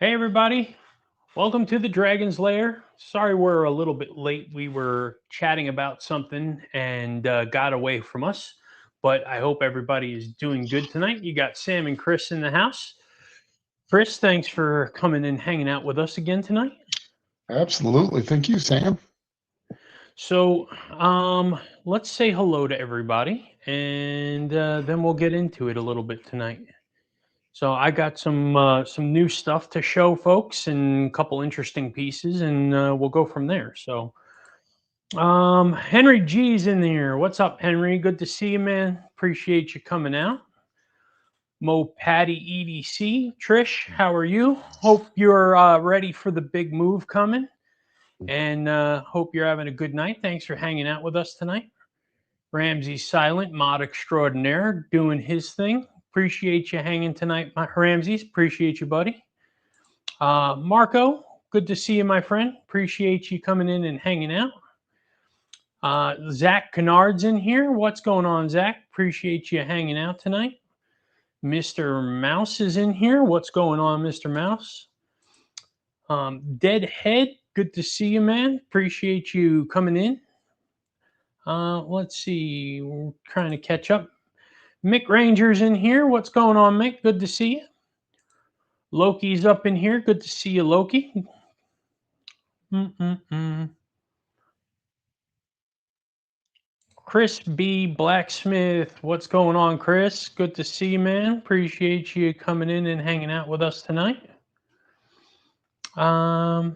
Hey everybody, welcome to the Dragon's Lair. Sorry we're a little bit late. We were chatting about something and got away from us, but I hope everybody is doing good tonight. You got Sam and Chris in the house. Chris, thanks for coming and hanging out with us again tonight. Absolutely. Thank you, Sam. So let's say hello to everybody, and then we'll get into it a little bit tonight. So I got some new stuff to show folks and a couple interesting pieces, and we'll go from there. So Henry G's in there. What's up, Henry? Good to see you, man. Appreciate you coming out. Mo Patty EDC. Trish, how are you? Hope you're ready for the big move coming, and hope you're having a good night. Thanks for hanging out with us tonight. Ramsey Silent, mod extraordinaire, doing his thing. Appreciate you hanging tonight, my Ramses. Appreciate you, buddy. Marco, good to see you, my friend. Appreciate you coming in and hanging out. Zach Kennard's in here. What's going on, Zach? Appreciate you hanging out tonight. Mr. Mouse is in here. What's going on, Mr. Mouse? Deadhead, good to see you, man. Appreciate you coming in. Let's see. We're trying to catch up. Mick Ranger's in here. What's going on, Mick? Good to see you. Loki's up in here. Good to see you, Loki. Chris B. Blacksmith. What's going on, Chris? Good to see you, man. Appreciate you coming in and hanging out with us tonight. Oh,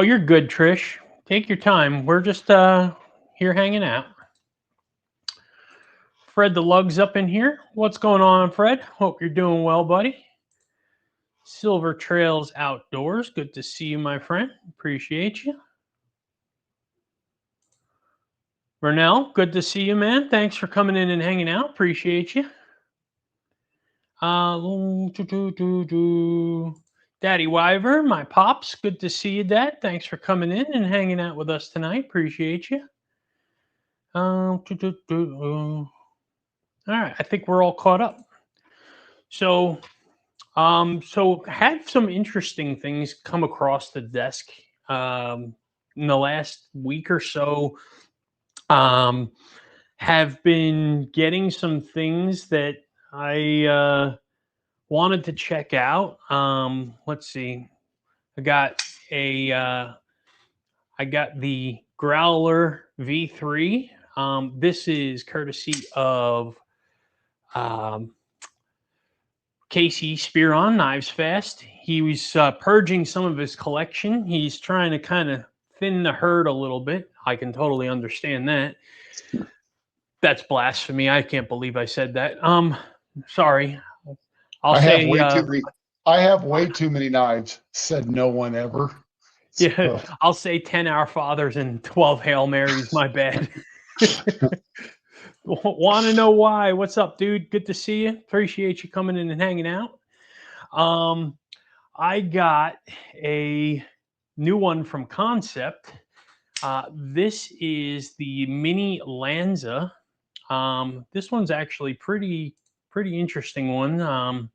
you're good, Trish. Take your time. We're just here hanging out. Fred the Lug's up in here. What's going on, Fred? Hope you're doing well, buddy. Silver Trails Outdoors. Good to see you, my friend. Appreciate you. Vernell, good to see you, man. Thanks for coming in and hanging out. Appreciate you. Daddy Wyvern, my pops. Good to see you, Dad. Thanks for coming in and hanging out with us tonight. Appreciate you. All right, I think we're all caught up. So had some interesting things come across the desk in the last week or so. Have been getting some things that I wanted to check out. Let's see. I got the Growler V3. This is courtesy of Casey Spearon, Knives Fast. He was purging some of his collection. He's trying to kind of thin the herd a little bit. I can totally understand that. That's blasphemy. I can't believe I said that. Sorry. I have way too many knives, said no one ever. Yeah, so. I'll say 10 Our Fathers and 12 Hail Marys, my bad. Want to know why? What's up, dude? Good to see you. Appreciate you coming in and hanging out. I got a new one from Concept. This is the Mini Lanza. This one's actually pretty interesting one.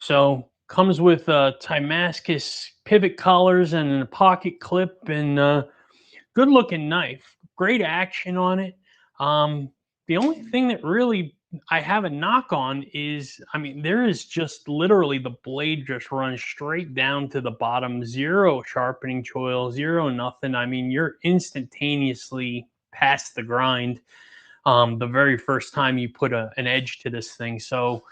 So comes with Timascus pivot collars and a pocket clip and good looking knife. Great action on it. The only thing that really I have a knock on is, I mean, there is just literally the blade just runs straight down to the bottom, zero sharpening choil, zero nothing. I mean, you're instantaneously past the grind the very first time you put an edge to this thing. So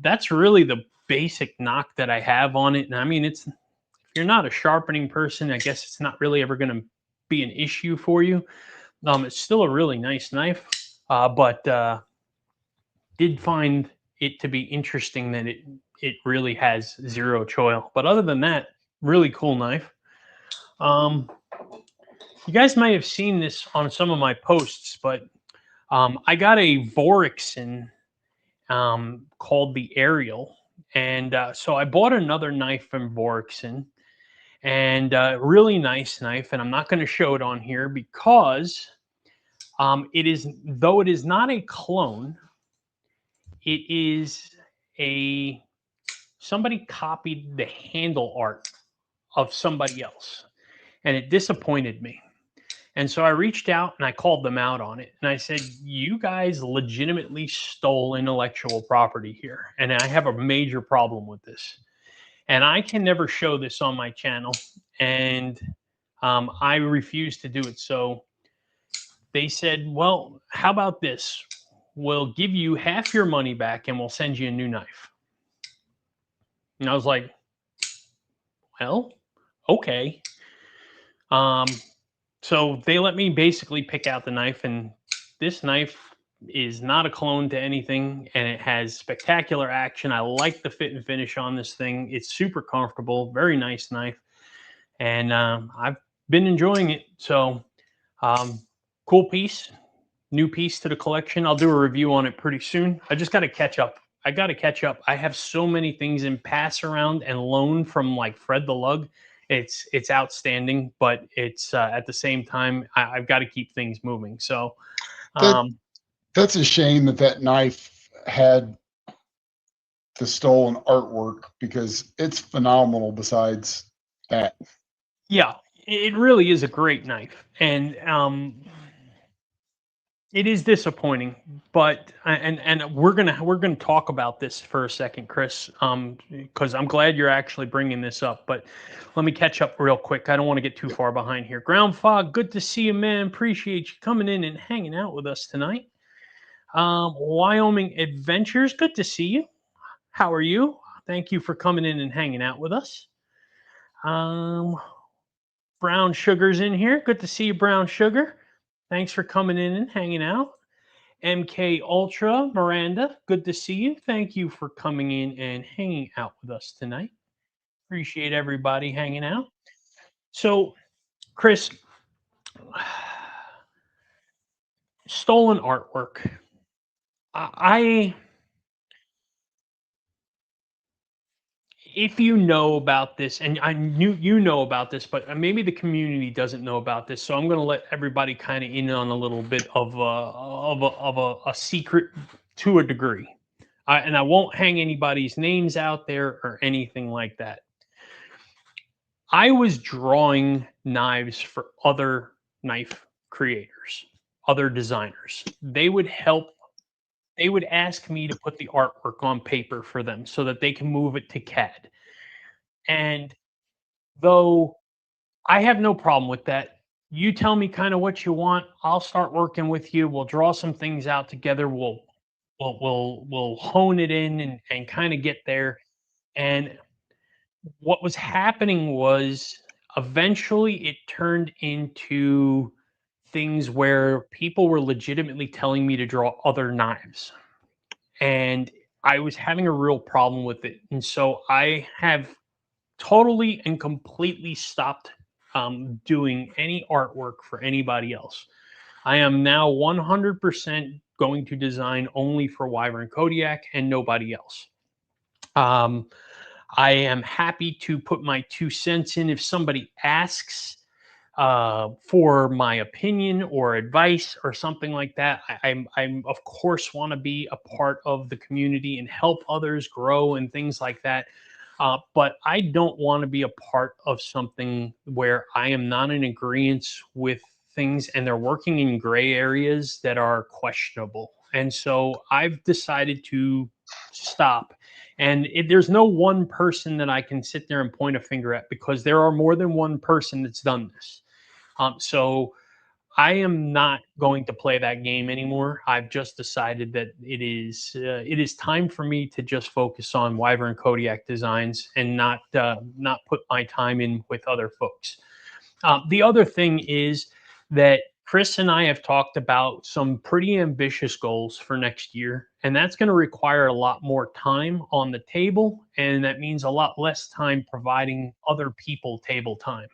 that's really the basic knock that I have on it. And I mean, if you're not a sharpening person, I guess it's not really ever going to be an issue for you. It's still a really nice knife, but did find it to be interesting that it really has zero choil. But other than that, really cool knife. You guys may have seen this on some of my posts, but I got a Vorixen called the Ariel. And so I bought another knife from Vorixen, and really nice knife. And I'm not going to show it on here because it is, though it is not a clone, it is somebody copied the handle art of somebody else, and it disappointed me. And so I reached out and I called them out on it. And I said, you guys legitimately stole intellectual property here. And I have a major problem with this. And I can never show this on my channel. And I refuse to do it. So they said, well, how about this? We'll give you half your money back and we'll send you a new knife. And I was like, well, okay. So they let me basically pick out the knife, and this knife is not a clone to anything, and it has spectacular action. I like the fit and finish on this thing. It's super comfortable, very nice knife, and I've been enjoying it. So cool piece, new piece to the collection. I'll do a review on it pretty soon. I just got to catch up. I got to catch up. I have so many things in pass around and loan from like Fred the Lug. It's outstanding, but it's at the same time I've got to keep things moving. So that's a shame that knife had the stolen artwork, because it's phenomenal. Besides that, yeah, it really is a great knife, and it is disappointing, but and we're gonna talk about this for a second, Chris, because I'm glad you're actually bringing this up. But let me catch up real quick. I don't want to get too far behind here. Ground Fog, good to see you, man. Appreciate you coming in and hanging out with us tonight. Wyoming Adventures, good to see you. How are you? Thank you for coming in and hanging out with us. Brown Sugar's in here. Good to see you, Brown Sugar. Thanks for coming in and hanging out. MK Ultra, Miranda, good to see you. Thank you for coming in and hanging out with us tonight. Appreciate everybody hanging out. So, Chris, stolen artwork. If you know about this, and I knew you know about this, but maybe the community doesn't know about this, so I'm going to let everybody kind of in on a little bit of a secret to a degree, and I won't hang anybody's names out there or anything like that. I was drawing knives for other knife creators, other designers. They would ask me to put the artwork on paper for them so that they can move it to CAD. And though I have no problem with that, you tell me kind of what you want. I'll start working with you. We'll draw some things out together. We'll hone it in and kind of get there. And what was happening was eventually it turned into things where people were legitimately telling me to draw other knives. And I was having a real problem with it. And so I have totally and completely stopped doing any artwork for anybody else. I am now 100% going to design only for Wyvern Kodiak and nobody else. I am happy to put my 2 cents in if somebody asks for my opinion or advice or something like that. I'm of course want to be a part of the community and help others grow and things like that. But I don't want to be a part of something where I am not in agreement with things and they're working in gray areas that are questionable. And so I've decided to stop. And there's no one person that I can sit there and point a finger at, because there are more than one person that's done this. So I am not going to play that game anymore. I've just decided that it is time for me to just focus on Wyvern Kodiak designs and not put my time in with other folks. The other thing is that Chris and I have talked about some pretty ambitious goals for next year, and that's going to require a lot more time on the table, and that means a lot less time providing other people table time.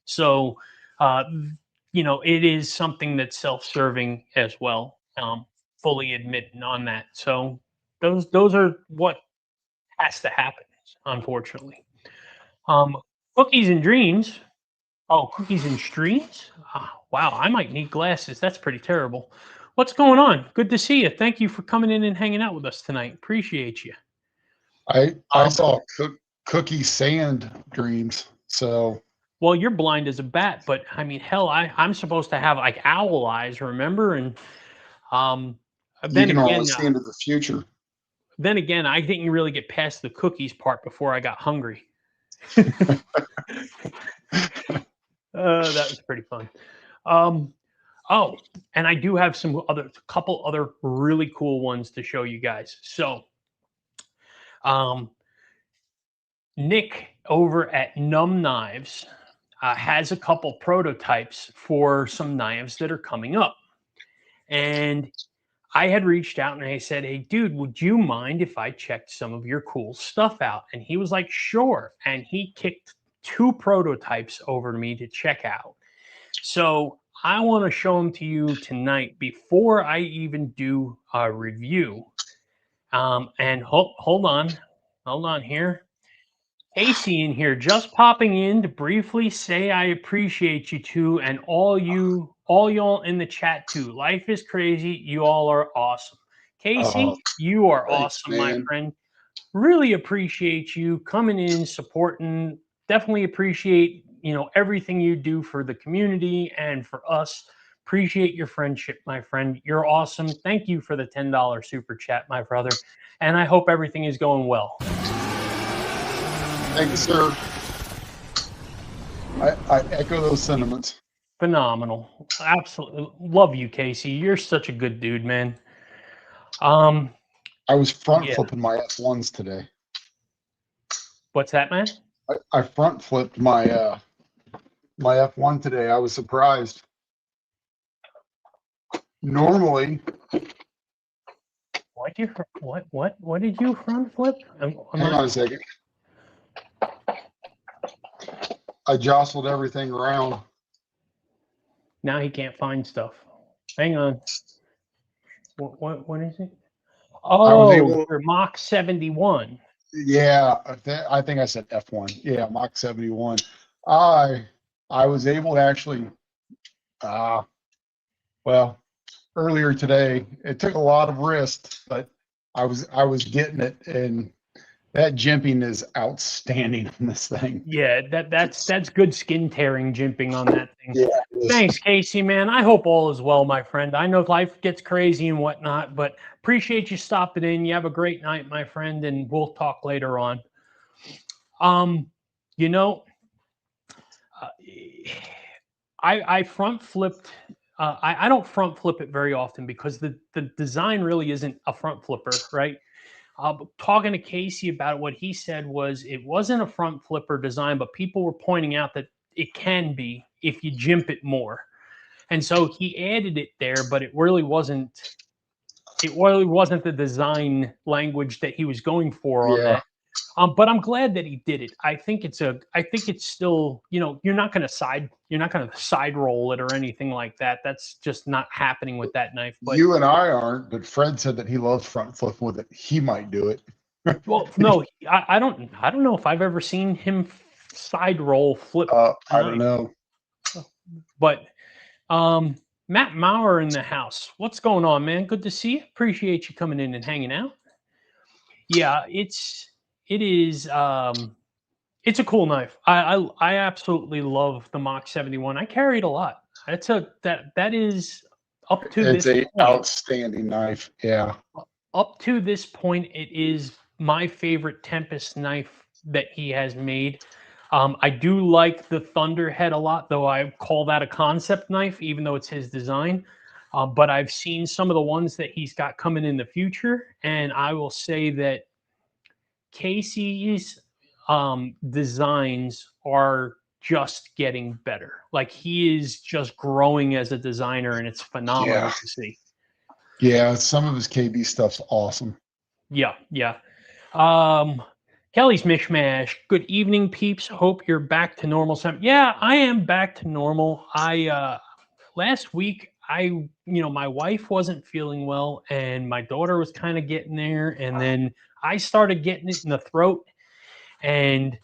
So, it is something that's self-serving as well. Fully admitting on that. So those are what has to happen, unfortunately. Cookies and dreams. Oh, cookies and streams? Wow, I might need glasses. That's pretty terrible. What's going on? Good to see you. Thank you for coming in and hanging out with us tonight. Appreciate you. I saw Cookie Sand Dreams. So, well, you're blind as a bat, but I mean, hell, I'm supposed to have like owl eyes, remember? And you can only see into the future. Then again, I didn't really get past the cookies part before I got hungry. That was pretty fun. Oh, and I do have couple other really cool ones to show you guys. So, Nick over at Numb Knives has a couple prototypes for some knives that are coming up. And I had reached out and I said, hey, dude, would you mind if I checked some of your cool stuff out? And he was like, sure. And he kicked 2 prototypes over to me to check out. So I want to show them to you tonight before I even do a review. And hold on here. Casey in here, just popping in to briefly say I appreciate you too, and all y'all in the chat too. Life is crazy. You all are awesome. Casey, you are awesome, man. My friend. Really appreciate you coming in, supporting. Definitely appreciate everything you do for the community and for us. Appreciate your friendship, my friend. You're awesome. Thank you for the $10 super chat, my brother. And I hope everything is going well. Thank you, sir. I echo those sentiments. Phenomenal. Absolutely. Love you, Casey. You're such a good dude, man. I was front flipping my F1s today. What's that, man? I front flipped my my F1 today. I was surprised. Normally, what did you front flip? Hang on a second. I jostled everything around. Now he can't find stuff. Hang on. What is it? Oh, for Mach 71. Yeah, I think I said F1. Yeah, Mach 71. I was able to actually, well, earlier today, it took a lot of wrist, but I was getting it, and that jimping is outstanding on this thing. Yeah, that's good skin tearing jimping on that thing. Yeah. Thanks, Casey, man. I hope all is well, my friend. I know life gets crazy and whatnot, but appreciate you stopping in. You have a great night, my friend, and we'll talk later on. I front flipped. I don't front flip it very often because the design really isn't a front flipper, right? Talking to Casey about it, what he said was it wasn't a front flipper design, but people were pointing out that it can be if you jimp it more. And so he added it there, but it really wasn't the design language that he was going for on that. But I'm glad that he did it. I think it's still, you're not going to side roll it or anything like that. That's just not happening with that knife. But you and I aren't, but Fred said that he loves front flipping with it. He might do it. Well, no, I don't know if I've ever seen him side roll flip. I don't know. But Matt Maurer in the house. What's going on, man? Good to see you. Appreciate you coming in and hanging out. Yeah, it is it's a cool knife. I absolutely love the Mach 71. I carry it a lot. That is up to this point. It's an outstanding knife. Yeah. Up to this point, it is my favorite Tempest knife that he has made. I do like the Thunderhead a lot, though I call that a concept knife, even though it's his design. But I've seen some of the ones that he's got coming in the future, and I will say that Casey's designs are just getting better. Like, he is just growing as a designer, and it's phenomenal to see. Yeah, some of his KB stuff's awesome. Yeah. Kelly's Mishmash. Good evening, peeps. Hope you're back to normal. Yeah, I am back to normal. Last week, my wife wasn't feeling well, and my daughter was kind of getting there, and then I started getting it in the throat, and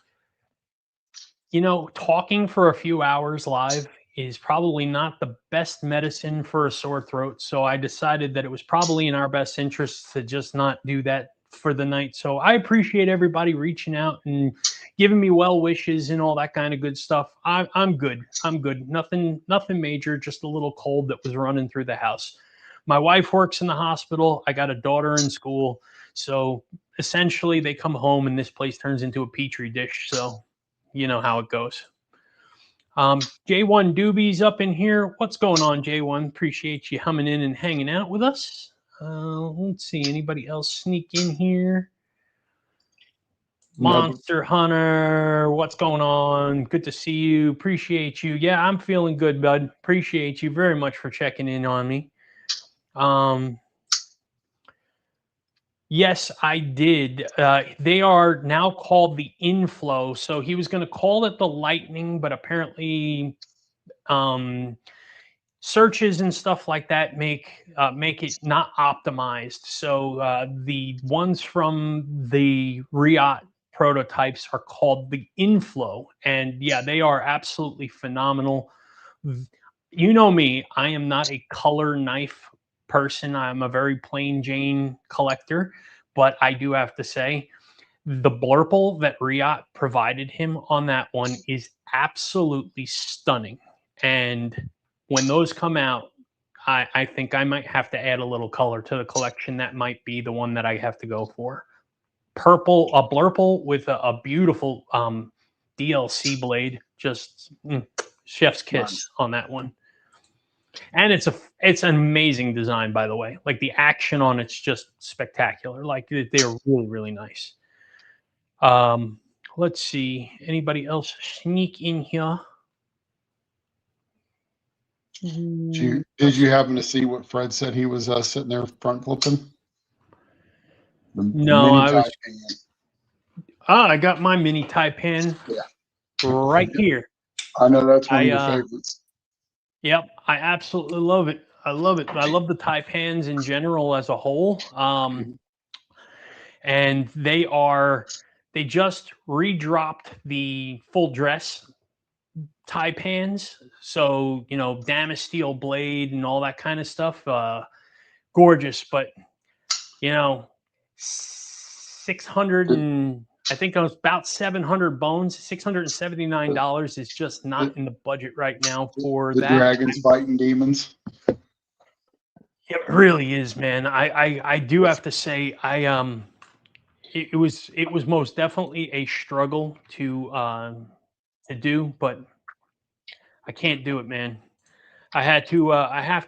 talking for a few hours live is probably not the best medicine for a sore throat. So I decided that it was probably in our best interest to just not do that for the night. So I appreciate everybody reaching out and giving me well wishes and all that kind of good stuff. I'm good. I'm good. Nothing major, just a little cold that was running through the house. My wife works in the hospital. I got a daughter in school. So essentially they come home and this place turns into a petri dish. So you know how it goes. J1 Doobie's up in here. What's going on, J1? Appreciate you humming in and hanging out with us. Let's see. Anybody else sneak in here? Monster Hunter, what's going on? Good to see you. Appreciate you. Yeah, I'm feeling good, bud. Appreciate you very much for checking in on me. Yes, I did. They are now called the Inflow. So he was going to call it the Lightning, but apparently searches and stuff like that make it not optimized. So the ones from the Riot prototypes are called the Inflow, and yeah, they are absolutely phenomenal. You know me, I am not a color knife person. I'm a very plain Jane collector, but I do have to say the blurple that Riot provided him on that one is absolutely stunning. And when those come out, I think I might have to add a little color to the collection. That might be the one that I have to go for. Purple, a blurple with a beautiful DLC blade. Just chef's kiss on that one. And it's an amazing design, by the way. Like the action on it's just spectacular. Like they're really, really nice. Let's see. Anybody else sneak in here? Did you happen to see what Fred said he was sitting there front flipping? No, I was. I got my mini Taipan right here. I know that's one of your favorites. Yep, I absolutely love it. I love it. I love the Taipans in general as a whole. And they just redropped the full dress Taipans. So, you know, Damasteel blade and all that kind of stuff. Gorgeous, but you know, 600 and I think it was about 700 bones. $679 is just not in the budget right now for the that. Dragons fighting demons. It really is, man. I do have to say it was most definitely a struggle to do, but I can't do it, man. I had to I have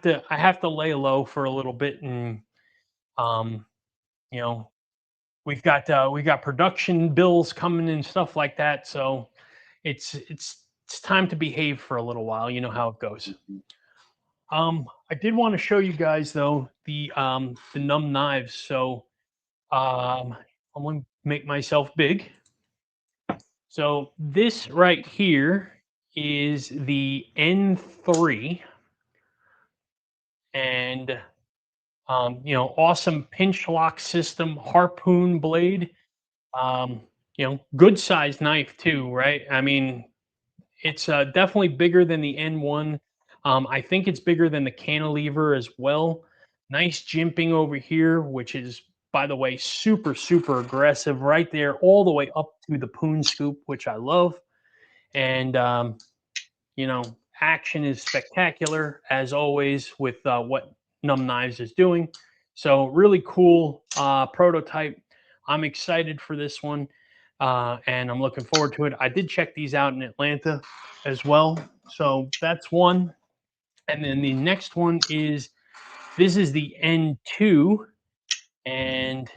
to lay low for a little bit, and you know, we got production bills coming and stuff like that, so it's time to behave for a little while. You know how it goes. I did want to show you guys though the numb knives. So I'm gonna make myself big. So this right here is the N3, and you know, awesome pinch lock system, harpoon blade. You know, good size knife too, right? I mean, it's definitely bigger than the N1. I think it's bigger than the cantilever as well. Nice jimping over here, which is, by the way, super, super aggressive right there, all the way up to the poon scoop, which I love. And, you know, action is spectacular, as always, with what Numb Knives is doing. So really cool prototype. I'm excited for this one. And I'm looking forward to it. I did check these out in Atlanta as well. So that's one. And then the next one is, this is the N2. And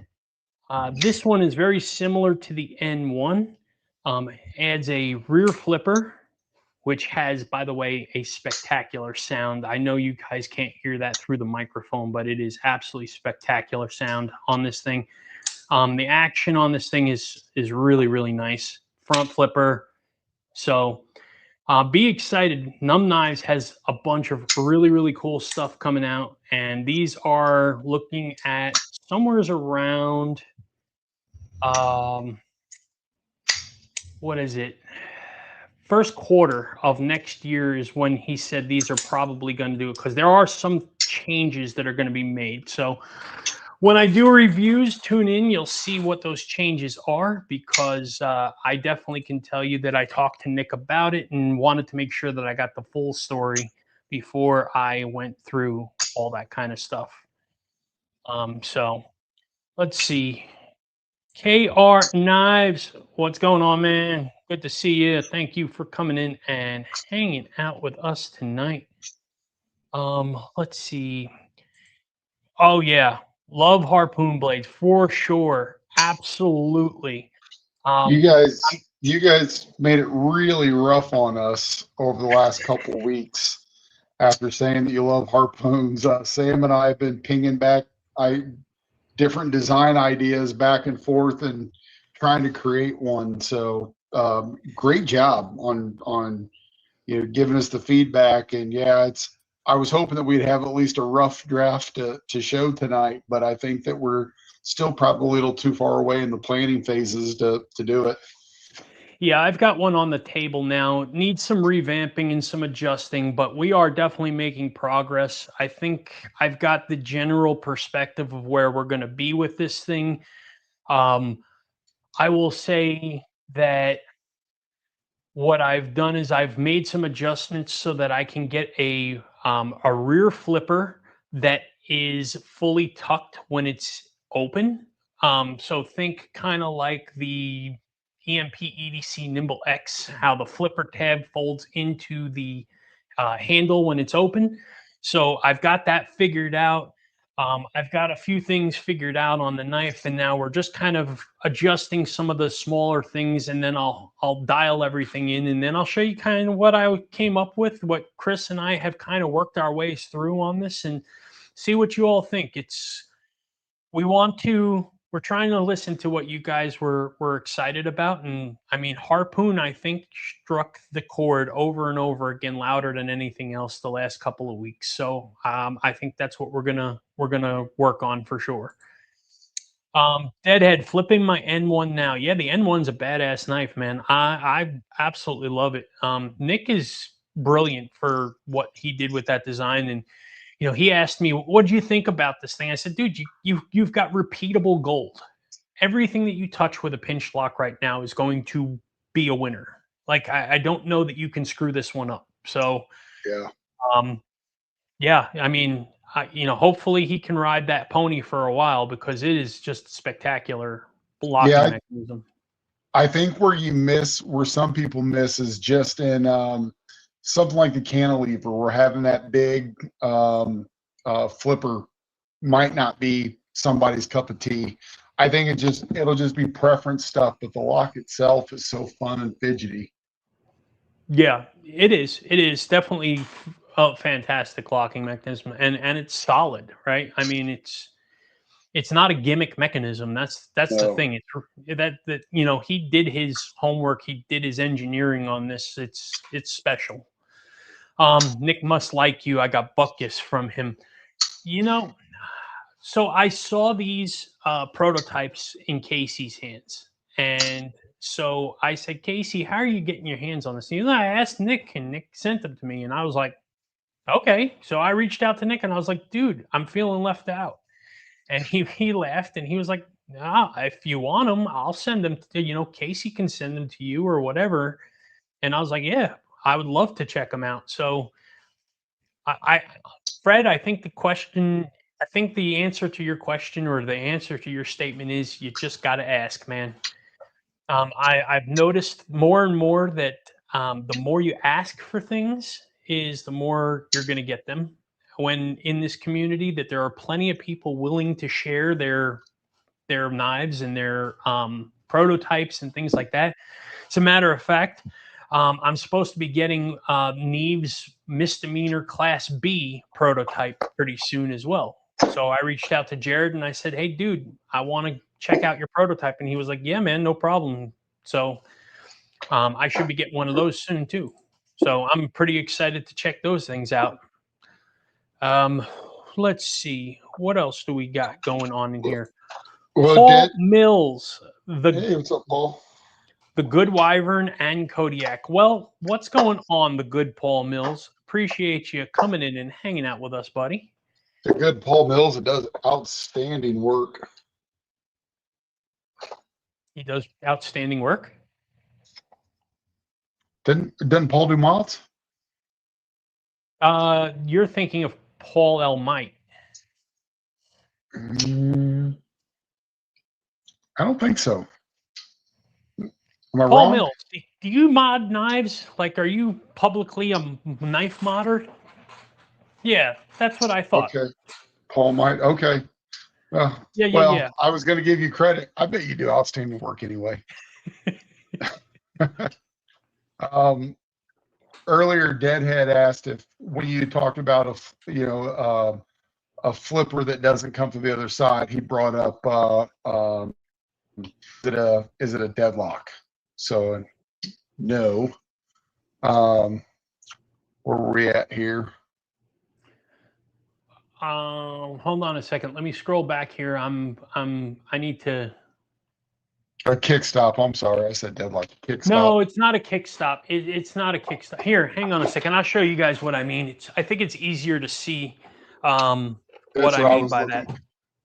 this one is very similar to the N1. Adds a rear flipper, which has, by the way, a spectacular sound. I know you guys can't hear that through the microphone, but it is absolutely spectacular sound on this thing. The action on this thing is really, really nice. Front flipper. So be excited. Numb Knives has a bunch of really, really cool stuff coming out. And these are looking at somewhere around, what is it? first quarter of next year is when he said these are probably going to do it, because there are some changes that are going to be made. So when I do reviews, tune in. You'll see what those changes are, because I definitely can tell you that I talked to Nick about it and wanted to make sure that I got the full story before I went through all that kind of stuff. So let's see. KR Knives, what's going on, man? Good to see you. Thank you for coming in and hanging out with us tonight. Let's see. Oh yeah, love harpoon blades for sure. Absolutely. You Um, guys made it really rough on us over the last couple of weeks after saying that you love harpoons. Sam and I have been pinging back different design ideas back and forth and trying to create one. So great job on giving us the feedback. And yeah, I was hoping that we'd have at least a rough draft to show tonight, but I think that we're still probably a little too far away in the planning phases to do it. Yeah, I've got one on the table now. Needs some revamping and some adjusting, but we are definitely making progress. I think I've got the general perspective of where we're going to be with this thing. I will say that what I've done is I've made some adjustments so that I can get a rear flipper that is fully tucked when it's open. So think kind of like the EMP EDC Nimble X, how the flipper tab folds into the handle when it's open. So I've got that figured out. I've got a few things figured out on the knife, and now we're just kind of adjusting some of the smaller things, and then I'll dial everything in, and then I'll show you kind of what I came up with, what Chris and I have kind of worked our ways through on this, and see what you all think. We're trying to listen to what you guys were excited about, and I mean, harpoon I think struck the chord over and over again, louder than anything else the last couple of weeks. So I think that's what we're gonna work on for sure. Deadhead, flipping my N1 now. Yeah, the N1's a badass knife, man. I absolutely love it. Nick is brilliant for what he did with that design, and he asked me, "What do you think about this thing?" I said, "Dude, you've got repeatable gold. Everything that you touch with a pinch lock right now is going to be a winner. Like I don't know that you can screw this one up." So, Yeah. yeah, I mean, hopefully he can ride that pony for a while, because it is just spectacular locking Yeah, mechanism. I think where some people miss is just in something like the cantilever, where having that big flipper might not be somebody's cup of tea. I think it'll just be preference stuff, but the lock itself is so fun and fidgety. Yeah, it is. It is definitely a fantastic locking mechanism, and it's solid, right? I mean, it's not a gimmick mechanism. That's the No. thing. It's that he did his homework. He did his engineering on this. It's special. Nick must like you. I got buck gifts from him. So I saw these prototypes in Casey's hands, and so I said, "Casey, how are you getting your hands on this?" And I asked Nick, and Nick sent them to me, and I was like, "Okay." So I reached out to Nick, and I was like, "Dude, I'm feeling left out." And he laughed, and he was like, "Nah, if you want them, I'll send them. Casey can send them to you or whatever." And I was like, "Yeah, I would love to check them out." So I Fred, I think the answer to your question, or the answer to your statement, is you just got to ask, man. I've noticed more and more that the more you ask for things, is the more you're going to get them. When in this community, that there are plenty of people willing to share their knives and their prototypes and things like that. As a matter of fact, I'm supposed to be getting Neve's misdemeanor class B prototype pretty soon as well. So I reached out to Jared and I said, "Hey, dude, I want to check out your prototype." And he was like, "Yeah, man, no problem." So I should be getting one of those soon too. So I'm pretty excited to check those things out. Let's see. What else do we got going on in here? Well, Paul Mills, the hey, what's up, Paul? the good Wyvern and Kodiak. Well, what's going on, the good Paul Mills? Appreciate you coming in and hanging out with us, buddy. The good Paul Mills, it does outstanding work. He does outstanding work. Doesn't Paul do mods? You're thinking of Paul L. Might. I don't think so. Am I Paul wrong? Mills, do you mod knives? Like, are you publicly a knife modder? Yeah, that's what I thought. Okay. Paul Might. Okay. Yeah. I was going to give you credit. I bet you do outstanding work anyway. Earlier, Deadhead asked if when you talked about a flipper that doesn't come from the other side, he brought up is it a deadlock? So no. Where were we at here? Hold on a second. Let me scroll back here. I need to. A kick stop. I'm sorry, I said deadlock. Kick stop. No, it's not a kick stop. It's not a kick stop. Here, hang on a second. I'll show you guys what I mean. I think it's easier to see what I mean by that.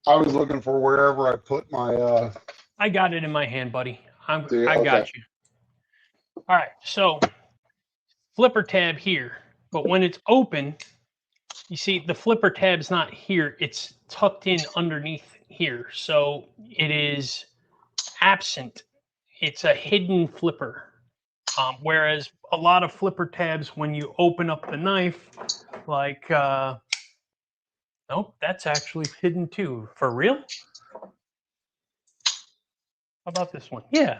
I was looking for wherever I put my. I got it in my hand, buddy. I okay. got you. All right, so flipper tab here, but when it's open, you see the flipper tab's not here. It's tucked in underneath here, so it is absent. It's a hidden flipper. Whereas a lot of flipper tabs, when you open up the knife, like, nope, that's actually hidden too. For real? How about this one? Yeah.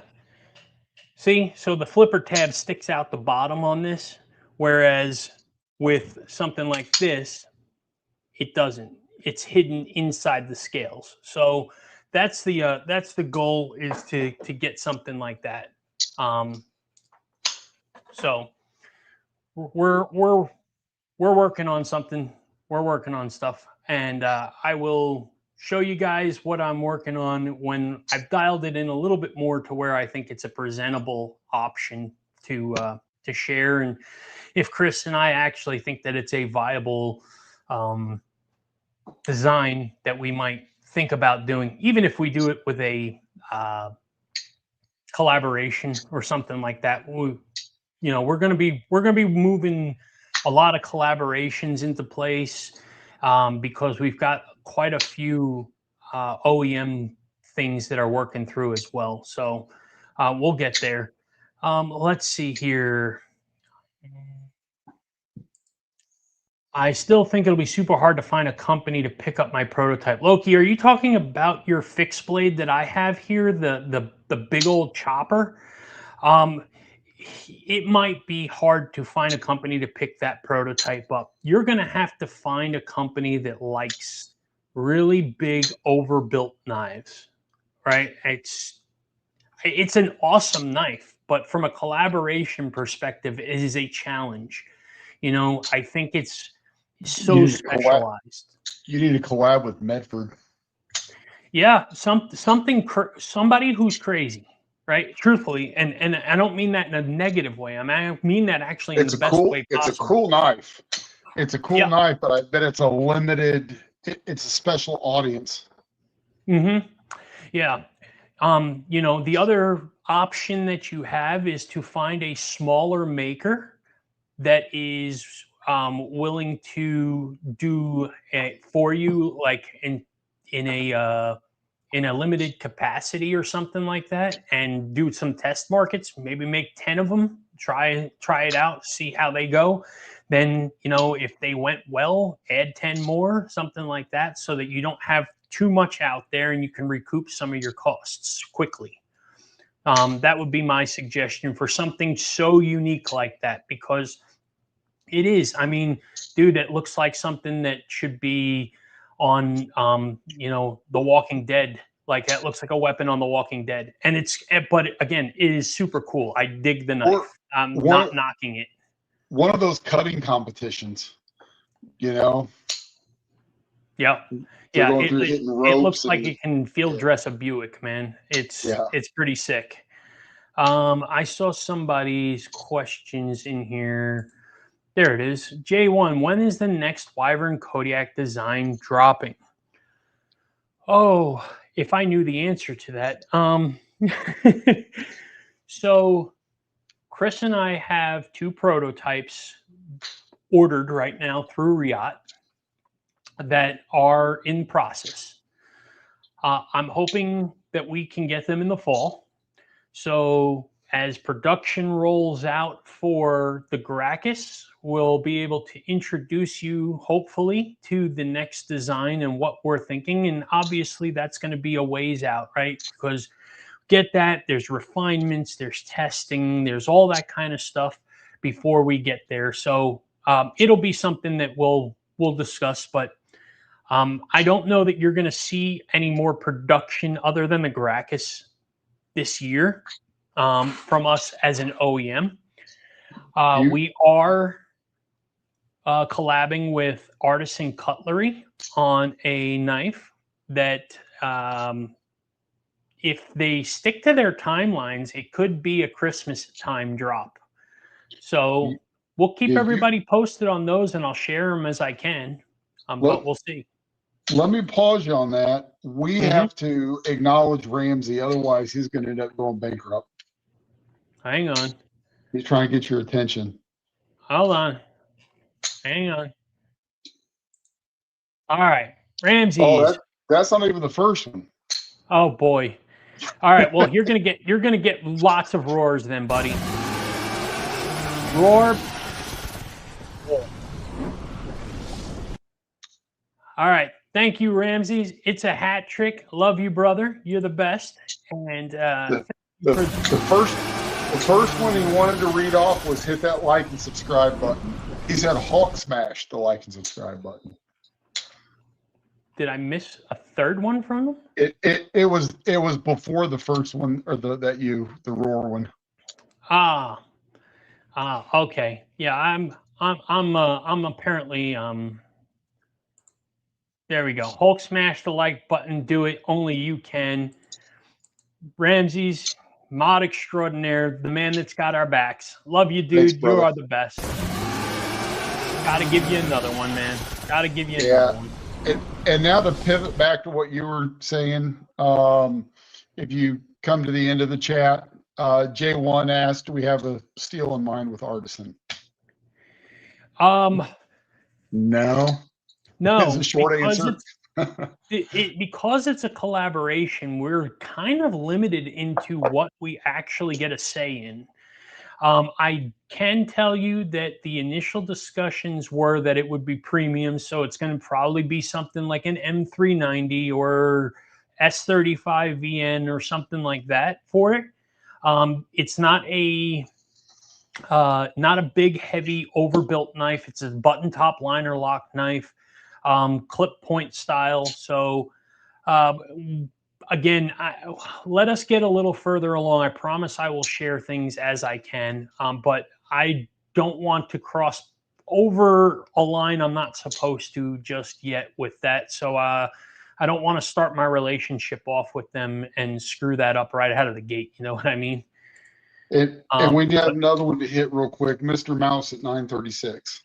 See, so the flipper tab sticks out the bottom on this, whereas with something like this, it doesn't. It's hidden inside the scales. So that's the goal, is to get something like that. So we're working on something. We're working on stuff, and I will show you guys what I'm working on when I've dialed it in a little bit more to where I think it's a presentable option to share. And if Chris and I actually think that it's a viable design that we might think about doing, even if we do it with a collaboration or something like that. We're going to be moving a lot of collaborations into place, because we've got quite a few OEM things that are working through as well. So we'll get there. Let's see here. I still think it'll be super hard to find a company to pick up my prototype. Loki, are you talking about your fixed blade that I have here, the big old chopper? It might be hard to find a company to pick that prototype up. You're going to have to find a company that likes really big, overbuilt knives, right? It's an awesome knife, but from a collaboration perspective, it is a challenge. I think it's so specialized. You need to collab with Medford. Yeah, somebody who's crazy, right? Truthfully, and I don't mean that in a negative way. I mean that actually in the best way possible. It's a cool knife. It's a cool knife, but I bet it's a limited. It's a special audience. Mm-hmm. Yeah. The other option that you have is to find a smaller maker that is willing to do it for you, like in a limited capacity or something like that, and do some test markets. Maybe make 10 of them. Try it out. See how they go. Then if they went well, add 10 more, something like that, so that you don't have too much out there and you can recoup some of your costs quickly. That would be my suggestion for something so unique like that, because it is. I mean, dude, it looks like something that should be on, The Walking Dead. Like, that looks like a weapon on The Walking Dead. And but again, it is super cool. I dig the knife. I'm not knocking it. One of those cutting competitions, Yeah. Yeah. It looks like it can field dress a Buick, man. It's pretty sick. I saw somebody's questions in here. There it is. J1, when is the next Wyvern Kodiak design dropping? Oh, if I knew the answer to that. So Chris and I have 2 prototypes ordered right now through Riot that are in process. I'm hoping that we can get them in the fall. So as production rolls out for the Gracchus, we'll be able to introduce you, hopefully, to the next design and what we're thinking. And obviously, that's going to be a ways out, right? Because get that, there's refinements, there's testing, there's all that kind of stuff before we get there. So it'll be something that we'll discuss, but I don't know that you're going to see any more production other than the Gracchus this year from us as an OEM. We are collabing with Artisan Cutlery on a knife that if they stick to their timelines, it could be a Christmas time drop. So we'll keep everybody posted on those, and I'll share them as I can, but we'll see. Let me pause you on that. We have to acknowledge Ramsey, otherwise he's going to end up going bankrupt. Hang on. He's trying to get your attention. Hold on. Hang on. All right, Ramsey. Oh, that's not even the first one. Oh boy. All right. Well, you're gonna get lots of roars then, buddy. Roar. All right. Thank you, Ramses. It's a hat trick. Love you, brother. You're the best. And the first one he wanted to read off was hit that like and subscribe button. He said Hulk smash the like and subscribe button. Did I miss a third one from him? It was before the first one, or the roar one. Okay. Yeah, I'm apparently there we go. Hulk smash the like button. Do it. Only you can. Ramses, mod extraordinaire, the man that's got our backs. Love you, dude. Thanks, you are the best. Gotta give you another one, man. Gotta give you another one. And now to pivot back to what you were saying, if you come to the end of the chat, J1 asked, do we have a steel in mind with Artisan? No. Is the short answer. Because it's a collaboration, we're kind of limited into what we actually get a say in. I can tell you that the initial discussions were that it would be premium, so it's going to probably be something like an M390 or S35VN or something like that for it. It's not a big, heavy, overbuilt knife. It's a button top liner lock knife, clip point style. So again, let us get a little further along. I promise I will share things as I can, but I don't want to cross over a line I'm not supposed to just yet with that. So I don't want to start my relationship off with them and screw that up right out of the gate. You know what I mean? And we have another one to hit real quick. Mr. Mouse at 936.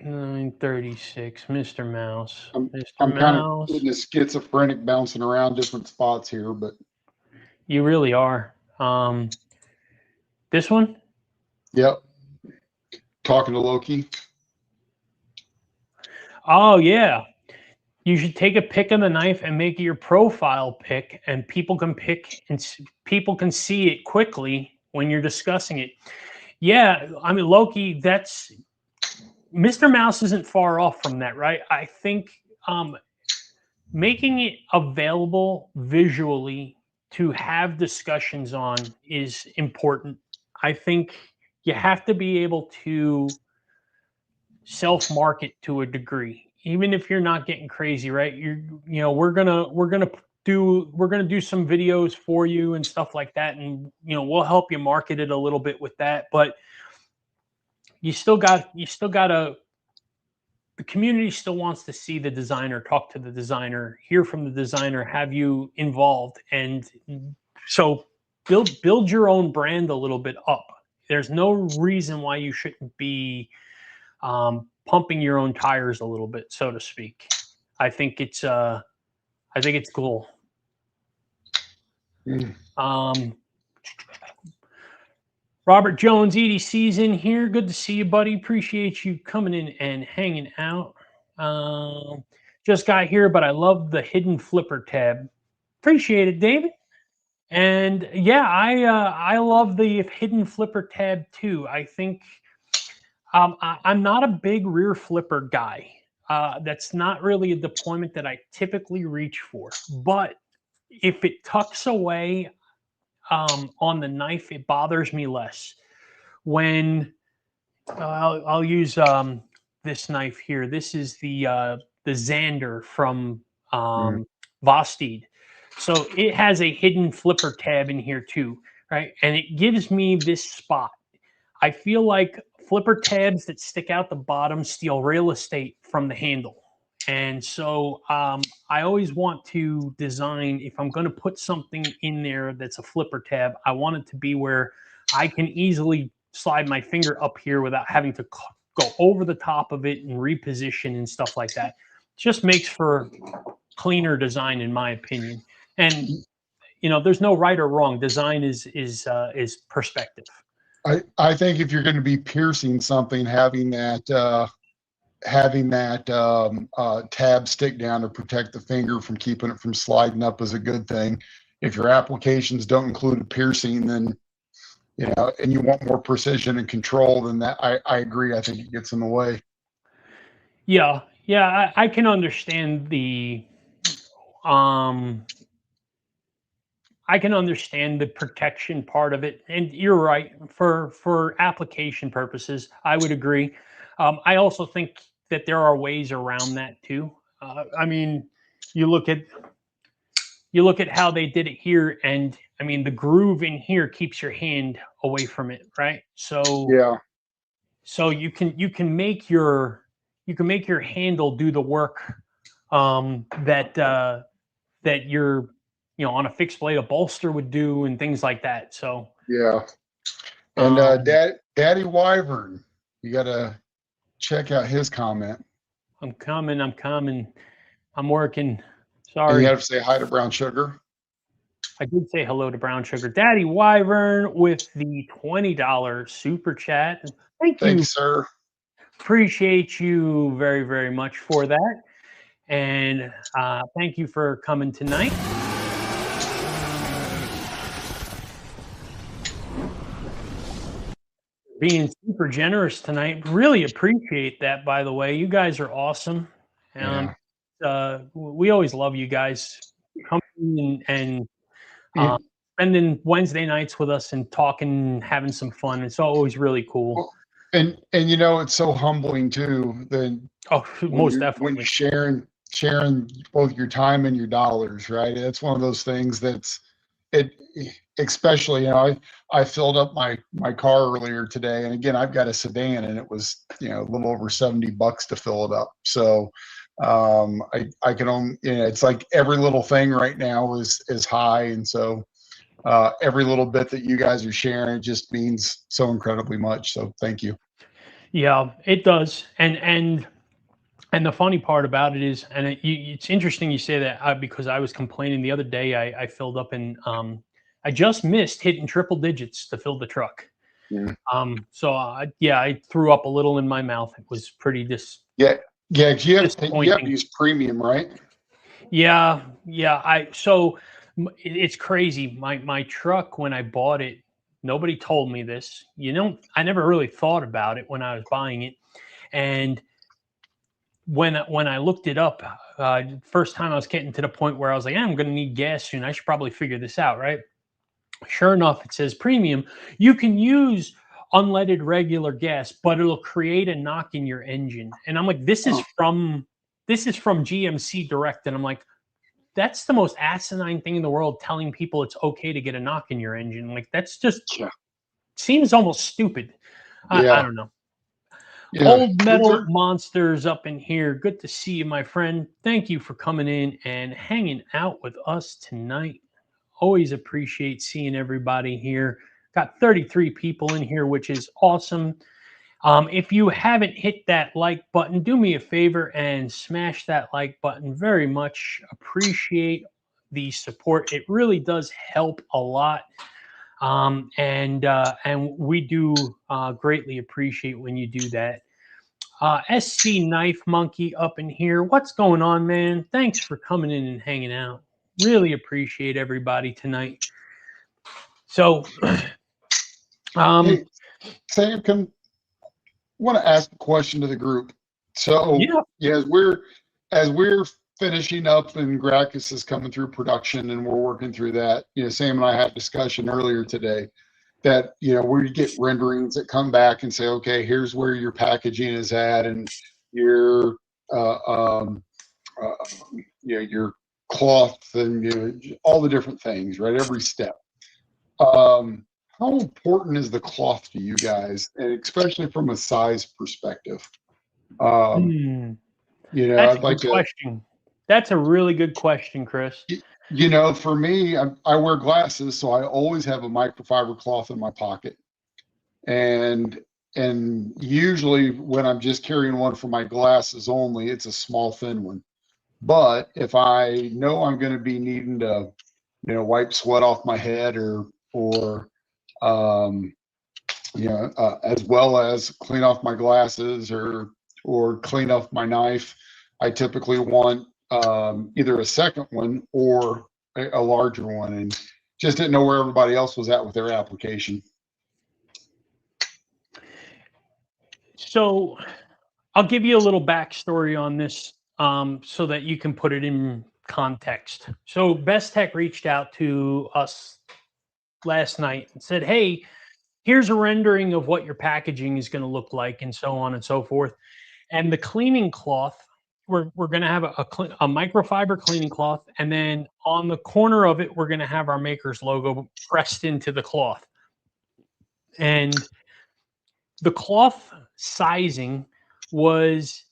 936, Mr. Mouse. I'm Mouse. kind of getting a schizophrenic bouncing around different spots here, but you really are. This one? Yep. Talking to Loki. Oh yeah. You should take a pic of the knife and make it your profile pic, and people can pick and people can see it quickly when you're discussing it. Yeah, I mean, Loki, that's Mr. Mouse isn't far off from that, right? I think making it available visually to have discussions on is important. I think you have to be able to self-market to a degree, even if you're not getting crazy, right? We're gonna do some videos for you and stuff like that, and we'll help you market it a little bit with that. But you still gotta. The community still wants to see the designer, talk to the designer, hear from the designer, have you involved, and so build your own brand a little bit up. There's no reason why you shouldn't be pumping your own tires a little bit, so to speak. I think it's cool. Robert Jones, EDC's in here. Good to see you, buddy. Appreciate you coming in and hanging out. Just got here, but I love the hidden flipper tab. Appreciate it, David. And yeah, I love the hidden flipper tab too. I think I'm not a big rear flipper guy. That's not really a deployment that I typically reach for. But if it tucks away on the knife, it bothers me less. When I'll use this knife here. This is the Xander from Vosteed. So it has a hidden flipper tab in here too, right? And it gives me this spot. I feel like flipper tabs that stick out the bottom steal real estate from the handle. And so I always want to design, if I'm going to put something in there that's a flipper tab, I want it to be where I can easily slide my finger up here without having to go over the top of it and reposition and stuff like that. Just makes for cleaner design, in my opinion. And there's no right or wrong. Design is perspective. I think if you're going to be piercing something, having that tab stick down to protect the finger from keeping it from sliding up is a good thing. If your applications don't include a piercing, then and you want more precision and control than that, I agree. I think it gets in the way. Yeah, I can understand the protection part of it, and you're right. For application purposes, I would agree. I also think that there are ways around that too. I mean, you look at how they did it here, and I mean, the groove in here keeps your hand away from it, right? So yeah. So you can make your handle do the work that your on a fixed blade a bolster would do and things like that. So yeah. And Daddy Wyvern, you got to check out his comment. I'm coming. I'm working. Sorry. And you have to say hi to Brown Sugar. I did say hello to Brown Sugar. Daddy Wyvern with the $20 super chat. Thank you, sir. Appreciate you very, very much for that. And thank you for coming tonight. Being super generous tonight. Really appreciate that, by the way. You guys are awesome. We always love you guys coming and spending Wednesday nights with us and talking, having some fun. It's always really cool. And it's so humbling too. Most definitely. When you're sharing both your time and your dollars, right? It's one of those things especially, I filled up my car earlier today, and again, I've got a sedan, and it was a little over $70 to fill it up. So I can only, it's like every little thing right now is high, and so every little bit that you guys are sharing just means so incredibly much. So thank you. Yeah, it does. And the funny part about it is, and it's interesting you say that because I was complaining the other day. I filled up and I just missed hitting triple digits to fill the truck. Yeah. So I threw up a little in my mouth. It was pretty Yeah. You have to use premium, right? Yeah. So it's crazy. My truck, when I bought it, nobody told me this. I never really thought about it when I was buying it. And when I looked it up, first time I was getting to the point where I was like, I'm going to need gas soon. I should probably figure this out, right? Sure enough, it says premium. You can use unleaded regular gas, but it'll create a knock in your engine. And I'm like, this is from GMC Direct. And I'm like, that's the most asinine thing in the world, telling people it's okay to get a knock in your engine. Like, that's just seems almost stupid. I don't know. Yeah. Old Metal Monsters up in here. Good to see you, my friend. Thank you for coming in and hanging out with us tonight. Always appreciate seeing everybody here. Got 33 people in here, which is awesome. If you haven't hit that like button, do me a favor and smash that like button. Very much appreciate the support. It really does help a lot. And we do greatly appreciate when you do that. SC Knife Monkey up in here. What's going on, man? Thanks for coming in and hanging out. Really appreciate everybody tonight. So, Hey, Sam, want to ask a question to the group. So, yeah, as we're finishing up and Gracchus is coming through production and we're working through that, Sam and I had a discussion earlier today that, we get renderings that come back and say, okay, here's where your packaging is at and your, your cloth and all the different things, right? Every step. How important is the cloth to you guys, and especially from a size perspective? that's I'd like a good question. That's a really good question, Chris. For me, I wear glasses, so I always have a microfiber cloth in my pocket, and usually when I'm just carrying one for my glasses only, it's a small, thin one. But if I know I'm going to be needing to, wipe sweat off my head or as well as clean off my glasses or clean off my knife, I typically want either a second one or a larger one, and just didn't know where everybody else was at with their application. So I'll give you a little backstory on this so that you can put it in context. So Best Tech reached out to us last night and said, hey, here's a rendering of what your packaging is going to look like and so on and so forth. And the cleaning cloth, we're going to have a microfiber cleaning cloth. And then on the corner of it, we're going to have our maker's logo pressed into the cloth. And the cloth sizing was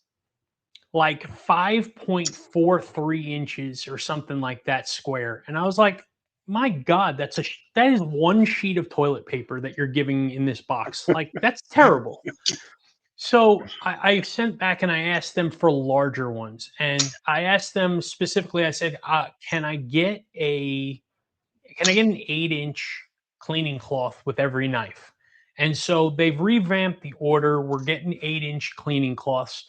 like 5.43 inches or something like that square. And I was like, my God, that is one sheet of toilet paper that you're giving in this box. Like, that's terrible. So I sent back and I asked them for larger ones. And I asked them specifically, I said, can I get an 8-inch cleaning cloth with every knife? And so they've revamped the order. We're getting 8-inch cleaning cloths.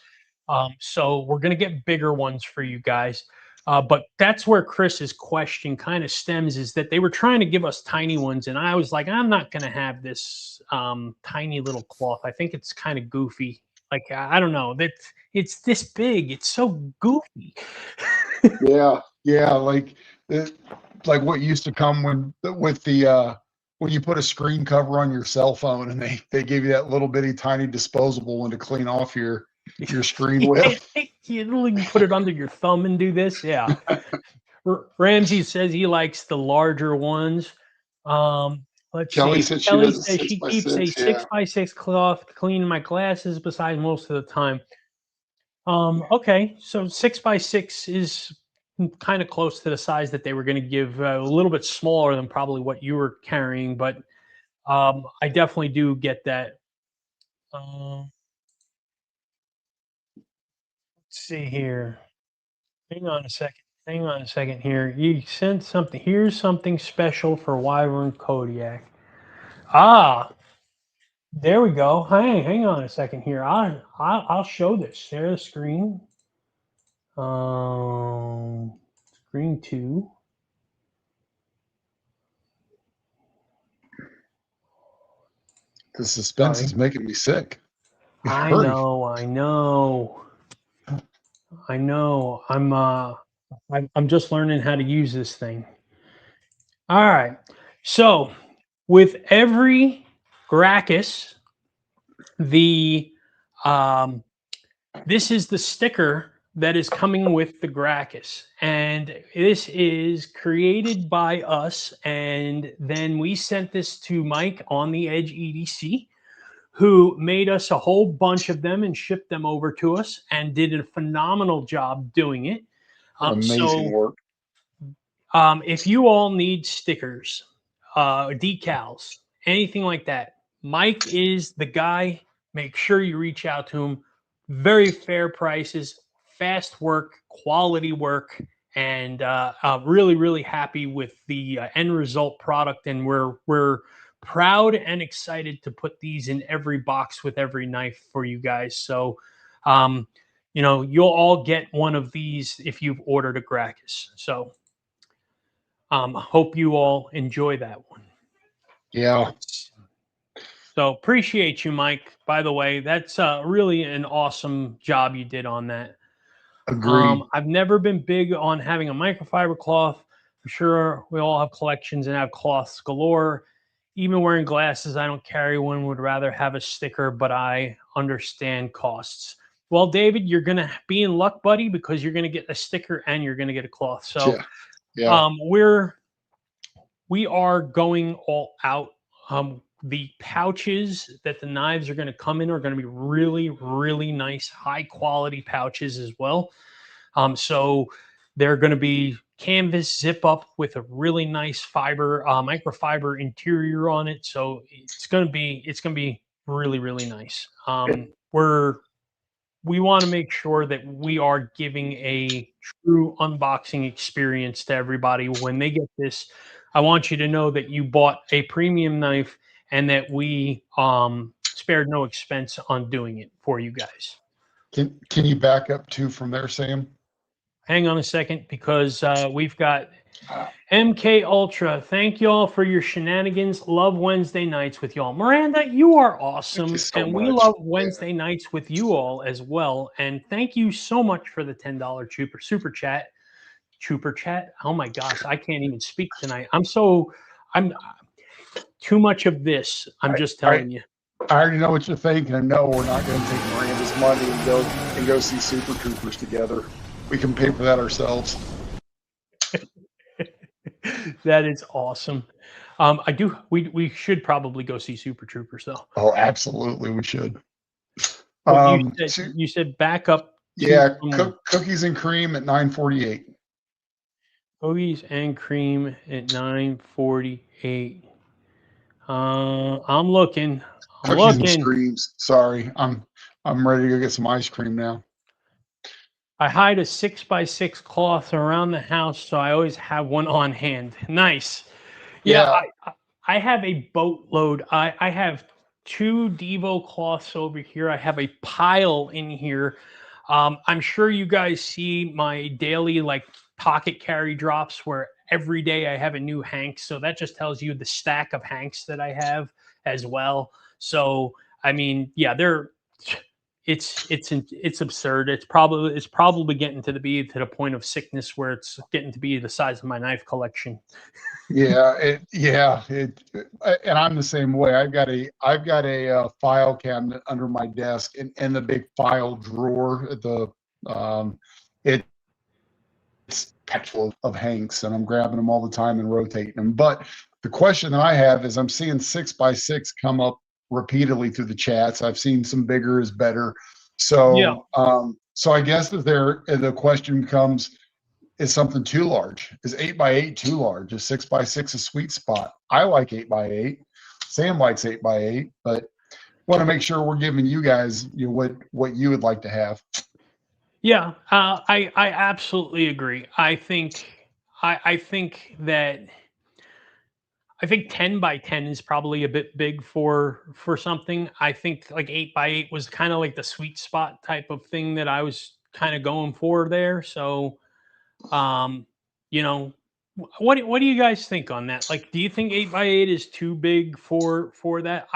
So we're going to get bigger ones for you guys. But that's where Chris's question kind of stems, is that they were trying to give us tiny ones. And I was like, I'm not going to have this tiny little cloth. I think it's kind of goofy. Like, I don't know, that it's this big. It's so goofy. Yeah. Like what used to come when you put a screen cover on your cell phone and they give you that little bitty tiny disposable one to clean off your screen with. You can put it under your thumb and do this. Yeah. Ramsey says he likes the larger ones. Let's Kelly see. said Kelly says she keeps a 6x6, 6x6 cloth to clean my glasses besides most of the time. Okay, so 6x6 is kind of close to the size that they were going to give, a little bit smaller than probably what you were carrying, but I definitely do get that. Let's see here. Hang on a second here. You sent something. Here's something special for Wyvern Kodiak. Ah, there we go. Hang on a second here. I'll show this. Share the screen. Screen 2. The suspense is making me sick. I know. I'm just learning how to use this thing. All right. So with every Gracchus, this is the sticker that is coming with the Gracchus, and this is created by us, and then we sent this to Mike on the Edge EDC, who made us a whole bunch of them and shipped them over to us and did a phenomenal job doing it. Amazing work. If you all need stickers, decals, anything like that, Mike is the guy. Make sure you reach out to him. Very fair prices, fast work, quality work, and really, really happy with the end result product. And we're proud and excited to put these in every box with every knife for you guys. So, you'll all get one of these if you've ordered a Gracchus. So. Hope you all enjoy that one. Yeah. So appreciate you, Mike. By the way, that's really an awesome job you did on that. Agreed. I've never been big on having a microfiber cloth. I'm sure we all have collections and have cloths galore. Even wearing glasses, I don't carry one. Would rather have a sticker, but I understand costs. Well, David, you're gonna be in luck, buddy, because you're gonna get a sticker and you're gonna get a cloth. So. Yeah. Yeah. We are going all out. The pouches that the knives are going to come in are going to be really, really nice, high quality pouches as well. So they're going to be canvas zip up with a really nice fiber, microfiber interior on it. So it's going to be really, really nice. We want to make sure that we are giving a true unboxing experience to everybody when they get this. I want you to know that you bought a premium knife and that we spared no expense on doing it for you guys. Can you back up too from there, Sam? Hang on a second, because we've got MK Ultra. Thank you all for your shenanigans. Love Wednesday nights with y'all. Miranda, you are awesome. And we love Wednesday nights with you all as well. And thank you so much for the $10 super chat. Trooper chat. Oh my gosh, I can't even speak tonight. I'm too much of this. I'm just telling you. I already know what you're thinking. And no, we're not going to take Miranda's money and go see Super Troopers together. We can pay for that ourselves. That is awesome. We should probably go see Super Troopers though. Oh, absolutely, we should. You said back up. Yeah, cookies and cream at $9.48. Cookies and cream at $9.48. I'm looking. Cookies and creams. Sorry, I'm ready to go get some ice cream now. I hide a 6x6 cloth around the house, so I always have one on hand. Nice. Yeah. I have a boatload. I have 2 Devo cloths over here. I have a pile in here. I'm sure you guys see my daily pocket carry drops where every day I have a new Hank. So that just tells you the stack of Hanks that I have as well. So I mean, yeah, it's absurd. It's probably getting to the point of sickness where it's getting to be the size of my knife collection. And I'm the same way. I've got a file cabinet under my desk, and in the big file drawer at the it's packed full of Hanks, and I'm grabbing them all the time and rotating them. But the question that I have is, I'm seeing 6x6 come up repeatedly through the chats. I've seen some bigger is better. So yeah. So I guess the question becomes, is something too large? Is 8x8 too large? Is 6x6 a sweet spot? I like 8x8. Sam likes 8x8, but want to make sure we're giving you guys what you would like to have. Yeah, I absolutely agree. I think 10x10 is probably a bit big for something. I think 8x8 was kind of like the sweet spot type of thing that I was kind of going for there. So, what do you guys think on that? Do you think 8x8 is too big for that?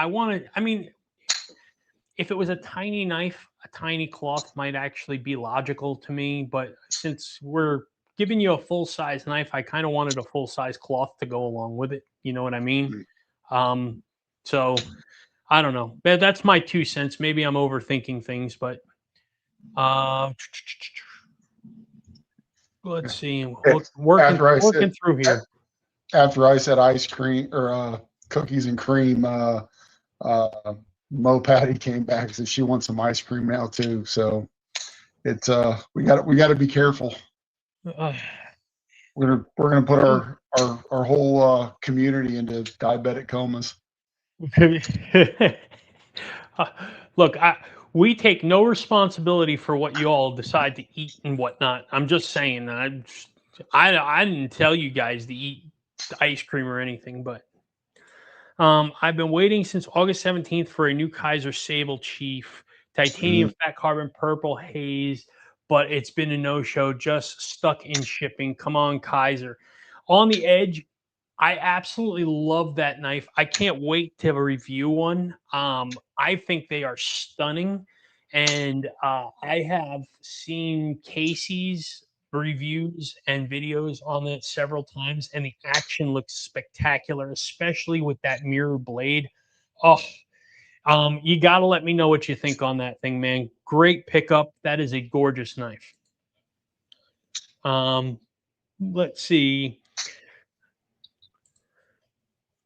If it was a tiny knife, a tiny cloth might actually be logical to me. But since we're giving you a full-size knife, I kind of wanted a full-size cloth to go along with it. You know what I mean? So I don't know. That's my 2 cents. Maybe I'm overthinking things, but let's see. Working through here. After I said ice cream or cookies and cream, Mo Patty came back and said she wants some ice cream now too. So it's we got to be careful. we're gonna put our whole community into diabetic comas. Look, we take no responsibility for what you all decide to eat and whatnot. I'm just saying. I didn't tell you guys to eat ice cream or anything, but I've been waiting since August 17th for a new Kaiser Sable Chief titanium fat carbon purple haze, but it's been a no-show. Just stuck in shipping. Come on, Kaiser. On the Edge. I absolutely love that knife. I can't wait to review one. I think they are stunning, and I have seen Casey's reviews and videos on it several times, and the action looks spectacular, especially with that mirror blade. Oh, you got to let me know what you think on that thing, man. Great pickup. That is a gorgeous knife. Let's see.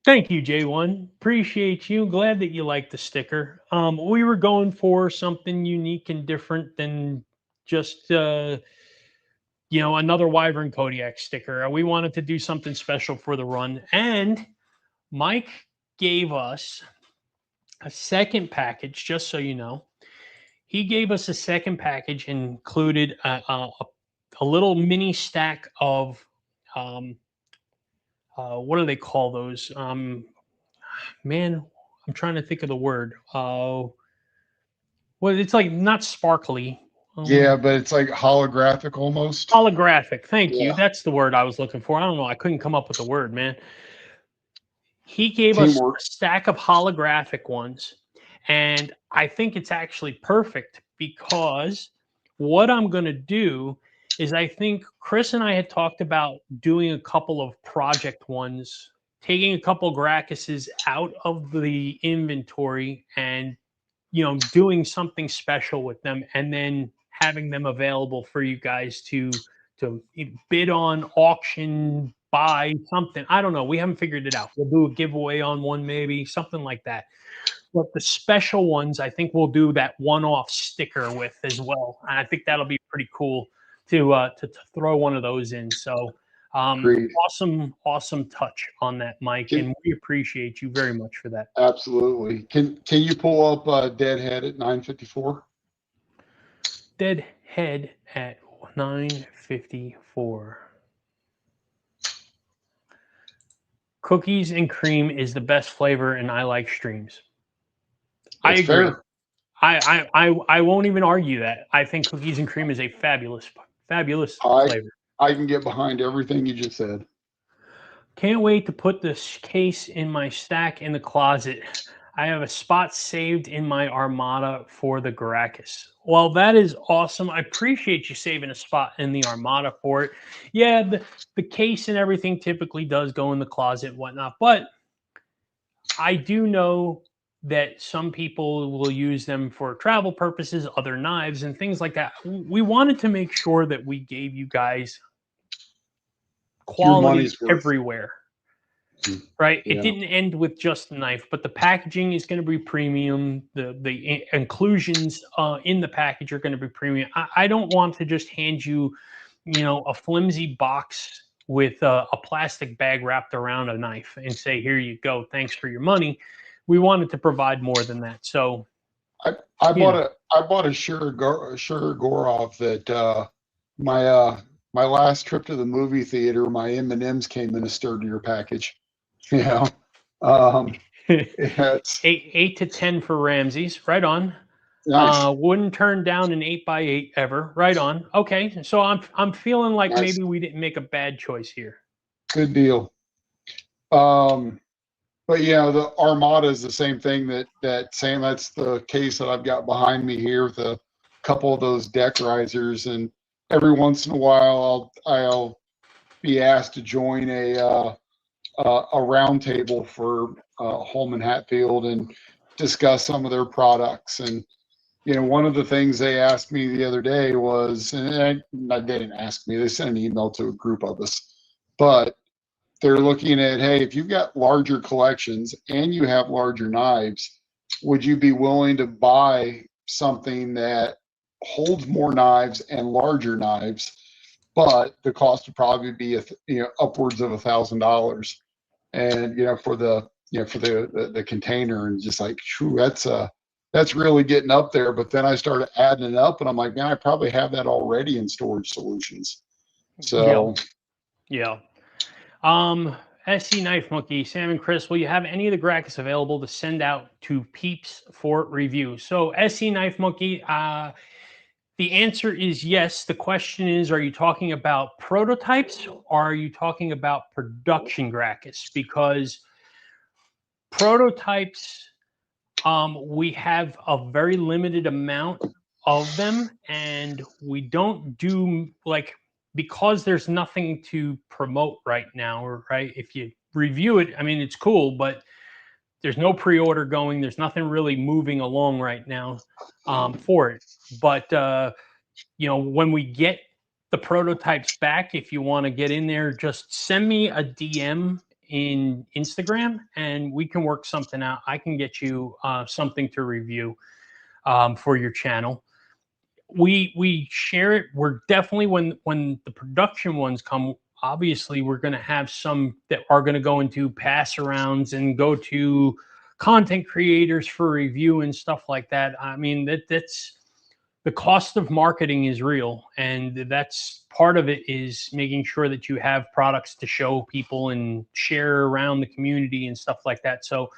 Thank you, J1. Appreciate you. Glad that you liked the sticker. We were going for something unique and different than just another Wyvern Kodiak sticker. We wanted to do something special for the run. And Mike gave us a second package, just so you know. He gave us a second package and included a little mini stack of what do they call those? Man, I'm trying to think of the word. Well, it's like not sparkly. Yeah, but it's like holographic almost. Holographic. Thank you. That's the word I was looking for. I don't know. I couldn't come up with the word, man. He gave us a stack of holographic ones, and I think it's actually perfect because what I'm going to do is I think Chris and I had talked about doing a couple of project ones, taking a couple Gracchuses out of the inventory and, doing something special with them and then having them available for you guys to bid on, auction, buy something. I don't know. We haven't figured it out. We'll do a giveaway on one, maybe something like that. But the special ones, I think we'll do that one-off sticker with as well. And I think that'll be pretty cool to throw one of those in. So awesome touch on that, Mike. And we appreciate you very much for that. Absolutely. Can you pull up Deadhead at 954? Deadhead at 954. Cookies and cream is the best flavor, and I like streams. I agree. Fair. I won't even argue that. I think cookies and cream is a fabulous flavor. I can get behind everything you just said. Can't wait to put this case in my stack in the closet. I have a spot saved in my Armada for the Gracchus. Well, that is awesome. I appreciate you saving a spot in the Armada for it. Yeah, the case and everything typically does go in the closet and whatnot, but I do know that some people will use them for travel purposes, other knives and things like that. We wanted to make sure that we gave you guys quality everywhere. Right? Yeah. It didn't end with just the knife, but the packaging is going to be premium. The inclusions in the package are going to be premium. I don't want to just hand you, a flimsy box with a plastic bag wrapped around a knife and say, here you go, thanks for your money. We wanted to provide more than that. So I bought a Sugar Gorov that my last trip to the movie theater, my M&Ms came in a sturdier package. Yeah. 8 to 10 for Ramses. Right on. Nice. Wouldn't turn down an 8x8 ever. Right on. Okay. So I'm feeling like maybe we didn't make a bad choice here. Good deal. But yeah, the Armada is the same thing that Sam, that's the case that I've got behind me here with a couple of those deck risers, and every once in a while I'll be asked to join a round table for Holman Hatfield and discuss some of their products. And one of the things they asked me the other day was, and they didn't ask me, they sent an email to a group of us, but they're looking at, hey, if you've got larger collections and you have larger knives, would you be willing to buy something that holds more knives and larger knives but the cost would probably be upwards of $1,000, and for the container, and just like, shoo, that's really getting up there. But then I started adding it up, and I'm like, man, I probably have that already in Storage Solutions. So yeah. SC Knife Monkey, Sam and Chris, will you have any of the Gracchus available to send out to peeps for review? So SC Knife Monkey, the answer is yes. The question is, are you talking about prototypes or are you talking about production Gracchus? Because prototypes, we have a very limited amount of them, and we don't do, like, because there's nothing to promote right now, right? If you review it, I mean, it's cool, but there's no pre-order going. There's nothing really moving along right now for it. But when we get the prototypes back, if you want to get in there, just send me a DM in Instagram and we can work something out. I can get you something to review for your channel. We share it. We're definitely, when the production ones come, obviously we're going to have some that are going to go into pass arounds and go to content creators for review and stuff like that. I mean, that's the cost of marketing is real, and that's part of it, is making sure that you have products to show people and share around the community and stuff like that. So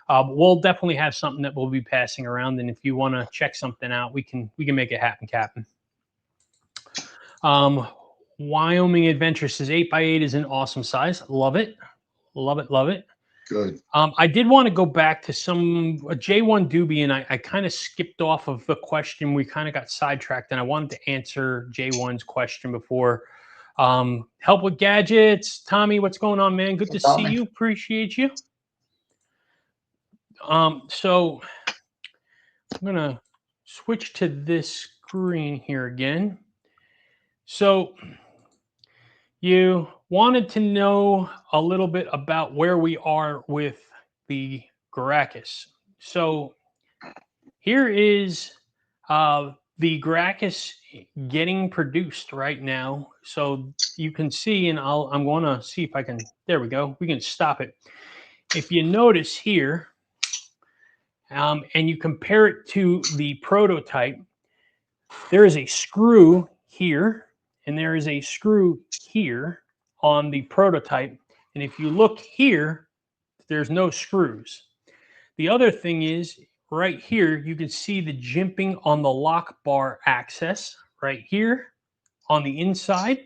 we'll definitely have something that we'll be passing around, and if you want to check something out, we can make it happen, Captain. Wyoming Adventure says 8x8 is an awesome size. Love it. Love it. Love it. good. I did want to go back to some J1 Doobie, and I kind of skipped off of the question. We kind of got sidetracked, and I wanted to answer J1's question before. Help with gadgets. Tommy, what's going on, man? Good to see you. Appreciate you. So I'm going to switch to this screen here again. So you wanted to know a little bit about where we are with the Gracchus. So here is the Gracchus getting produced right now. So you can see, and I'm going to see if I can, there we go. We can stop it. If you notice here, and you compare it to the prototype, there is a screw here, and there is a screw here on the prototype. And if you look here, there's no screws. The other thing is, right here, you can see the jimping on the lock bar access right here on the inside.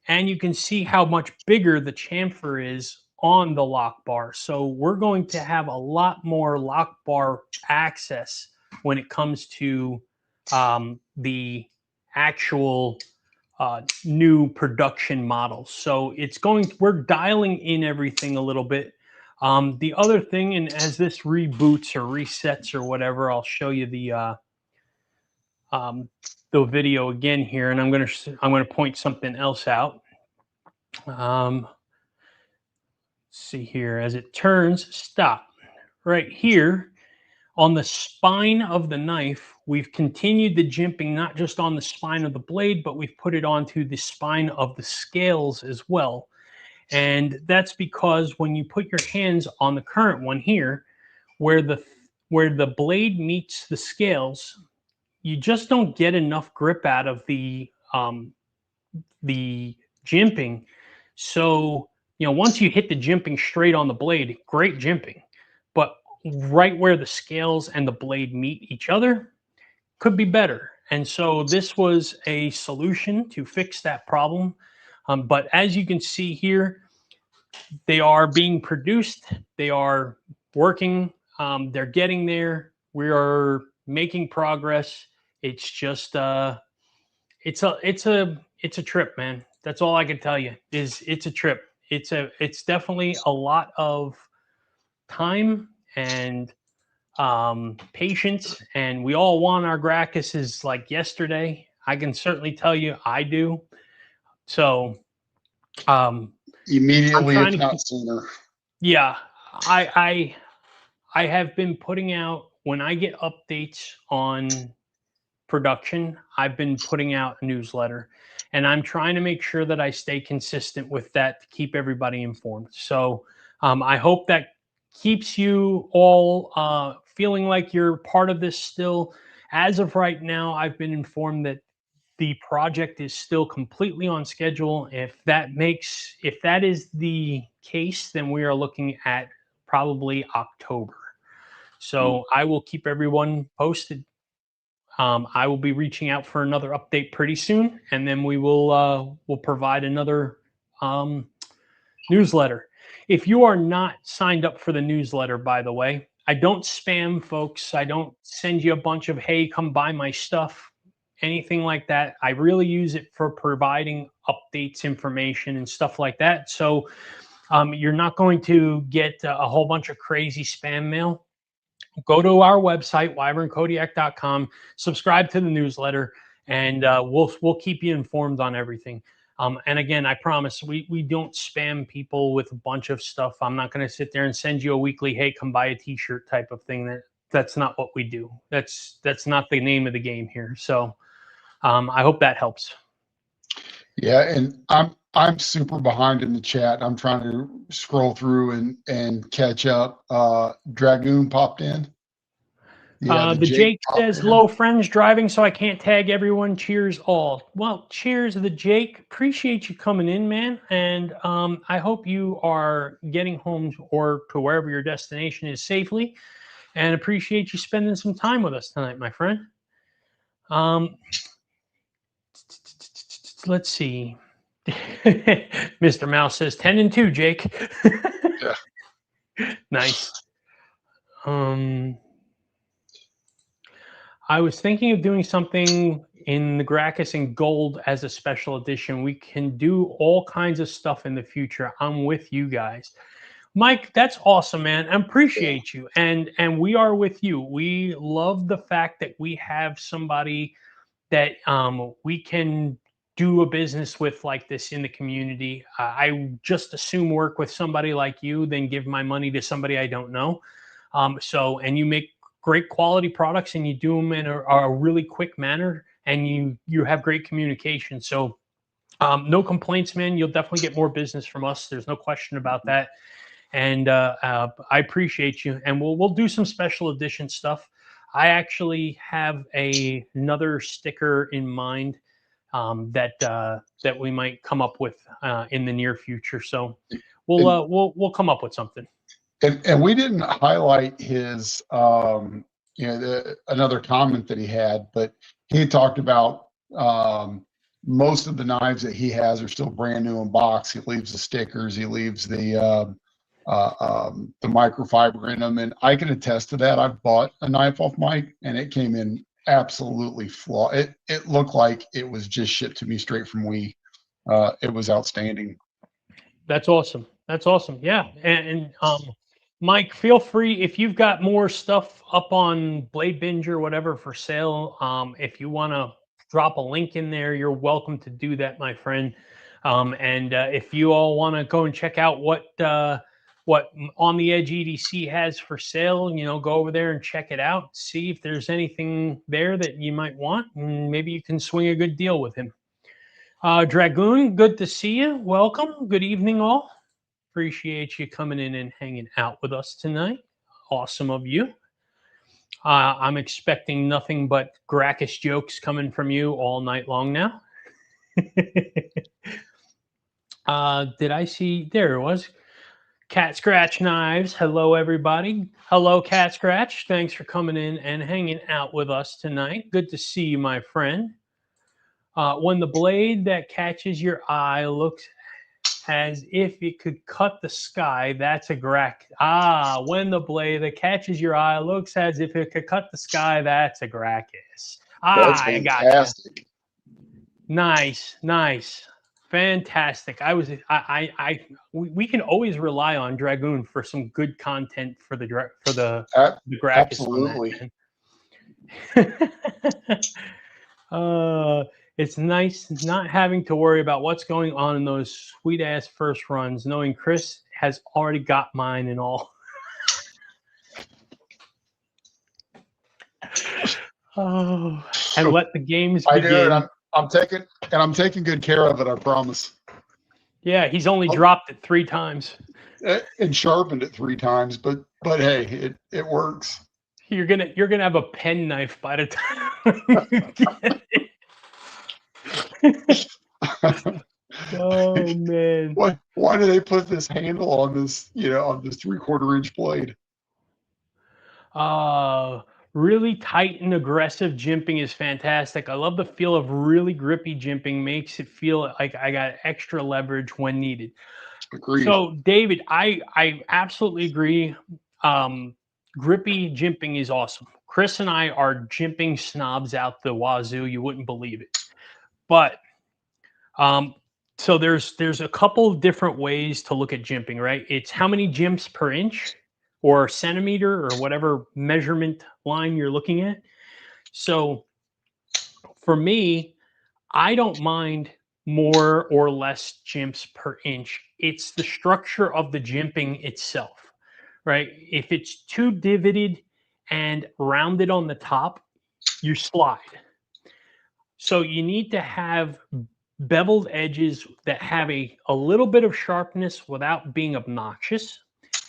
And you can see how much bigger the chamfer is on the lock bar. So we're going to have a lot more lock bar access when it comes to the actual new production models. So we're dialing in everything a little bit. The other thing, and as this reboots or resets or whatever, I'll show you the video again here, and I'm gonna point something else out. Let's see here, as it turns, stop. Right here on the spine of the knife, we've continued the jimping, not just on the spine of the blade, but we've put it onto the spine of the scales as well. And that's because when you put your hands on the current one here, where the blade meets the scales, you just don't get enough grip out of the jimping. So, once you hit the jimping straight on the blade, great jimping. But right where the scales and the blade meet each other could be better. And so this was a solution to fix that problem. But as you can see here, they are being produced. They are working. They're getting there. We are making progress. It's just it's a trip, man. That's all I can tell you. It's a trip. It's definitely a lot of time and patience, and we all want our Gracchuses like yesterday. I can certainly tell you I do. So immediately, if not sooner. Yeah, I have been putting out, when I get updates on production, I've been putting out a newsletter, and I'm trying to make sure that I stay consistent with that to keep everybody informed. So I hope that keeps you all feeling like you're part of this still. As of right now, I've been informed that the project is still completely on schedule. If that is the case, then we are looking at probably October. So I will keep everyone posted. I will be reaching out for another update pretty soon, and then we'll provide another newsletter. If you are not signed up for the newsletter, by the way, I don't spam folks. I don't send you a bunch of, hey, come buy my stuff, anything like that. I really use it for providing updates, information, and stuff like that. So you're not going to get a whole bunch of crazy spam mail. Go to our website, wyvernkodiak.com, subscribe to the newsletter, and we'll keep you informed on everything. And again, I promise we don't spam people with a bunch of stuff. I'm not going to sit there and send you a weekly, hey, come buy a t-shirt type of thing. That's not what we do. That's not the name of the game here. So I hope that helps. Yeah, and I'm super behind in the chat. I'm trying to scroll through and catch up. Dragoon popped in. Yeah, the Jake says, hello, friends, driving, so I can't tag everyone. Cheers, all. Well, cheers, the Jake. Appreciate you coming in, man. And I hope you are getting home or to wherever your destination is safely. And appreciate you spending some time with us tonight, my friend. Let's see. Mr. Mouse says 10-2, Jake. Yeah. Nice. I was thinking of doing something in the Gracchus in gold as a special edition. We can do all kinds of stuff in the future. I'm with you guys. Mike, that's awesome, man. I appreciate you. And we are with you. We love the fact that we have somebody that we can do a business with like this in the community. I just assume work with somebody like you than give my money to somebody I don't know. And you make great quality products and you do them in a really quick manner, and you have great communication. So no complaints, man. You'll definitely get more business from us. There's no question about that. And I appreciate you. And we'll do some special edition stuff. I actually have another sticker in mind that we might come up with in the near future. So we'll come up with something. And we didn't highlight his, another comment that he had, but he talked about most of the knives that he has are still brand new in box. He leaves the stickers, he leaves the microfiber in them, and I can attest to that. I've bought a knife off Mike, and it came in absolutely flawless. It looked like it was just shipped to me straight from We. It was outstanding. That's awesome. That's awesome. Yeah, and Mike, feel free if you've got more stuff up on Blade Binge or whatever for sale. If you want to drop a link in there, you're welcome to do that, my friend. And if you all want to go and check out what On the Edge EDC has for sale, go over there and check it out. See if there's anything there that you might want, and maybe you can swing a good deal with him. Dragoon, good to see you. Welcome. Good evening, all. Appreciate you coming in and hanging out with us tonight. Awesome of you. I'm expecting nothing but Gracchus jokes coming from you all night long now. Did I see? There it was. Cat Scratch Knives. Hello, everybody. Hello, Cat Scratch. Thanks for coming in and hanging out with us tonight. Good to see you, my friend. When the blade that catches your eye looks as if it could cut the sky, that's a when the blade that catches your eye looks as if it could cut the sky, that's a Gracchus. That's fantastic. Gotcha. Nice. Fantastic. We can always rely on Dragoon for some good content for the Gracchus. Absolutely. It's nice not having to worry about what's going on in those sweet ass first runs, knowing Chris has already got mine and all. Oh, and let the games I do, begin. and I'm taking good care of it. I promise. Yeah, he's only dropped it 3 times. And sharpened it 3 times, but hey, it works. You're gonna have a pen knife by the time you get it. Oh man. Why do they put this handle on this, on this 3/4 inch blade? Really tight and aggressive jimping is fantastic. I love the feel of really grippy jimping. Makes it feel like I got extra leverage when needed. Agreed. So, David, I absolutely agree. Grippy jimping is awesome. Chris and I are jimping snobs out the wazoo. You wouldn't believe it. But so there's a couple of different ways to look at jimping, right? It's how many jimps per inch or centimeter or whatever measurement line you're looking at. So for me, I don't mind more or less jimps per inch. It's the structure of the jimping itself, right? If it's too divoted and rounded on the top, you slide. So you need to have beveled edges that have a little bit of sharpness without being obnoxious.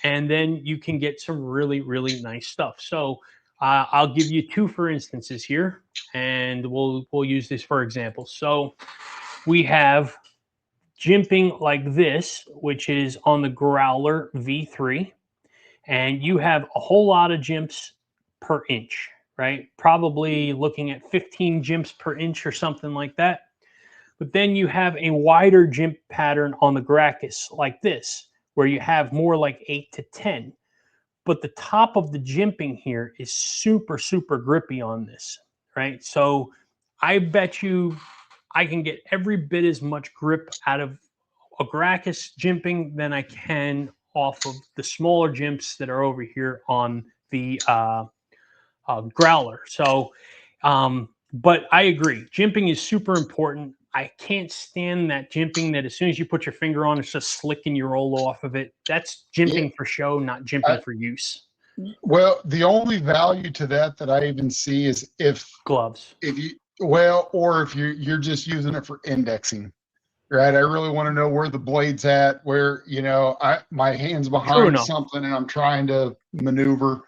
And then you can get some really, really nice stuff. So I'll give you 2 for instances here, and we'll use this for example. So we have jimping like this, which is on the Growler V3, and you have a whole lot of jimps per inch, right? Probably looking at 15 jimps per inch or something like that. But then you have a wider jimp pattern on the Gracchus like this, where you have more like 8 to 10. But the top of the jimping here is super, super grippy on this, right? So I bet you I can get every bit as much grip out of a Gracchus jimping than I can off of the smaller jimps that are over here on the Growler. So, but I agree, jimping is super important. I can't stand that jimping that as soon as you put your finger on, it's just slicking your roll off of it. That's jimping for show, not jimping for use. Well, the only value to that I even see is if Gloves. or if you're just using it for indexing, right? I really want to know where the blade's at, where my hand's behind something and I'm trying to maneuver,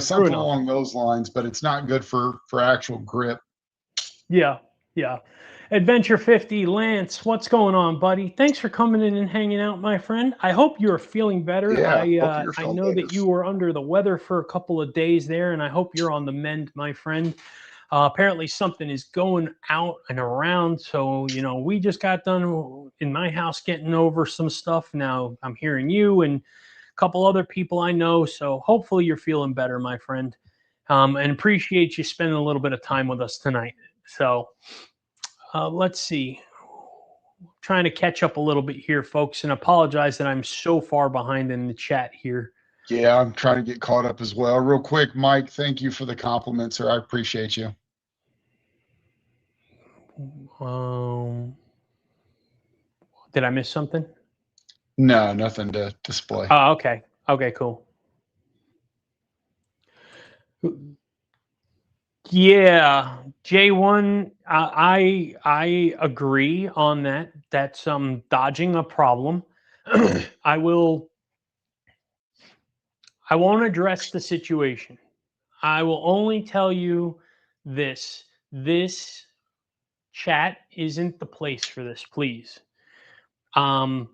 something along those lines. But it's not good for actual grip. Yeah, yeah. Adventure 50, Lance, what's going on, buddy? Thanks for coming in and hanging out, my friend. I hope you're feeling better. Yeah, I know that you were under the weather for a couple of days there, and I hope you're on the mend, my friend. Apparently something is going out and around. So, we just got done in my house getting over some stuff. Now I'm hearing you and a couple other people I know. So hopefully you're feeling better, my friend. And appreciate you spending a little bit of time with us tonight. So let's see. Trying to catch up a little bit here, folks, and apologize that I'm so far behind in the chat here. Yeah, I'm trying to get caught up as well. Real quick, Mike, thank you for the compliment, sir. I appreciate you. Did I miss something? No, nothing to display. Oh, okay. Okay, cool. Yeah, J1, I agree on that. That's dodging a problem. I won't address the situation. I will only tell you this. This chat isn't the place for this, please. I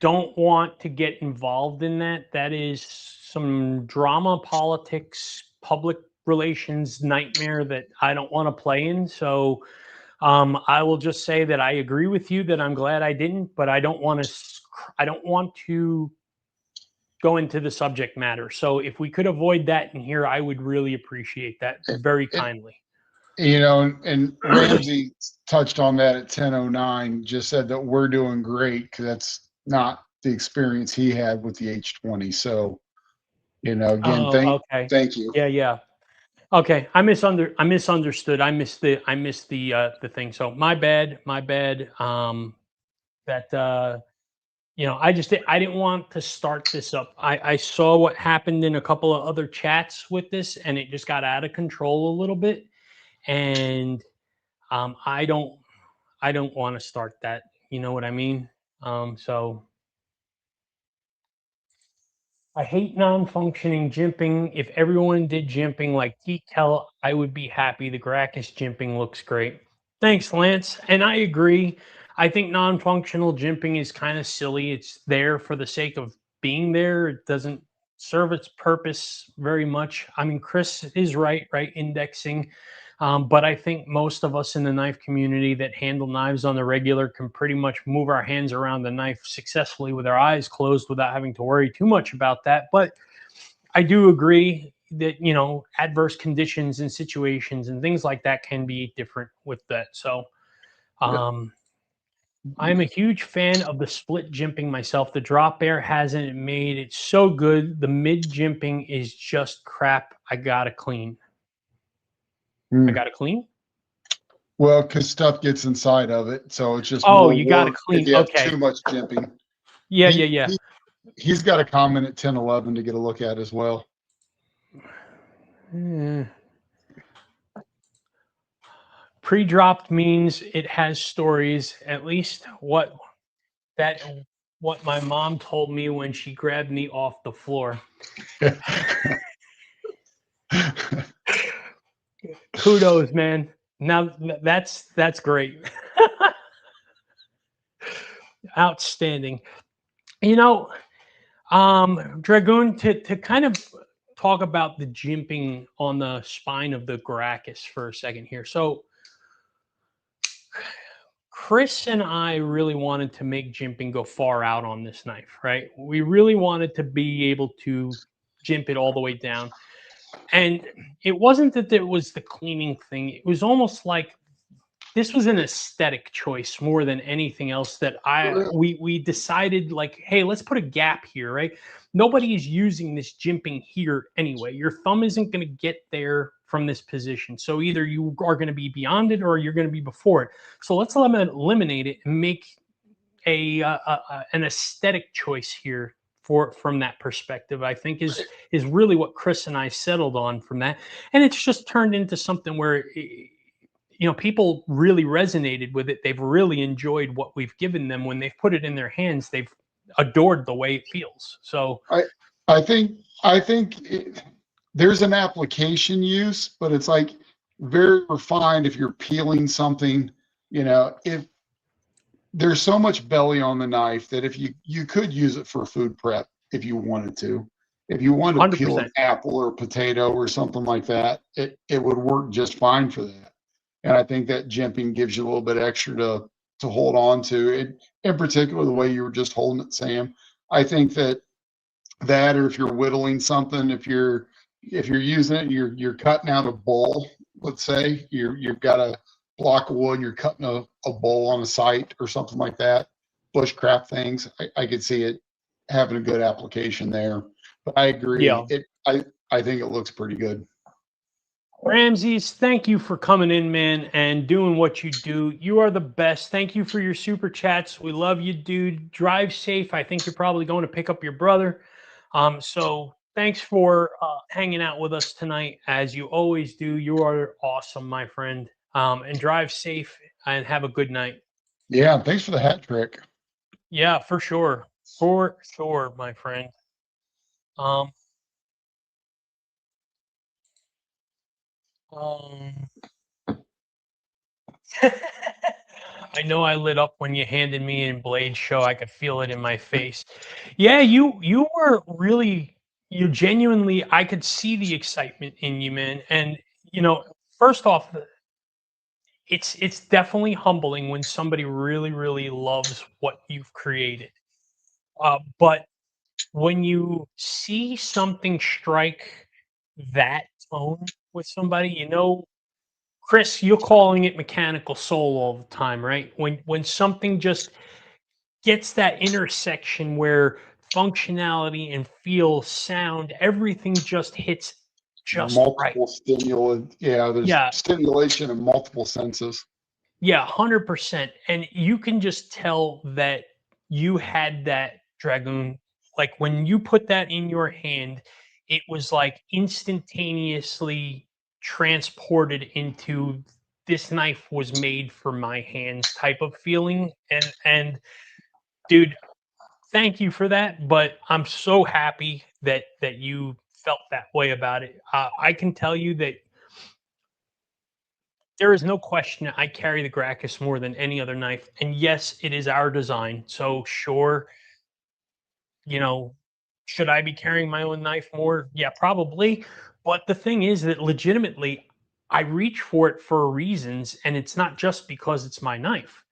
don't want to get involved in that. That is some drama, politics, public relations nightmare that I don't want to play in. So I will just say that I agree with you that I'm glad I didn't, but I don't want to go into the subject matter. So if we could avoid that in here, I would really appreciate that very kindly. And Ramsey touched on that at 10:09, just said that we're doing great because that's not the experience he had with the H20. So, again, thank you. Yeah. Okay, I misunderstood. I missed the thing. So my bad. That I didn't want to start this up. I saw what happened in a couple of other chats with this, and it just got out of control a little bit. And I don't want to start that. You know what I mean? So I hate non-functioning jimping. If everyone did jimping like Decal, I would be happy. The Gracchus jimping looks great. Thanks, Lance. And I agree. I think non-functional jimping is kind of silly. It's there for the sake of being there. It doesn't serve its purpose very much. I mean, Chris is right, indexing. But I think most of us in the knife community that handle knives on the regular can pretty much move our hands around the knife successfully with our eyes closed without having to worry too much about that. But I do agree that, adverse conditions and situations and things like that can be different with that. So I'm a huge fan of the split jimping myself. The drop bear hasn't made it so good. The mid jimping is just crap. I got to clean. I got to clean? Well, because stuff gets inside of it, so it's just Oh, more you got to work clean. if you have Okay. too much jimping. Yeah. He's got a comment at 10:11 to get a look at as well. Pre-dropped means it has stories. At least what my mom told me when she grabbed me off the floor. Kudos, man. Now that's great. Outstanding. Dragoon, to kind of talk about the jimping on the spine of the Gracchus for a second here. So Chris and I really wanted to make jimping go far out on this knife, right? We really wanted to be able to jimp it all the way down. And it wasn't that it was the cleaning thing. It was almost like this was an aesthetic choice more than anything else that we decided, like, hey, let's put a gap here, right? Nobody is using this jimping here anyway. Your thumb isn't going to get there from this position. So either you are going to be beyond it or you're going to be before it. So let's eliminate it and make an aesthetic choice here from that perspective. I think is really what Chris and I settled on from that. And it's just turned into something where people really resonated with it. They've really enjoyed what we've given them. When they've put it in their hands, they've adored the way it feels. So I think there's an application use, but it's like very refined. If you're peeling something, if there's so much belly on the knife that if you could use it for food prep if you wanted to. If you wanted to 100%. peel an apple or a potato or something like that, it would work just fine for that. And I think that jimping gives you a little bit extra to hold on to. It, in particular, the way you were just holding it, Sam. I think that, or if you're whittling something, if you're using it, you're cutting out a bowl. Let's say you've got a block of wood, you're cutting a bowl on a site or something like that. Bushcraft things. I could see it having a good application there. But I agree. Yeah. I think it looks pretty good. Ramses, thank you for coming in, man, and doing what you do. You are the best. Thank you for your super chats. We love you, dude. Drive safe. I think you're probably going to pick up your brother. So thanks for hanging out with us tonight, as you always do. You are awesome, my friend. And drive safe and have a good night. Yeah, thanks for the hat trick. Yeah, for sure. For sure, my friend. I know I lit up when you handed me in Blade Show. I could feel it in my face. Yeah, you were really, you genuinely, I could see the excitement in you, man. And first off, it's definitely humbling when somebody really, really loves what you've created. But when you see something strike that tone with somebody, Chris, you're calling it mechanical soul all the time, right? When something just gets that intersection where functionality and feel, sound, everything just hits just multiple right. stimulant. Yeah, there's stimulation in multiple senses. Yeah, 100%. And you can just tell that you had that Dragoon. Like when you put that in your hand, it was like instantaneously transported into this knife was made for my hands type of feeling. And dude, thank you for that. But I'm so happy that you felt that way about it. I can tell you that there is no question I carry the Gracchus more than any other knife. And yes, it is our design. So sure, you know, should I be carrying my own knife more? Yeah, probably. But the thing is that legitimately, I reach for it for reasons, and it's not just because it's my knife.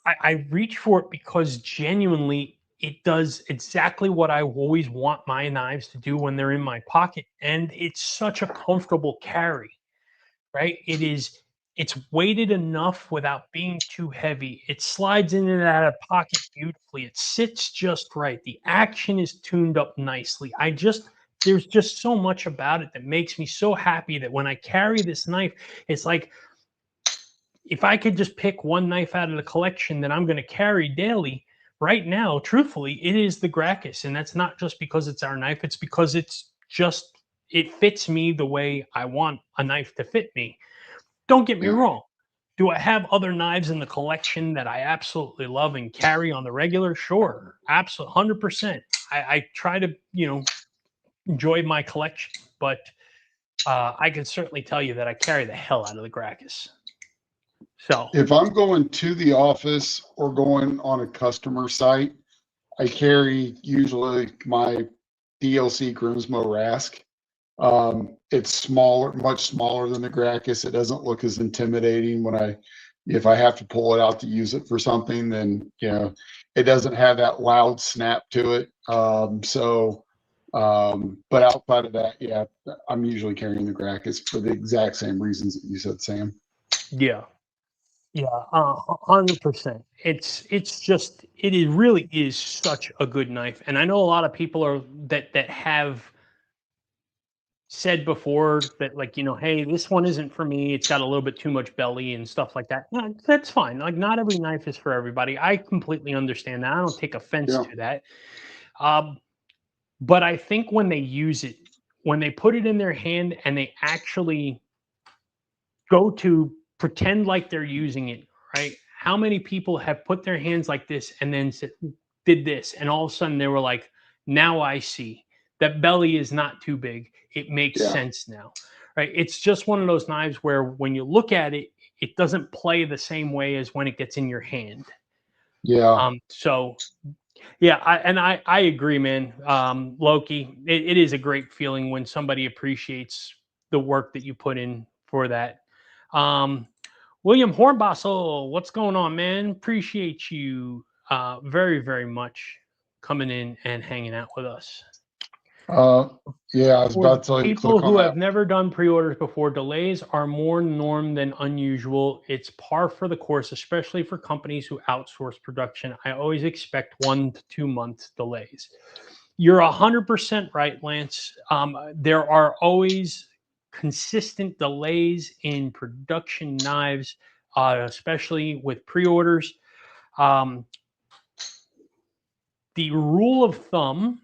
I reach for it because genuinely it does exactly what I always want my knives to do when they're in my pocket. And it's such a comfortable carry, right? It's weighted enough without being too heavy. It slides in and out of pocket beautifully. It sits just right. The action is tuned up nicely. There's just so much about it that makes me so happy that when I carry this knife, it's like if I could just pick one knife out of the collection that I'm going to carry daily right now, truthfully, it is the Gracchus. And that's not just because it's our knife, it's because it fits me the way I want a knife to fit me. Don't get me Yeah. wrong. Do I have other knives in the collection that I absolutely love and carry on the regular? Sure, absolutely, 100%. I try to, enjoy my collection, but I can certainly tell you that I carry the hell out of the Gracchus. So, If I'm going to the office or going on a customer site, I carry usually my DLC Grimsmo Rask. It's smaller, much smaller than the Gracchus. It doesn't look as intimidating if I have to pull it out to use it for something, then, it doesn't have that loud snap to it. But outside of that, yeah, I'm usually carrying the Gracchus for the exact same reasons that you said, Sam. yeah. Yeah, 100%. It really is such a good knife. And I know a lot of people that have said before that, like, hey, this one isn't for me. It's got a little bit too much belly and stuff like that. No, that's fine. Like, not every knife is for everybody. I completely understand that. I don't take offense Yeah. to that. But I think when they use it, when they put it in their hand and they actually go to pretend like they're using it, right? How many people have put their hands like this and then did this, and all of a sudden they were like, now I see that belly is not too big. It makes Yeah. sense now, right? It's just one of those knives where when you look at it, it doesn't play the same way as when it gets in your hand. Yeah. So yeah, I agree, man. Loki, it is a great feeling when somebody appreciates the work that you put in for that. Um, William Hornbostel, what's going on, man? Appreciate you very, very much coming in and hanging out with us. Yeah, I was For about to tell you to people click on who that. have never done pre-orders before, delays are more norm than unusual. It's par for the course, especially for companies who outsource production. I always expect 1 to 2 months delays. You're 100% right, Lance. There are always consistent delays in production knives, especially with pre-orders. Um, the rule of thumb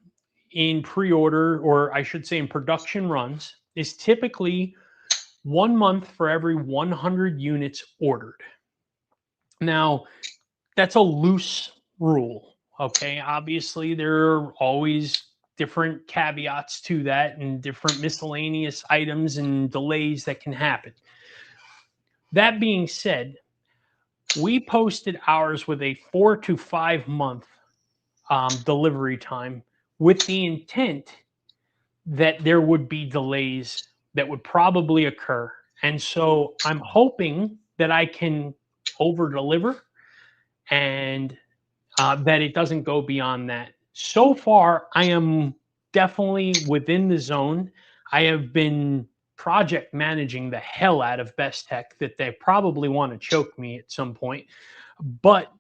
in pre-order, or I should say in production runs, is typically 1 month for every 100 units ordered. Now, that's a loose rule. Okay. Obviously, there are always different caveats to that and different miscellaneous items and delays that can happen. That being said, we posted ours with a 4 to 5 month delivery time with the intent that there would be delays that would probably occur. And so I'm hoping that I can over deliver and that it doesn't go beyond that. So far, I am definitely within the zone. I have been project managing the hell out of Best Tech that they probably want to choke me at some point. But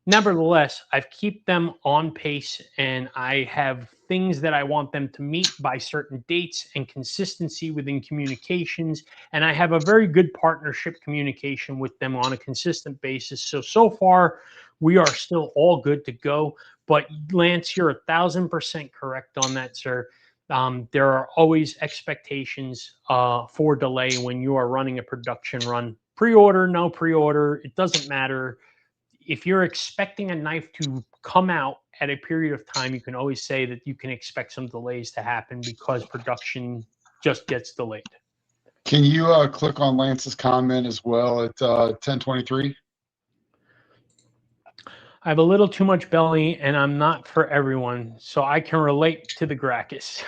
nevertheless, I've kept them on pace and I have things that I want them to meet by certain dates and consistency within communications. And I have a very good partnership communication with them on a consistent basis. So far, we are still all good to go. But Lance, you're 1,000% correct on that, sir. There are always expectations for delay when you are running a production run. Pre-order, no pre-order, it doesn't matter. If you're expecting a knife to come out at a period of time, you can always say that you can expect some delays to happen because production just gets delayed. Can you click on Lance's comment as well at 10:23? I have a little too much belly and I'm not for everyone, so I can relate to the Gracchus.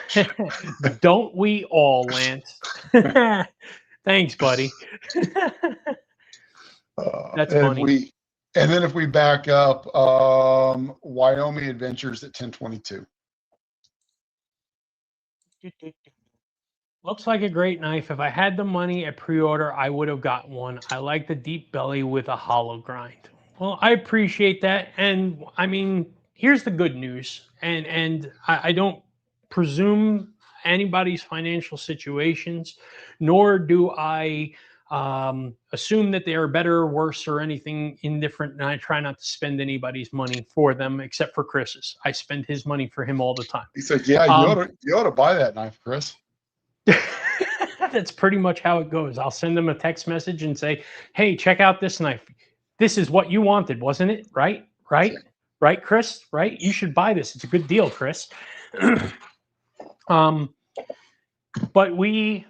Don't we all, Lance? Thanks, buddy. That's funny. If we back up, Wyoming Adventures at 10:22. Looks like a great knife. If I had the money at pre-order, I would have got one. I like the deep belly with a hollow grind. Well, I appreciate that. And I mean, here's the good news. And I don't presume anybody's financial situations, nor do I assume that they are better or worse or anything indifferent. And I try not to spend anybody's money for them except for Chris's. I spend his money for him all the time. He said, yeah, you ought to buy that knife, Chris. That's pretty much how it goes. I'll send them a text message and say, hey, check out this knife. This is what you wanted, wasn't it? Right, Chris? Right? You should buy this. It's a good deal, Chris. But we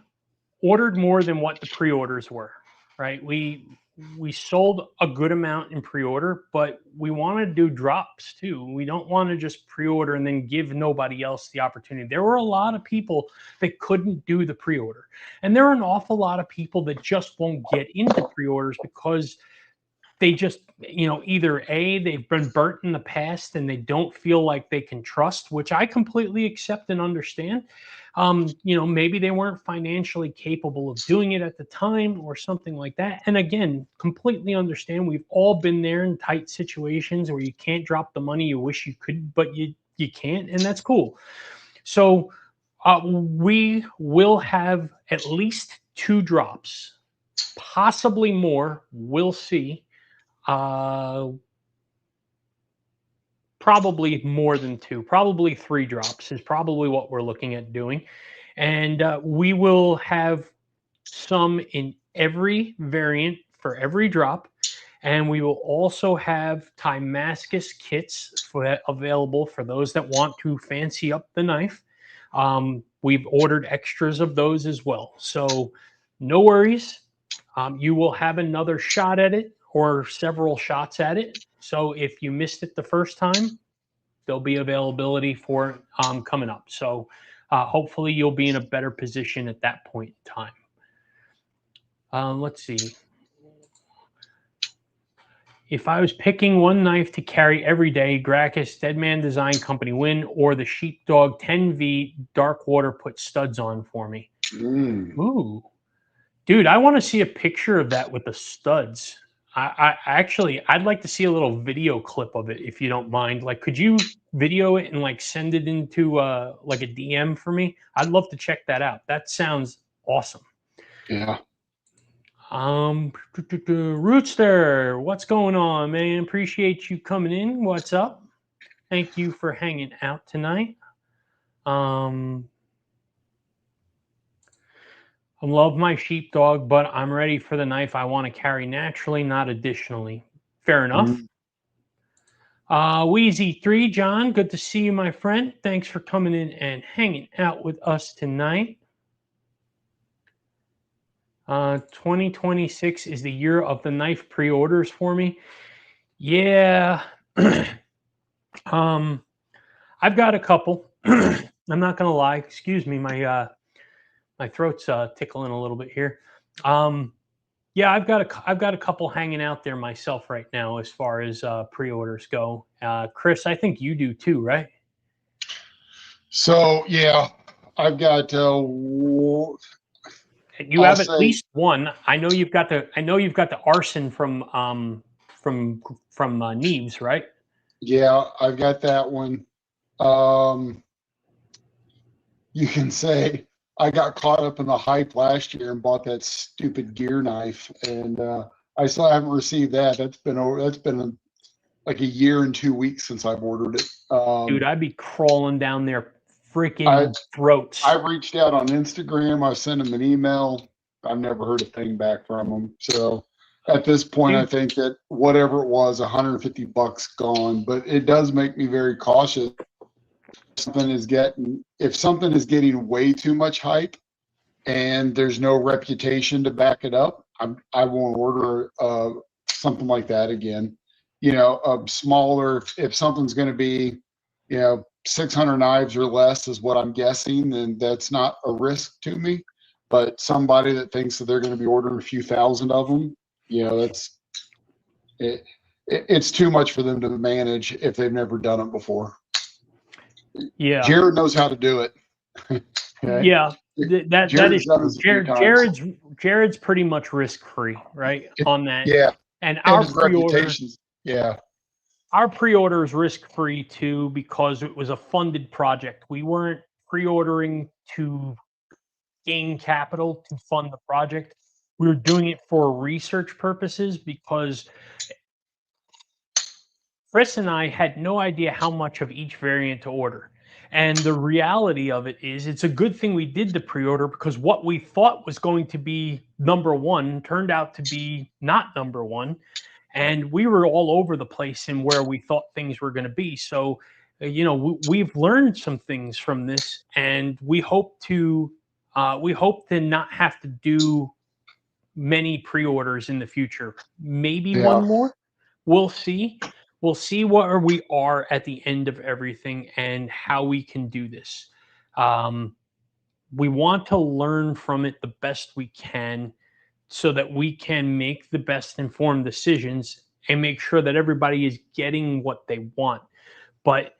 ordered more than what the pre-orders were, right? We sold a good amount in pre-order, but we want to do drops too. We don't want to just pre-order and then give nobody else the opportunity. There were a lot of people that couldn't do the pre-order. And there are an awful lot of people that just won't get into pre-orders because they just, either A, they've been burnt in the past and they don't feel like they can trust, which I completely accept and understand. Maybe they weren't financially capable of doing it at the time or something like that. And again, completely understand. We've all been there in tight situations where you can't drop the money you wish you could, but you can't, and that's cool. So we will have at least 2 drops, possibly more. We'll see. Probably more than 2, probably 3 drops is probably what we're looking at doing. And we will have some in every variant for every drop. And we will also have Timascus kits available for those that want to fancy up the knife. We've ordered extras of those as well. So no worries. You will have another shot at it or several shots at it. So if you missed it the first time, there'll be availability for it coming up. So hopefully you'll be in a better position at that point in time. Let's see. If I was picking one knife to carry every day, Gracchus Deadman Design Company win, or the Sheepdog 10V Dark Water put studs on for me. Ooh. Dude, I want to see a picture of that with the studs. I'd like to see a little video clip of it if you don't mind. Like, could you video it and like send it into like a DM for me? I'd love to check that out. That sounds awesome. Yeah. Rootster, what's going on, man? Appreciate you coming in. What's up? Thank you for hanging out tonight. I love my sheepdog, but I'm ready for the knife I want to carry naturally, not additionally. Fair enough. Wheezy3, John, good to see you, my friend. Thanks for coming in and hanging out with us tonight. 2026 is the year of the knife pre-orders for me. Yeah. I've got a couple. I'm not going to lie. Excuse me. My throat's tickling a little bit here. Yeah, I've got a couple hanging out there myself right now as far as pre-orders go. Chris, I think you do too, right? So yeah, I've got. You have at least one. I know you've got the arson from Neves, right? Yeah, I've got that one. You can say I got caught up in the hype last year and bought that stupid gear knife, and I still haven't received that. That's been like a year and 2 weeks since I've ordered it. Dude, I'd be crawling down their I freaking throats. I reached out on Instagram. I sent them an email. I've never heard a thing back from them. So at this point, I think that whatever it was, $150 gone. But it does make me very cautious. If something is getting way too much hype and there's no reputation to back it up, I won't order something like that again. You know, a smaller, if something's going to be, 600 knives or less is what I'm guessing, then that's not a risk to me. But somebody that thinks that they're going to be ordering a few thousand of them, it's too much for them to manage if they've never done it before. Yeah, Jared knows how to do it. Okay? Yeah, that is Jared's pretty much risk free, right? On that. Yeah, and our pre-order, our our pre-order is risk free too because it was a funded project. We weren't pre-ordering to gain capital to fund the project. We were doing it for research purposes because Chris and I had no idea how much of each variant to order. And the reality of it is it's a good thing we did the pre-order because what we thought was going to be number one turned out to be not number one. And we were all over the place in where we thought things were going to be. So, we've learned some things from this, and we hope to not have to do many pre-orders in the future. Maybe one more. We'll see. We'll see where we are at the end of everything and how we can do this. We want to learn from it the best we can so that we can make the best informed decisions and make sure that everybody is getting what they want. But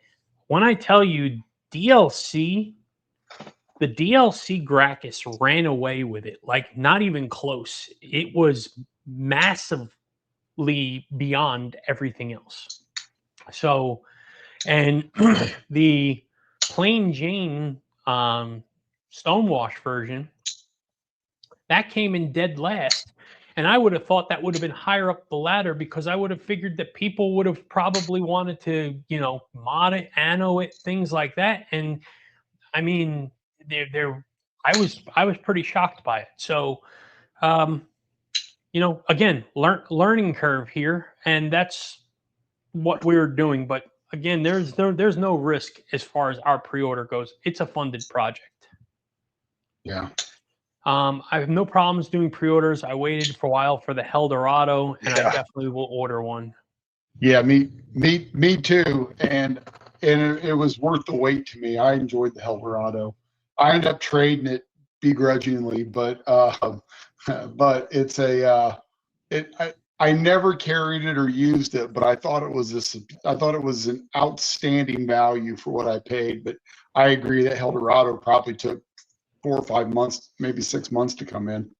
when I tell you DLC, the DLC Gracchus ran away with it, like not even close. It was massively beyond everything else. So, and the plain Jane Stonewash version, that came in dead last. And I would have thought that would have been higher up the ladder because I would have figured that people would have probably wanted to, mod it, anno it, things like that. And I mean, I was pretty shocked by it. So, again, learning curve here, and that's what we were doing. But again, there's no risk as far as our pre-order goes. It's a funded project. Yeah. I have no problems doing pre-orders. I waited for a while for the Eldorado, and I definitely will order one. Yeah, me too. And it was worth the wait to me. I enjoyed the Eldorado. I ended up trading it begrudgingly, but it's I never carried it or used it, but I thought it was an outstanding value for what I paid. But I agree that Eldorado probably took 4 or 5 months, maybe 6 months to come in.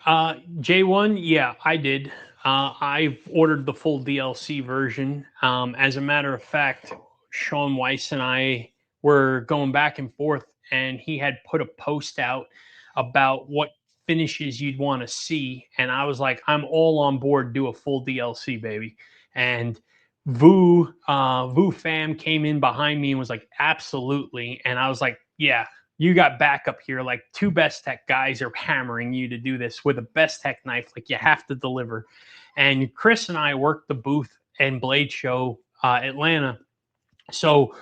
J1, yeah, I did. I've ordered the full DLC version. As a matter of fact, Sean Weiss and I were going back and forth, and he had put a post out about what finishes you'd want to see. And I was like, I'm all on board, do a full DLC, baby. And Vu Fam came in behind me and was like, absolutely. And I was like, yeah, you got backup here. Like 2 Best Tech guys are hammering you to do this with a Best Tech knife. Like you have to deliver. And Chris and I worked the booth and Blade Show Atlanta. So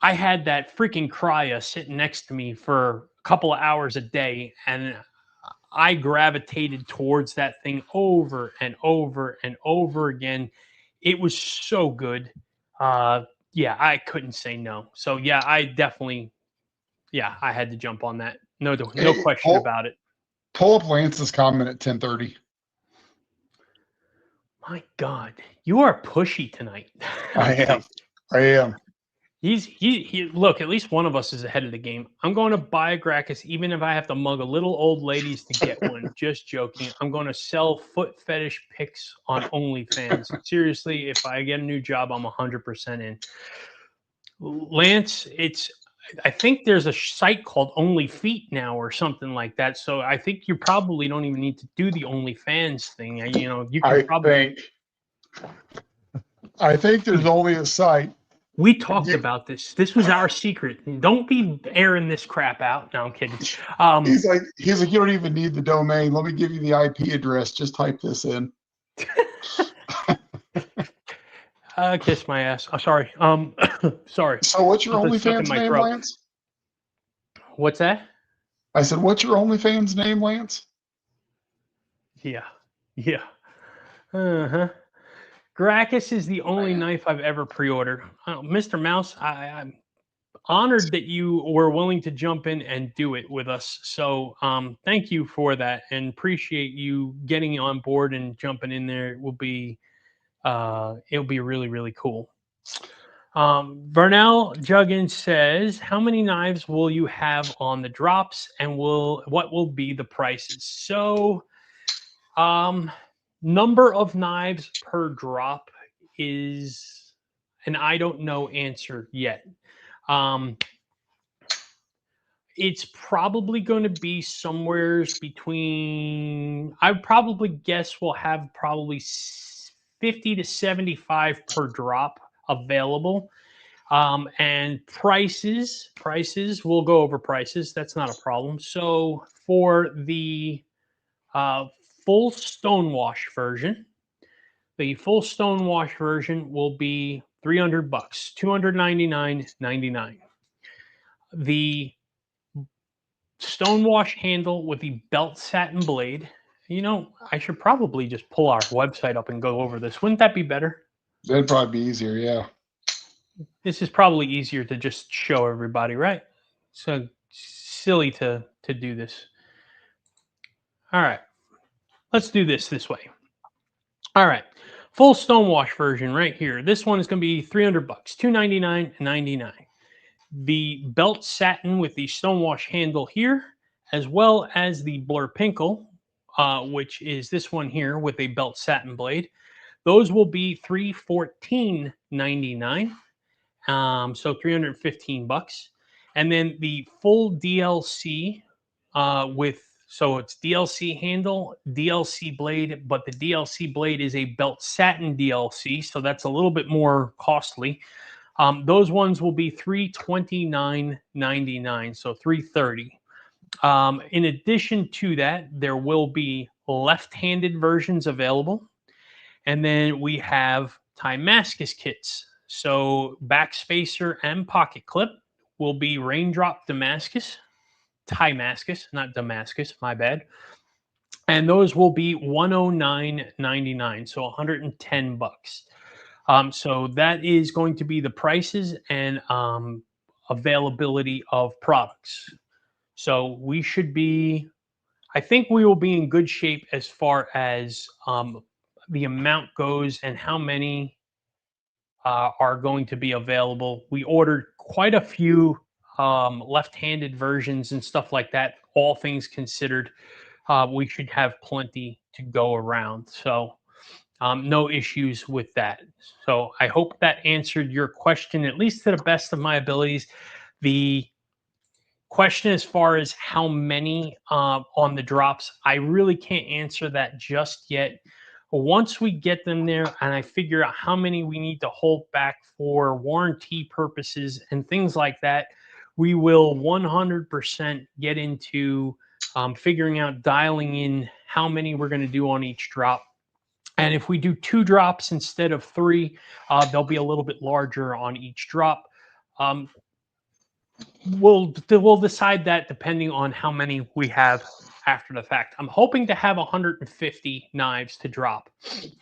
I had that freaking Crya sitting next to me for a couple of hours a day. And I gravitated towards that thing over and over and over again. It was so good. Yeah, I couldn't say no. So yeah, I had to jump on that. No question about it. Pull up Lance's comment at 10:30. My God, you are pushy tonight. I am. He look, at least one of us is ahead of the game. I'm going to buy a Gracchus, even if I have to mug a little old ladies to get one. Just joking. I'm going to sell foot fetish pics on OnlyFans. Seriously, if I get a new job, I'm 100% in. Lance, I think there's a site called OnlyFeet now or something like that. So I think you probably don't even need to do the OnlyFans thing. You can probably. I think there's only a site. We talked about this. This was our secret. Don't be airing this crap out. No, I'm kidding. He's like, you don't even need the domain. Let me give you the IP address. Just type this in. Kiss my ass. Oh, sorry. Sorry. So what's your Something stuck in OnlyFans my name, throat. Lance? What's that? I said, what's your OnlyFans name, Lance? Yeah. Yeah. Uh-huh. Gracchus is the only knife I've ever pre-ordered. Mr. Mouse, I'm honored that you were willing to jump in and do it with us. So thank you for that, and appreciate you getting on board and jumping in there. It'll be really, really cool. Vernell Juggins says, how many knives will you have on the drops, and what will be the prices? So number of knives per drop is an I don't know answer yet. It's probably going to be somewhere between, I would probably guess we'll have probably 50 to 75 per drop available. And prices, we'll go over prices. That's not a problem. So for the full stonewash version, will be $300, $299.99. The stonewash handle with the belt satin blade. You know, I should probably just pull our website up and go over this. Wouldn't that be better? That'd probably be easier, yeah. This is probably easier to just show everybody, right? So silly to do this. All right. Let's do this way. All right. Full stonewash version right here. This one is going to be $300, $299.99. The belt satin with the stonewash handle here, as well as the Blur Pinkle, which is this one here with a belt satin blade. Those will be $314.99. So $315. And then the full DLC so it's DLC handle, DLC blade, but the DLC blade is a belt satin DLC, so that's a little bit more costly. Those ones will be $329.99, so $330. In addition to that, there will be left-handed versions available, and then we have Damascus kits. So backspacer and pocket clip will be Raindrop Damascus, not Damascus, my bad. And those will be $109.99, so $110. So that is going to be the prices and availability of products. So we should be, I think we will be in good shape as far as the amount goes and how many are going to be available. We ordered quite a few left-handed versions and stuff like that. All things considered, we should have plenty to go around. So no issues with that. So I hope that answered your question, at least to the best of my abilities. The question as far as how many on the drops, I really can't answer that just yet. Once we get them there and I figure out how many we need to hold back for warranty purposes and things like that, we will 100% get into figuring out, dialing in how many we're going to do on each drop. And if we do 2 drops instead of 3, they'll be a little bit larger on each drop. We'll decide that depending on how many we have after the fact. I'm hoping to have 150 knives to drop.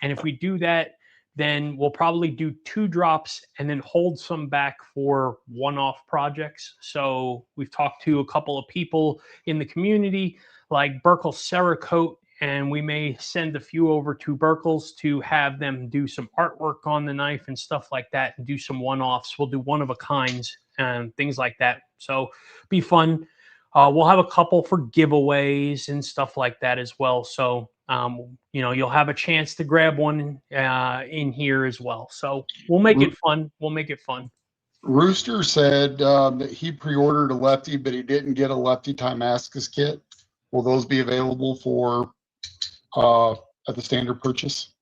And if we do that, then we'll probably do 2 drops and then hold some back for one-off projects. So we've talked to a couple of people in the community like Burkle Cerakote, and we may send a few over to Burkle's to have them do some artwork on the knife and stuff like that and do some one-offs. We'll do one-of-a-kinds and things like that. So be fun. We'll have a couple for giveaways and stuff like that as well. So, you'll have a chance to grab one in here as well. So we'll make it fun. Rooster said that he pre-ordered a lefty, but he didn't get a lefty Damascus kit. Will those be available for at the standard purchase?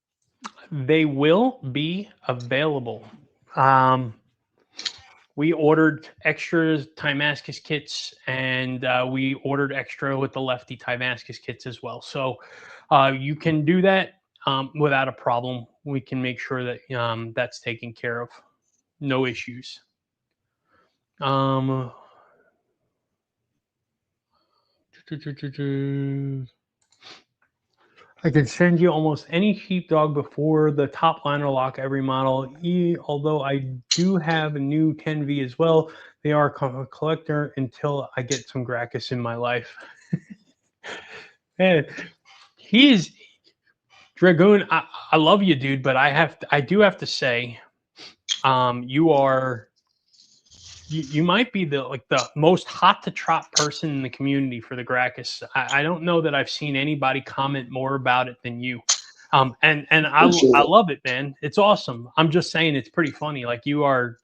They will be available. We ordered extra Timascus kits, and we ordered extra with the lefty Timascus kits as well. So you can do that without a problem. We can make sure that that's taken care of. No issues. I can send you almost any sheepdog before the top liner lock every model. Although I do have a new 10V as well. They are a collector until I get some Gracchus in my life. Man, he is Dragoon. I love you, dude, but I do have to say, you might be the most hot to trot person in the community for the Gracchus. I don't know that I've seen anybody comment more about it than you. And I love it, man. It's awesome. I'm just saying it's pretty funny. Like you're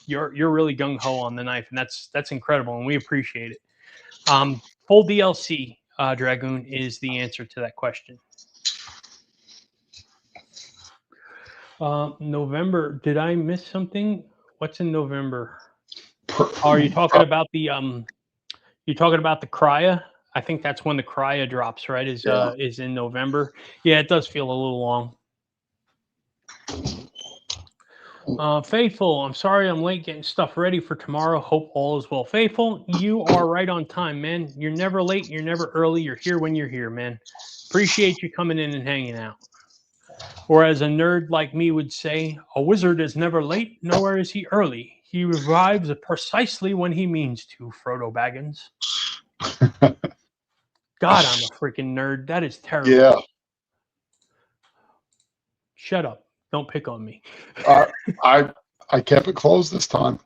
really gung ho on the knife, and that's incredible, and we appreciate it. Full DLC, Dragoon, is the answer to that question. November. Did I miss something? What's in November? Are you talking about the You're talking about the Crya? I think that's when the Crya drops, right? Is in November. Yeah, it does feel a little long. Faithful, I'm sorry I'm late getting stuff ready for tomorrow. Hope all is well. Faithful, you are right on time, man. You're never late. You're never early. You're here when you're here, man. Appreciate you coming in and hanging out. Or as a nerd like me would say, a wizard is never late, nor is he early. He arrives precisely when he means to, Frodo Baggins. God, I'm a freaking nerd. That is terrible. Yeah. Shut up. Don't pick on me. I kept it closed this time.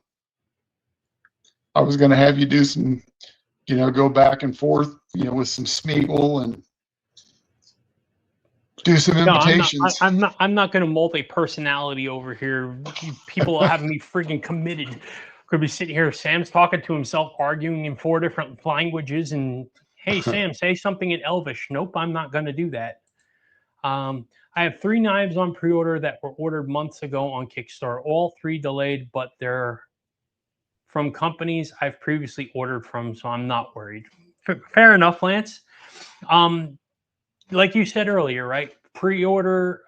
I was going to have you do some, go back and forth, with some Smeagol and do some invitations. No, I'm not going to multi-personality over here. People are having me freaking committed. Could be sitting here. Sam's talking to himself, arguing in 4 different languages, and hey, Sam, say something in Elvish. Nope, I'm not going to do that. I have 3 knives on pre-order that were ordered months ago on Kickstarter. All 3 delayed, but they're from companies I've previously ordered from, so I'm not worried. Fair enough, Lance. Like you said earlier, right? Pre-order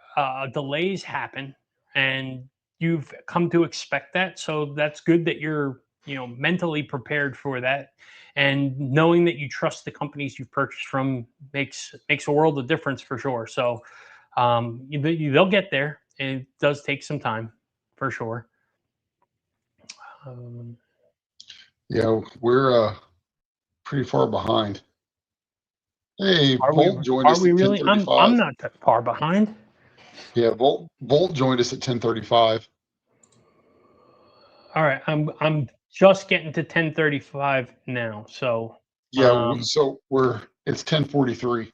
delays happen, and you've come to expect that. So that's good that you're, mentally prepared for that, and knowing that you trust the companies you've purchased from makes a world of difference for sure. So they'll get there, and it does take some time for sure. Yeah, we're pretty far behind. Hey, Volt joined us at 10:35. I'm not that far behind. Yeah, Volt joined us at 10:35. All right, I'm just getting to 10:35 now. So yeah, so it's 10:43.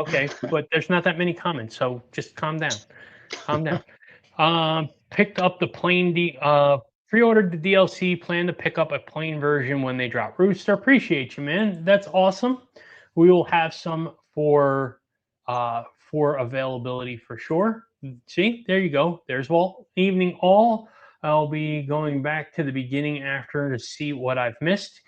Okay, but there's not that many comments, so just calm down. Calm down. Picked up the plain pre-ordered the DLC. Plan to pick up a plain version when they drop. Rooster, appreciate you, man. That's awesome. We will have some for availability for sure. See, there you go. There's Walt. Evening all. I'll be going back to the beginning after to see what I've missed.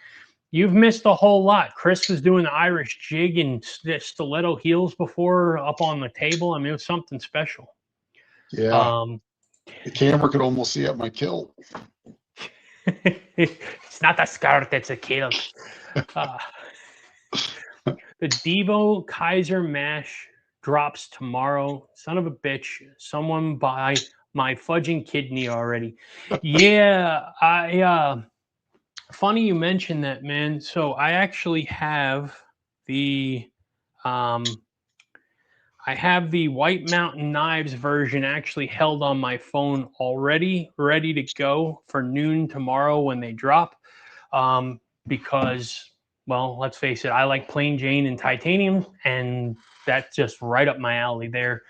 You've missed a whole lot. Chris was doing the Irish jig and stiletto heels before up on the table. I mean, it was something special. Yeah. The camera could almost see up my kilt. It's not a skirt, it's a kilt. The Devo Kaiser mash drops tomorrow. Son of a bitch. Someone buy my fudging kidney already. Yeah, funny you mentioned that, man. So I actually have the White Mountain Knives version actually held on my phone already, ready to go for noon tomorrow when they drop. Because, well, let's face it, I like plain Jane and titanium, and that's just right up my alley there.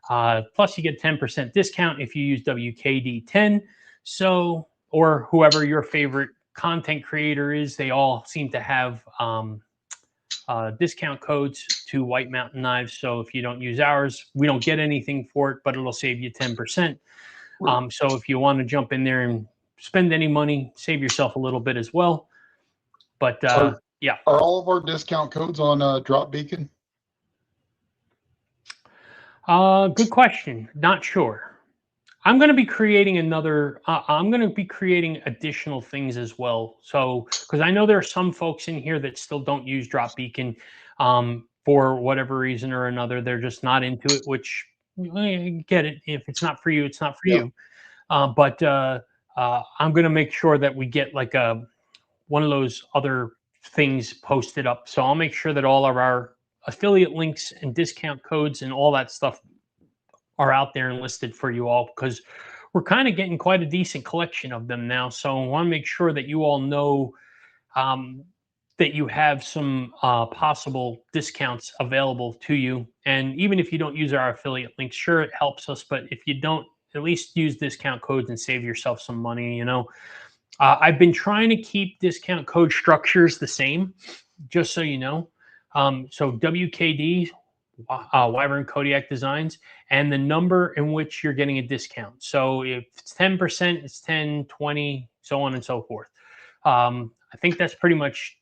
Plus, you get 10% discount if you use WKD10. So, or whoever your favorite content creator is, they all seem to have discount codes to White Mountain Knives. So if you don't use ours, we don't get anything for it, but it'll save you 10%. So if you want to jump in there and spend any money, save yourself a little bit as well. But yeah. Are all of our discount codes on Drop Beacon? Good question. Not sure. I'm going to be creating I'm going to be creating additional things as well. So, because I know there are some folks in here that still don't use Drop Beacon for whatever reason or another. They're just not into it, which I get it. If it's not for you, it's not for you. But I'm going to make sure that we get like one of those other things posted up. So I'll make sure that all of our affiliate links and discount codes and all that stuff are out there and listed for you all, because we're kind of getting quite a decent collection of them now. So I want to make sure that you all know that you have some possible discounts available to you. And even if you don't use our affiliate links, sure, it helps us. But if you don't, at least use discount codes and save yourself some money. You know, I've been trying to keep discount code structures the same, just so you know. So WKD, Wyvern Kodiak Designs, and the number in which you're getting a discount. So if it's 10%, it's 10, 20, so on and so forth. I think that's pretty much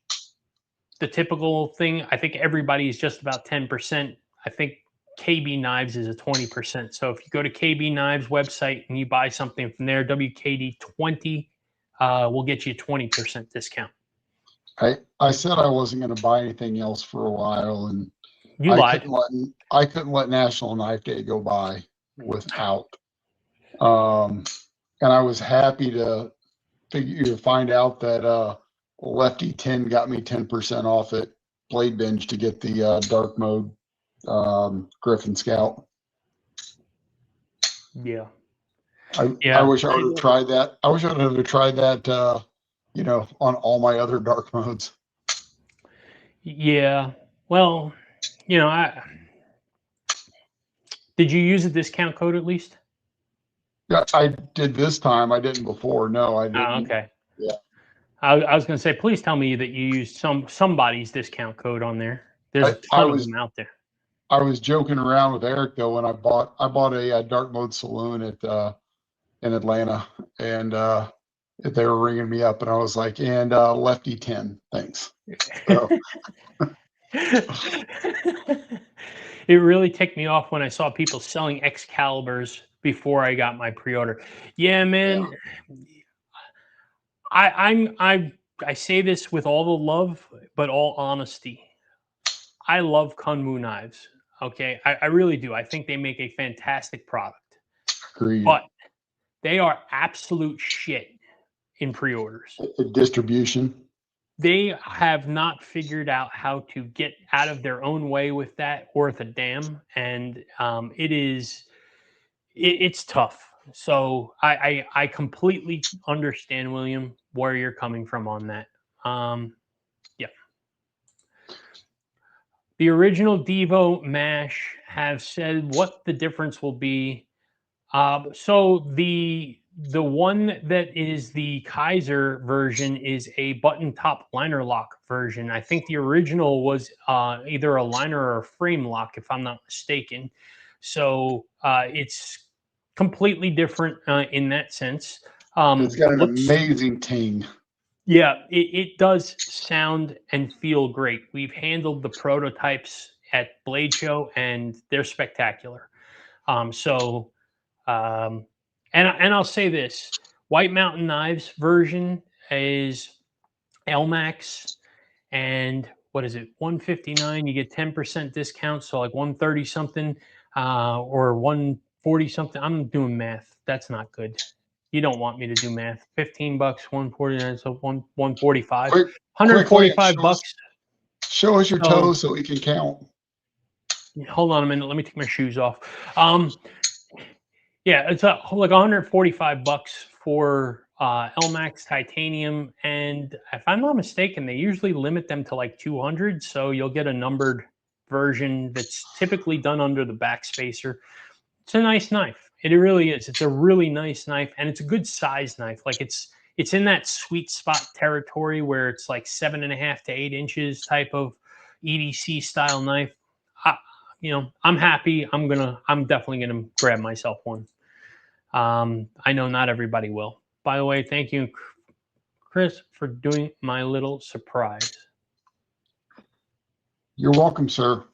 the typical thing. I think everybody is just about 10%. I think KB Knives is a 20%. So if you go to KB Knives website and you buy something from there, WKD 20 will get you a 20% discount. I said I wasn't going to buy anything else for a while, and you lied. I couldn't let National Knife Day go by without. And I was happy to find out that Lefty 10 got me 10% off at Blade Binge to get the dark mode Griffin Scout. Yeah. I wish I would have tried that. I wish I would have tried that, you know, on all my other dark modes. Yeah. Well, you know, did you use a discount code at least? Yeah, I did this time. I didn't before. No, I didn't. Oh, okay. Yeah. I was going to say, please tell me that you used somebody's discount code on there. There's a ton of them out there. I was joking around with Eric though when I bought a dark mode saloon at in Atlanta, and they were ringing me up, and I was like, and Lefty 10, thanks. So. It really ticked me off when I saw people selling Excaliburs before I got my pre-order. Yeah, man. Yeah. I say this with all the love, but all honesty. I love Kunmu knives. Okay, I really do. I think they make a fantastic product. Agreed. But they are absolute shit in pre-orders. Distribution. They have not figured out how to get out of their own way with that worth a damn, and it's tough. So I completely understand, William, where you're coming from on that. Yeah. The original Devo Mash have said what the difference will be. So the one that is the Kaiser version is a button top liner lock version. I think the original was either a liner or a frame lock, if I'm not mistaken. So it's completely different in that sense. It's got an amazing ting. Yeah, it does sound and feel great. We've handled the prototypes at Blade Show, and they're spectacular. And I'll say this: White Mountain Knives version is LMAX, and what is it? 159. You get 10% discount, so like 130 something, or 140 something. I'm doing math. That's not good. You don't want me to do math. $15, 149, so 145. 145 bucks. Show us your toes so we can count. Hold on a minute. Let me take my shoes off. Yeah, it's like 145 bucks for LMAX titanium, and if I'm not mistaken, they usually limit them to like 200. So you'll get a numbered version that's typically done under the backspacer. It's a nice knife. It really is. It's a really nice knife, and it's a good size knife. Like it's in that sweet spot territory where it's like 7.5 to 8 inches type of, EDC style knife. I'm happy. I'm definitely gonna grab myself one. I know not everybody will. By the way, thank you, Chris, for doing my little surprise. You're welcome, sir.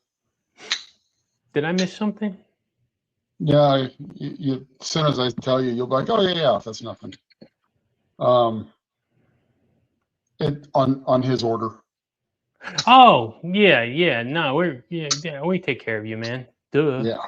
Did I miss something? Yeah, as soon as I tell you, you'll be like, "Oh yeah, that's nothing." On his order. Oh yeah. No, we take care of you, man. Duh. Yeah.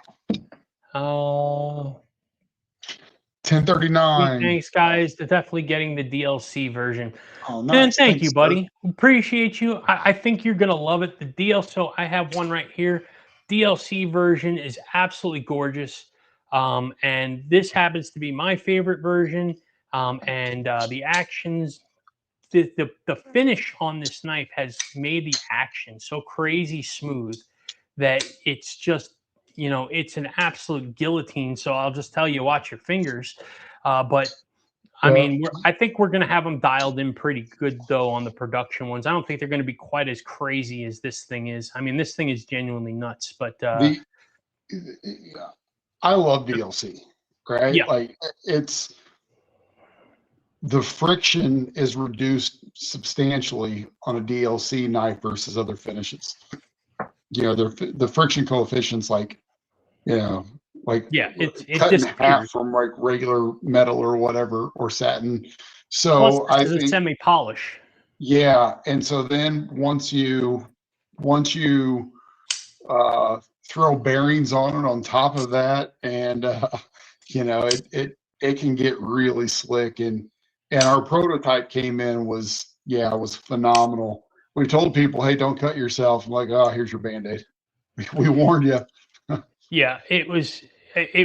1039. Thanks, guys. They're definitely getting the DLC version. Oh, Man, nice. thank Thanks, you, sir. buddy. Appreciate you. I think you're gonna love it. The DLC. So I have one right here. DLC version is absolutely gorgeous. And this happens to be my favorite version. And the actions, the finish on this knife has made the action so crazy smooth that it's just, it's an absolute guillotine. So I'll just tell you, watch your fingers. But I mean, I think we're going to have them dialed in pretty good, though, on the production ones. I don't think they're going to be quite as crazy as this thing is. I mean, this thing is genuinely nuts. But I love DLC, right? Yeah. Like, it's the friction is reduced substantially on a DLC knife versus other finishes. The friction coefficient's like, yeah, it cut in half disappears. from like regular metal or whatever, or satin. So Plus, this is a semi-polish. Yeah, and so then once you throw bearings on it on top of that, and it can get really slick. And our prototype came in was phenomenal. We told people, hey, don't cut yourself. I'm like, oh, here's your Band-Aid. We warned you. Yeah, it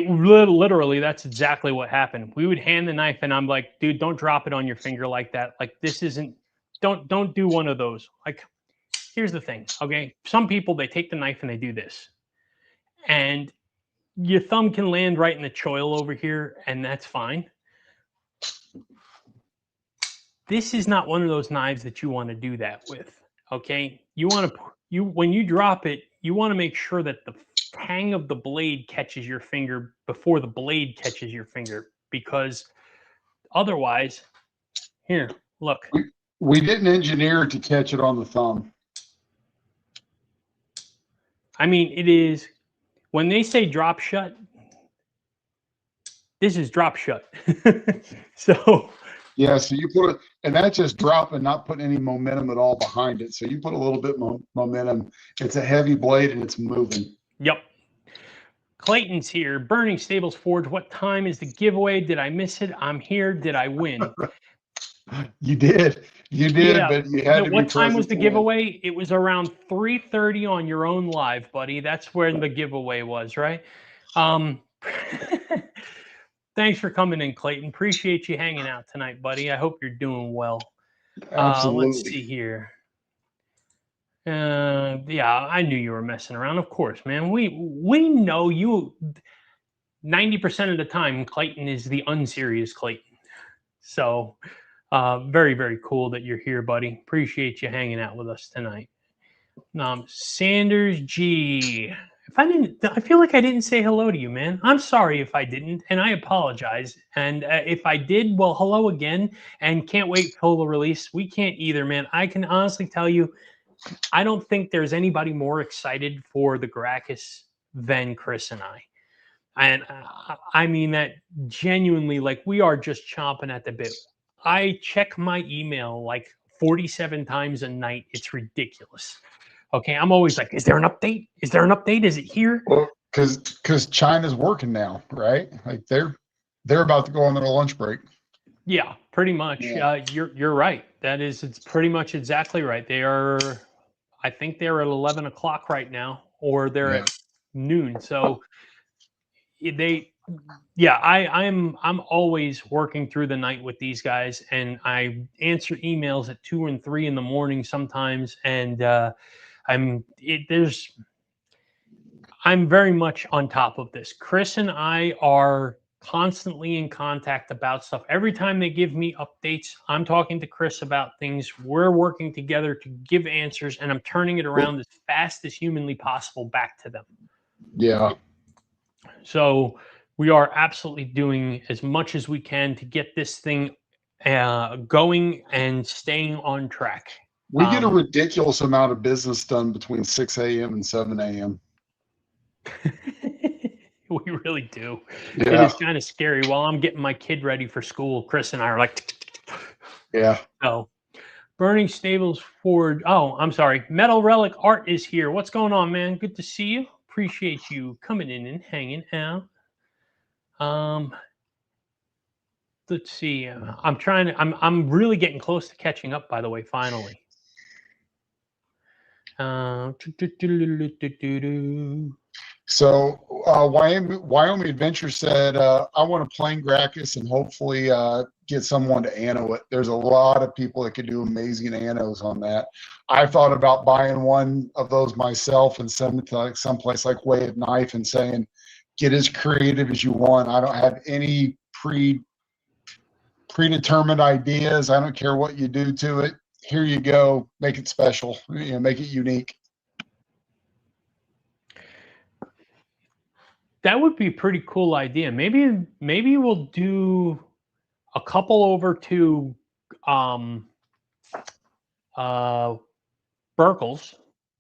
literally, that's exactly what happened. We would hand the knife and I'm like, dude, don't drop it on your finger like that. Like, this isn't, don't do one of those. Like, here's the thing. Okay. Some people, they take the knife and they do this, and your thumb can land right in the choil over here, and that's fine. This is not one of those knives that you want to do that with. Okay. When you drop it, you want to make sure that the tang of the blade catches your finger before the blade catches your finger, because otherwise, here, look. We didn't engineer it to catch it on the thumb. I mean, it is, when they say drop shut, this is drop shut. So yeah, so you put it, and that's just dropping, not putting any momentum at all behind it. So you put a little bit momentum. It's a heavy blade and it's moving. Yep. Clayton's here. Burning Stables Forge. What time is the giveaway? Did I miss it? I'm here. Did I win? You did. Yeah. But you had to be. What time was the giveaway? It was around 3:30 on your own live, buddy. That's where the giveaway was, right? Thanks for coming in, Clayton. Appreciate you hanging out tonight, buddy. I hope you're doing well. Absolutely. Let's see here. Yeah, I knew you were messing around. Of course, man. We know you 90% of the time. Clayton is the unserious Clayton. So very, very cool that you're here, buddy. Appreciate you hanging out with us tonight. Sanders G. I feel like I didn't say hello to you, man. I'm sorry if I didn't, and I apologize. And if I did, well, hello again, and can't wait till the release. We can't either, man. I can honestly tell you, I don't think there's anybody more excited for the Gracchus than Chris and I. And I mean that genuinely, like, we are just chomping at the bit. I check my email like 47 times a night. It's ridiculous. Okay, I'm always like, is there an update? Is there an update? Is it here? Well, because China's working now, right? Like they're about to go on their lunch break. Yeah, pretty much. Yeah. You're right. It's pretty much exactly right. I think they're at 11 o'clock right now, or they're at noon. So I'm always working through the night with these guys, and I answer emails at 2 and 3 in the morning sometimes, and I'm very much on top of this. Chris and I are constantly in contact about stuff. Every time they give me updates, I'm talking to Chris about things. We're working together to give answers, and I'm turning it around as fast as humanly possible back to them. Yeah. So we are absolutely doing as much as we can to get this thing going and staying on track. We get a ridiculous amount of business done between 6 a.m. and 7 a.m. We really do. Yeah. It is kind of scary. While I'm getting my kid ready for school, Chris and I are like, yeah. So, Burning Stables Forward. Oh, I'm sorry. Metal Relic Art is here. What's going on, man? Good to see you. Appreciate you coming in and hanging out. Let's see. I'm really getting close to catching up, by the way, finally. So Wyoming Adventure said, I want to plane Gracchus and hopefully get someone to anno it. There's a lot of people that could do amazing annos on that. I thought about buying one of those myself and sending it to like someplace like Way of Knife and saying, get as creative as you want. I don't have any predetermined ideas. I don't care what you do to it. Here you go. Make it special. Make it unique. That would be a pretty cool idea. Maybe we'll do a couple over to Burkle's.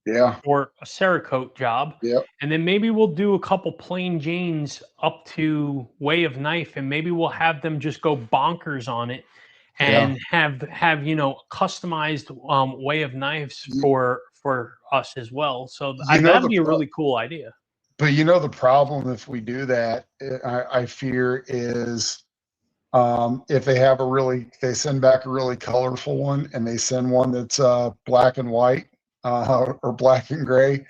Yeah. Or a Cerakote job. Yep. And then maybe we'll do a couple plain Janes up to Way of Knife, and maybe we'll have them just go bonkers on it and have customized Way of Knives for us as well. So that'd be a really cool idea. But the problem if we do that, I fear is if they send back a really colorful one and they send one that's black and white or black and gray,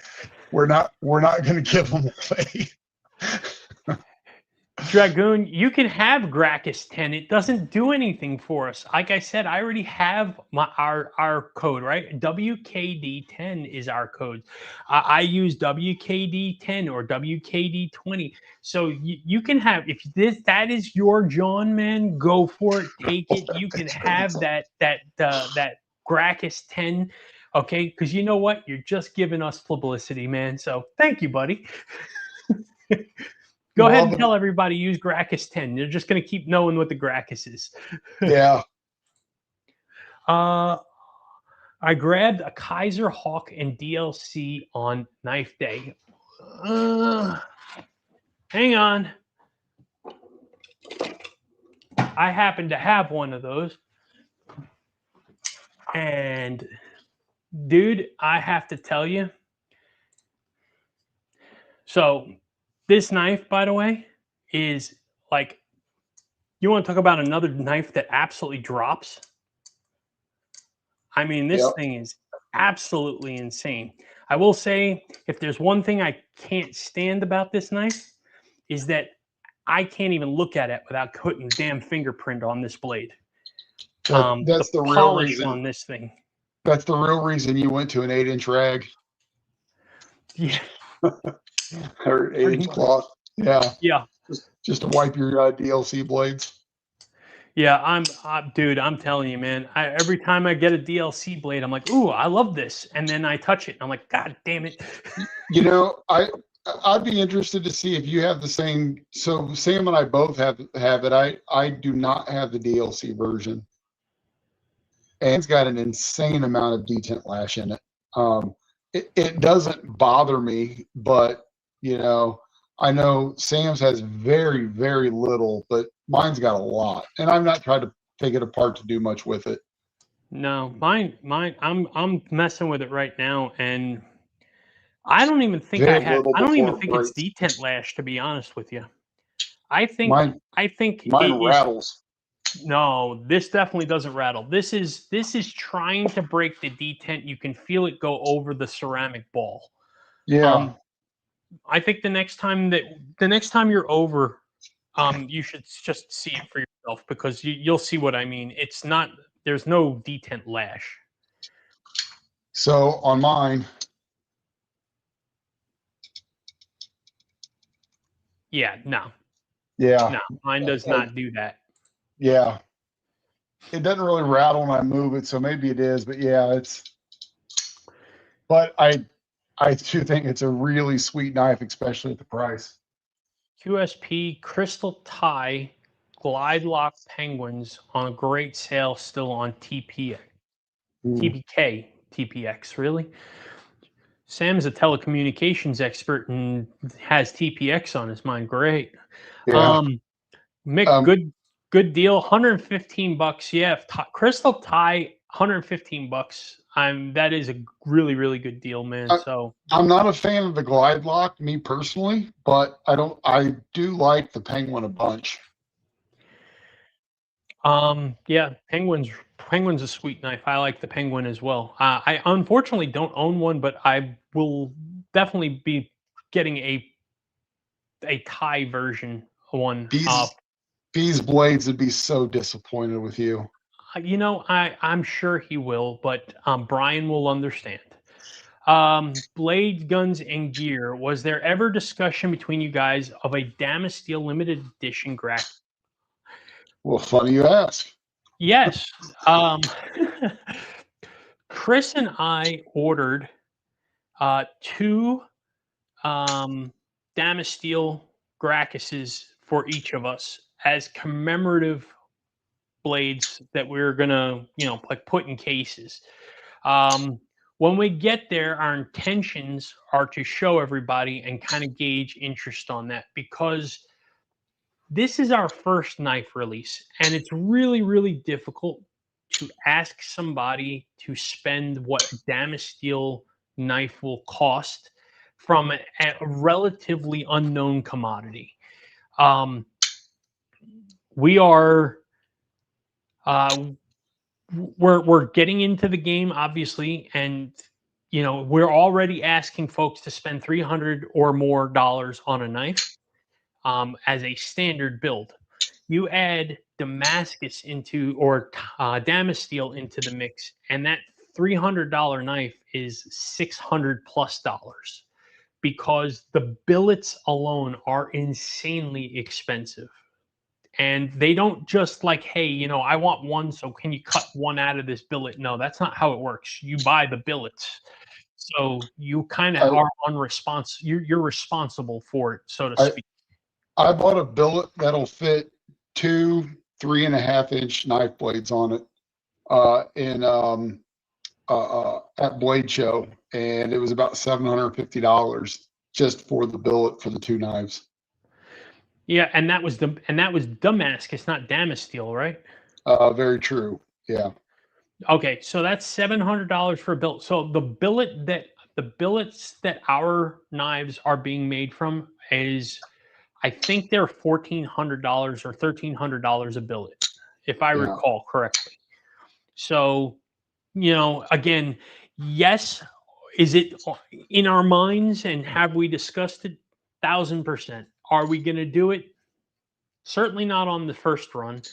we're not going to give them away. Dragoon, you can have Gracchus 10. It doesn't do anything for us. Like I said, I already have our code, right? WKD10 is our code. I use WKD10 or WKD20. So you can have, if that is your John, man, go for it. Take it. You can have that Gracchus 10. Okay, because you know what? You're just giving us publicity, man. So thank you, buddy. Go ahead and tell everybody use Gracchus 10. They're just going to keep knowing what the Gracchus is. Yeah. I grabbed a Kaiser Hawk and DLC on Knife Day. Hang on. I happen to have one of those. And dude, I have to tell you. So this knife, by the way, is like, you want to talk about another knife that absolutely drops? I mean, this thing is absolutely insane. I will say, if there's one thing I can't stand about this knife, is that I can't even look at it without putting damn fingerprint on this blade. That's the real reason on this thing. That's the real reason you went to an 8-inch rag. Yeah. Or 8-inch cloth. Yeah. Yeah. Just to wipe your DLC blades. Yeah, dude, I'm telling you, man. Every time I get a DLC blade, I'm like, ooh, I love this. And then I touch it, and I'm like, God damn it. I'd be interested to see if you have the same. So Sam and I both have it. I do not have the DLC version. And it's got an insane amount of detent lash in it. It doesn't bother me, but I know Sam's has very, very little, but mine's got a lot. And I'm not trying to take it apart to do much with it. No, mine. I'm messing with it right now, and I don't even think I don't even think it's detent lash, to be honest with you. I think mine rattles. No, this definitely doesn't rattle. This is trying to break the detent. You can feel it go over the ceramic ball. Yeah. I think the next time you're over, you should just see it for yourself, because you'll see what I mean. It's not, there's no detent lash. So on mine. Yeah, no. Yeah. No, mine does not do that. Yeah. It doesn't really rattle when I move it, so maybe it is, but yeah, but I do think it's a really sweet knife, especially at the price. QSP Crystal Tie Glide Lock Penguins on a great sale still on TPK, TPX, really? Sam's a telecommunications expert and has TPX on his mind. Great. Yeah. Mick, good deal. $115. Yeah, Crystal Tie, $115. That is a really, really good deal, man. So I'm not a fan of the glide lock, me personally, but I do like the Penguin a bunch. Yeah, Penguin's a sweet knife. I like the Penguin as well. I unfortunately don't own one, but I will definitely be getting a tie version one. These blades would be so disappointed with you. You know, I'm sure he will, but Brian will understand. Blade, guns, and gear. Was there ever discussion between you guys of a Damasteel limited edition Grack? Well, funny you ask. Yes. Chris and I ordered two Damasteel Gracchuses for each of us as commemorative blades that we are gonna, like put in cases. When we get there, our intentions are to show everybody and kind of gauge interest on that, because this is our first knife release, and it's really, really difficult to ask somebody to spend what a Damasteel knife will cost from a relatively unknown commodity. We are we're getting into the game, obviously, and we're already asking folks to spend $300 or more on a knife as a standard build. You add Damascus into or Damasteel into the mix, and that $300 knife is $600+ because the billets alone are insanely expensive. And they don't just like, hey, I want one, so can you cut one out of this billet? No, that's not how it works. You buy the billets. So you kind of are you're responsible for it, so to speak. I bought a billet that'll fit 2 3.5-inch knife blades on it at Blade Show, and it was about $750 just for the billet for the two knives. Yeah, and that was Damascus, not Damasteel, right? Very true. Yeah. Okay, so that's $700 for a billet. So the billets that our knives are being made from is, I think they're $1,400 or $1,300 a billet, if I recall correctly. So, again, yes, is it in our minds, and have we discussed it? 1,000%. Are we going to do it? Certainly not on the first run.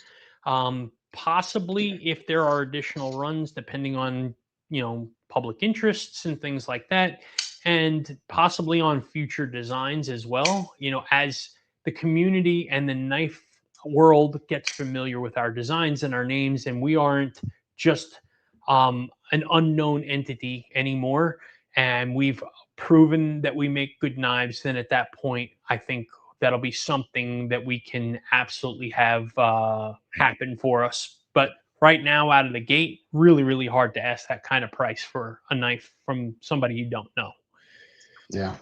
Possibly if there are additional runs, depending on public interests and things like that, and possibly on future designs as well. As the community and the knife world gets familiar with our designs and our names, and we aren't just an unknown entity anymore, and we've proven that we make good knives, then at that point, I think that'll be something that we can absolutely have happen for us. But right now, out of the gate, really, really hard to ask that kind of price for a knife from somebody you don't know. Yeah.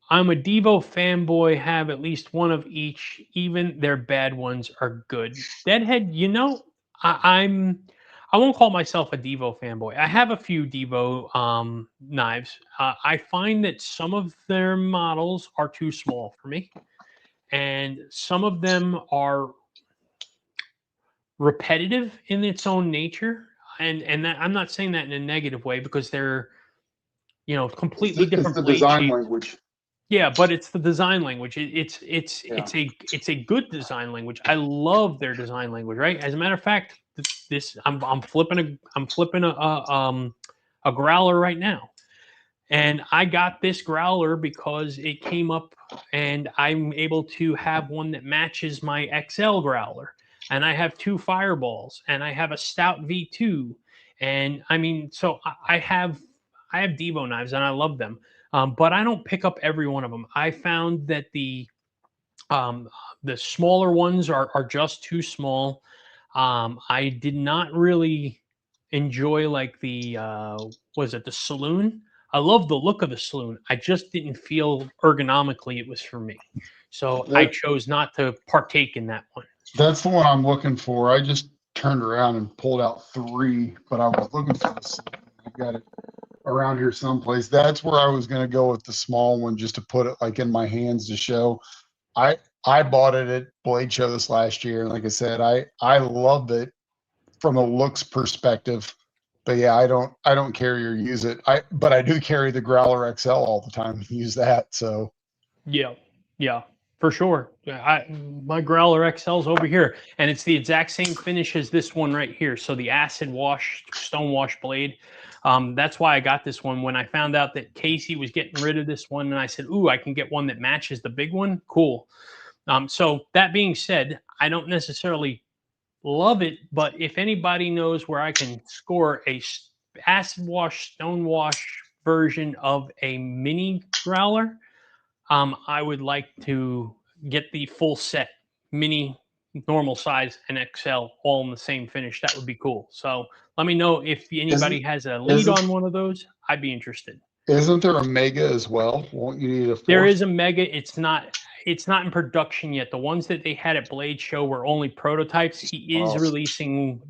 I'm a Devo fanboy, have at least one of each. Even their bad ones are good. Deadhead, I won't call myself a Devo fanboy. I have a few Devo knives. I find that some of their models are too small for me, and some of them are repetitive in its own nature. And that, I'm not saying that in a negative way, because they're completely different the blade design shapes. language. Yeah, but it's the design language. It's a good design language. I love their design language. Right. As a matter of fact, I'm flipping a growler right now, And I got this growler because it came up and I'm able to have one that matches my XL growler. And I have 2 fireballs and I have a stout V2. And I mean, so I have Devo knives and I love them. But I don't pick up every one of them. I found that um, the smaller ones are just too small. I did not really enjoy like was it the saloon? I love the look of the saloon. I just didn't feel ergonomically it was for me. So I That chose not to partake in that one. that's the one I'm looking for. I just turned around and pulled out 3, but I was looking for this. I got it around here someplace. That's where I was going to go with the small one, just to put it like in my hands to show. I bought it at Blade Show this last year, and like I said, I love it from a looks perspective. But yeah, I don't carry or use it. But I do carry the Growler XL all the time and use that. So Yeah, yeah, for sure. My Growler XL's over here, and it's the exact same finish as this one right here. So the acid wash, stone wash blade. That's why I got this one. When I found out that Casey was getting rid of this one, and I said, "Ooh, I can get one that matches the big one." Cool. So that being said, I don't necessarily love it, but if anybody knows where I can score a acid wash, stone wash version of a mini growler, I would like to get the full set, mini, normal size, and XL all in the same finish. That would be cool. So let me know if anybody isn't has a lead isn't on one of those. I'd be interested. isn't there a Mega as well? Won't you need a There 4th? is a Mega. It's not in production yet. The ones that they had at Blade Show were only prototypes. He is Oh, releasing.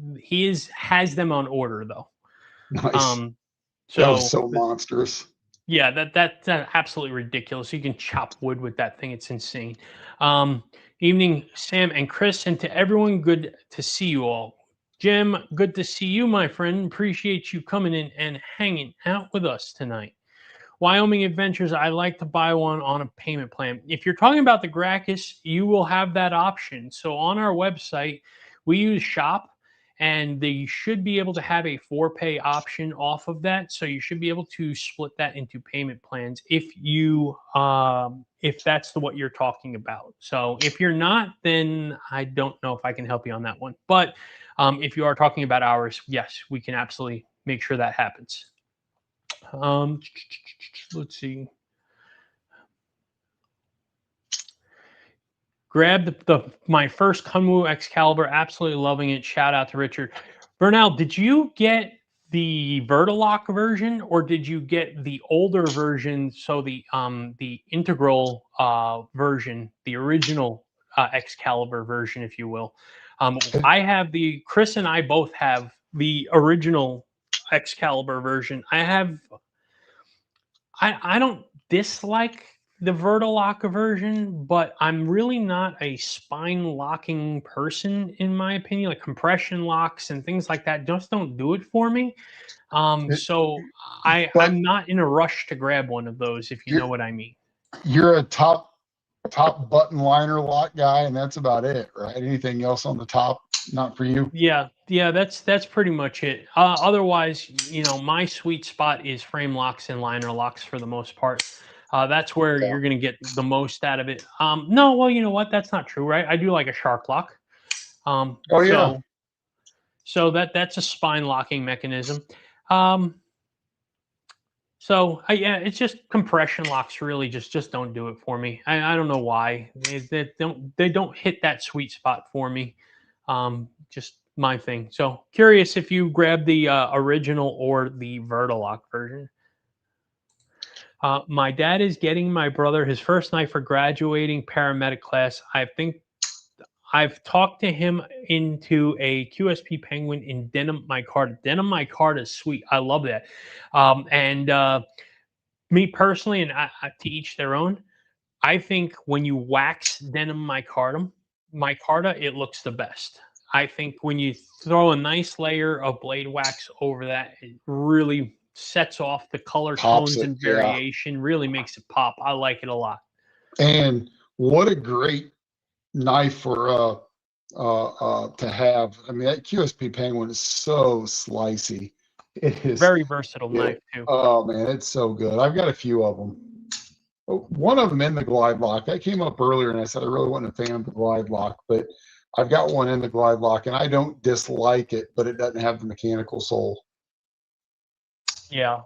Has them on order though. nice. Um, That was so so monstrous. yeah, that's absolutely ridiculous. You can chop wood with that thing. It's insane. Um, Evening, Sam and Chris, and to everyone, good to see you all. Jim, good to see you, my friend. Appreciate you coming in and hanging out with us tonight. Wyoming Adventures, I like to buy one on a payment plan. If you're talking about the Gracchus, you will have that option. So on our website, we use Shop, and they should be able to have a 4-pay option off of that. So you should be able to split that into payment plans if that's what you're talking about. So if you're not, then I don't know if I can help you on that one. But if you are talking about ours, yes, we can absolutely make sure that happens. Um, let's see. Grabbed my first Kunwu Excalibur, absolutely loving it. Shout out to Richard. Bernal, did you get the Vertilock version or did you get the older version? So the integral version, the original Excalibur version, if you will. I have Chris and I both have the original Excalibur version. I don't dislike the Vertilock version, but I'm really not a spine locking person, in my opinion. Like compression locks and things like that just don't do it for me. It- So But I'm not in a rush to grab one of those, if you you're know what I mean. you're a top button liner lock guy, and that's about it, right? Anything else on the top, not for you? Yeah, that's pretty much it. Otherwise, my sweet spot is frame locks and liner locks for the most part. That's where Yeah. you're going to get the most out of it. No, well, you know what? That's not true, right? I do like a shark lock. Um, Oh yeah. so so that's a spine locking mechanism. Um, yeah, it's just compression locks really just don't do it for me. I don't know why they don't hit that sweet spot for me. Just my thing. So curious if you grabbed the original or the Vertilock version. My dad is getting my brother his first knife for graduating paramedic class. I think I've talked to him into a QSP Penguin in denim micarta. Denim micarta is sweet. I love that. And me personally, and to each their own, I think when you wax denim micarta, it looks the best. I think when you throw a nice layer of blade wax over that, it really sets off the color Pops tones it. and Yeah. variation, really makes it pop. I like it a lot. And what a great knife for to have. I mean, that QSP Penguin is so slicey. It is. Very versatile knife too. Oh man, it's so good. I've got a few of them. One of them in the glide lock. That came up earlier, and I said I really wasn't a fan of the glide lock, but I've got one in the glide lock, and I don't dislike it, but it doesn't have the mechanical sole. Yeah,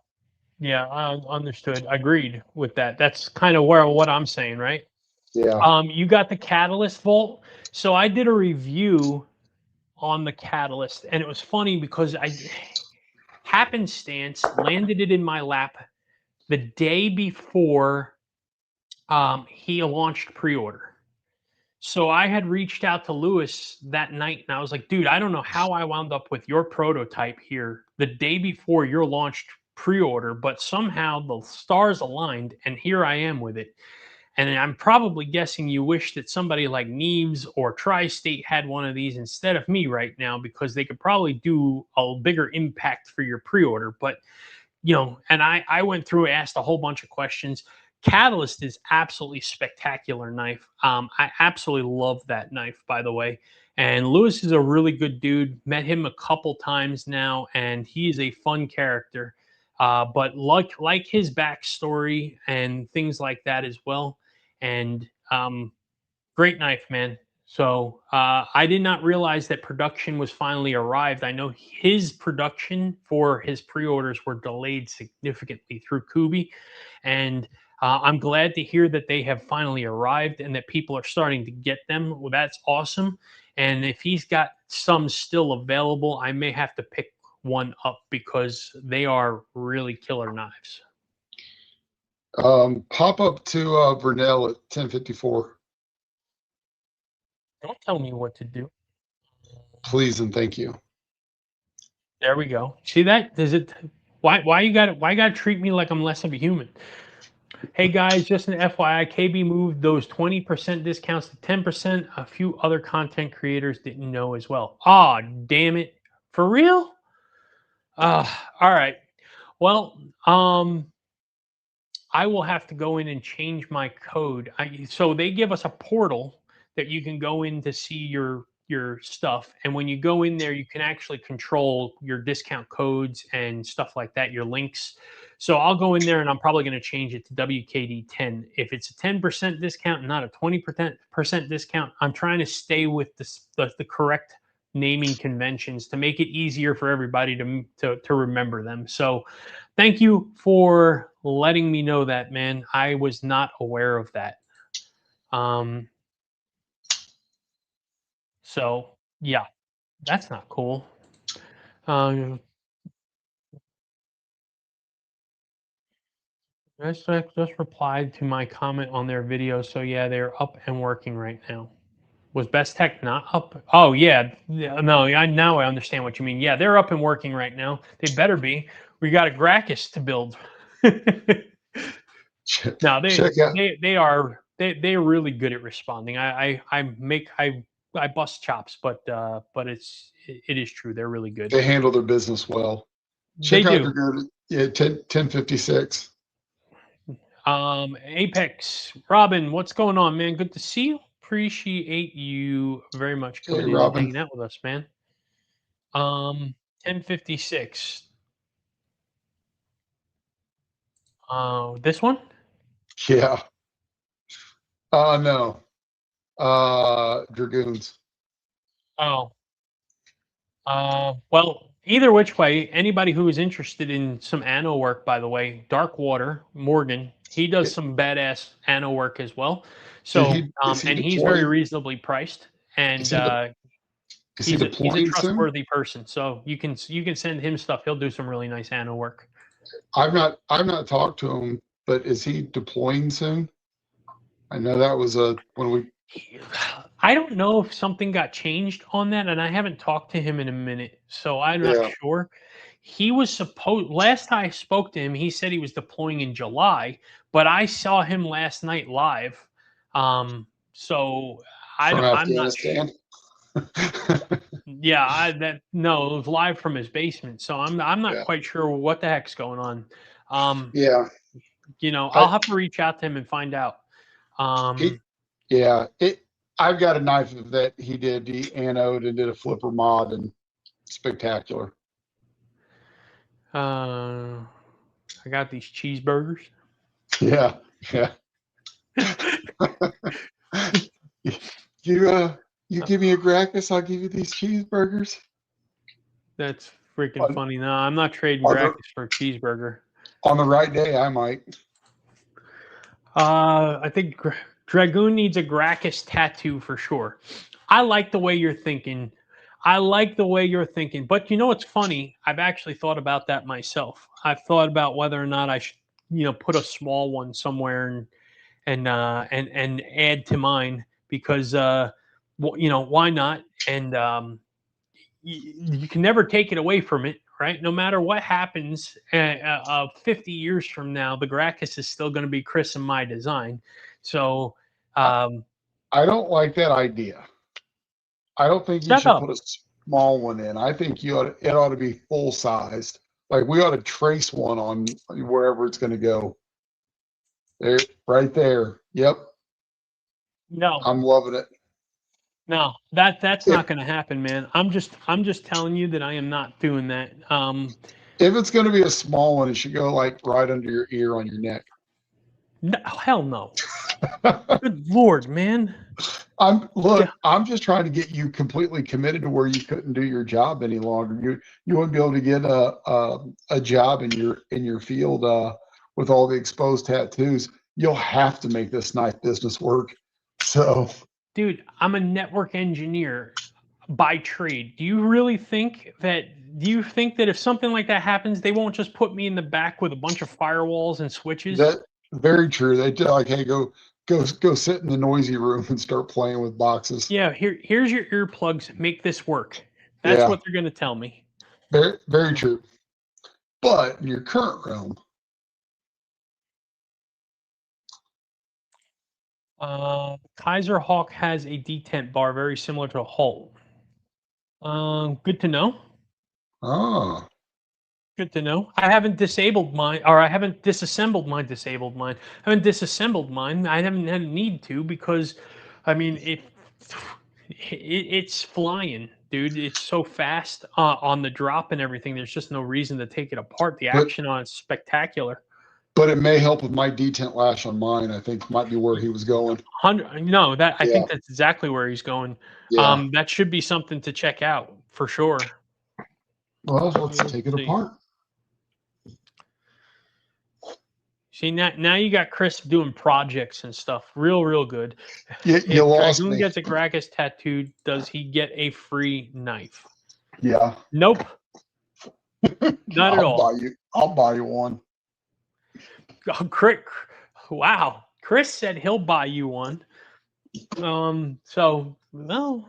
yeah, I understood. Agreed with that. That's kind of what I'm saying, right? Yeah. You got the Catalyst Volt. So I did a review on the Catalyst, and it was funny because I happenstance landed it in my lap the day before he launched pre-order. So I had reached out to Lewis that night and I was like, dude, I don't know how I wound up with your prototype here the day before your launched pre-order, but somehow the stars aligned and here I am with it. And I'm probably guessing you wish that somebody like Neves or Tri-State had one of these instead of me right now, because they could probably do a bigger impact for your pre-order. But, and I went through, asked a whole bunch of questions. Catalyst is absolutely spectacular knife. I absolutely love that knife, by the way. And Lewis is a really good dude. Met him a couple times now, and he is a fun character. But like his backstory and things like that as well. And great knife, man. So I did not realize that production was finally arrived. I know his production for his pre-orders were delayed significantly through Kubi, and I'm glad to hear that they have finally arrived and that people are starting to get them. Well, that's awesome. And if he's got some still available, I may have to pick one up because they are really killer knives. Pop up to Vernell at 1054. Don't tell me what to do. Please and thank you. There we go. See that? Does it? Why you got Why you got to treat me like I'm less of a human? Hey guys, just an FYI, KB moved those 20% discounts to 10%. A few other content creators didn't know as well. Ah, damn it. For real? All right. Well, I will have to go in and change my code. So they give us a portal that you can go in to see your stuff, and when you go in there, you can actually control your discount codes and stuff like that, your links. So I'll go in there and I'm probably going to change it to WKD10. If it's a 10% discount, not a 20% discount, I'm trying to stay with the correct naming conventions to make it easier for everybody to remember them. So thank you for letting me know that, man. I was not aware of that. So yeah, that's not cool. Just replied to my comment on their video. So yeah, they're up and working right now. Was Best Tech not up? Oh yeah, no. Now I understand what you mean. Yeah, they're up and working right now. They better be. We got a Gracchus to build. No, Check out. they're really good at responding. I bust chops, but it is true. They're really good. They handle their business well. They Check out do. their 1056. Apex, Robin, what's going on, man? Good to see you. Appreciate you very much Hey, coming in and Robin. hanging out with us, man. 1056. This one? Yeah. No. Dragoons. Oh. Well, either which way, anybody who is interested in some anno work, by the way, Darkwater Morgan, he does some badass anno work as well. So, Is he and he's very deploying? reasonably priced, and Is he he's a deploying soon? trustworthy person. So you can send him stuff. He'll do some really nice anno work. I've not talked to him, but is he deploying soon? I know that was when we. I don't know if something got changed on that, and I haven't talked to him in a minute, so I'm not Yeah. sure. He was supposed last I spoke to him, he said he was deploying in July, but I saw him last night live. So From I'm not. Afghanistan. Yeah, no, it was live from his basement, so I'm not Yeah. quite sure what the heck's going on. Yeah. I'll have to reach out to him and find out. Yeah. I've got a knife that he did. He anode and did a flipper mod, and spectacular. I got these cheeseburgers. Yeah, yeah. You give me a Gracchus, I'll give you these cheeseburgers. That's freaking On, funny. No, I'm not trading on the Gracchus for a cheeseburger. on the right day, I might. I think Dragoon needs a Gracchus tattoo for sure. I like the way you're thinking. But you know what's funny? I've actually thought about that myself. I've thought about whether or not I should, put a small one somewhere and add to mine because why not? And you can never take it away from it, right? No matter what happens, 50 years from now, the Gracchus is still going to be Chris and my design. So, I don't like that idea. I don't think you shut should up. put a small one in. I think it ought to be full sized. Like we ought to trace one on wherever it's going to go. There, right there. Yep, No, I'm loving it. no, that's If not going to happen, man. I'm just telling you that I am not doing that. if it's going to be a small one, it should go like right under your ear on your neck. No, hell no. Good Lord, man. I'm just trying to get you completely committed to where you couldn't do your job any longer. You wouldn't be able to get a job in your field with all the exposed tattoos. You'll have to make this knife business work. So, Dude, I'm a network engineer by trade. Do you think that if something like that happens, they won't just put me in the back with a bunch of firewalls and switches? that very true. They tell like, hey, go sit in the noisy room and start playing with boxes. Yeah, here's your earplugs. Make this work. That's Yeah, what they're going to tell me. very true. But in your current realm, Kaiser Hawk has a detent bar very similar to a Holt. Good to know. oh, Good to know. I haven't disabled mine, or I haven't disassembled my disabled mine. I haven't disassembled mine. I haven't had a need to because, I mean, it's flying, dude. It's so fast on the drop and everything. There's just no reason to take it apart. The but action on it's spectacular. but it may help with my detent lash on mine. I think might be where he was going. No, that I Yeah, think that's exactly where he's going. yeah. That should be something to check out for sure. Well, let's take it apart. See, now you got Chris doing projects and stuff. Real good. You If lost Dragoon me. gets a Gracchus tattooed, does he get a free knife? Yeah. Nope. Not at all. I'll buy you one. Oh, wow. Chris said he'll buy you one. So well.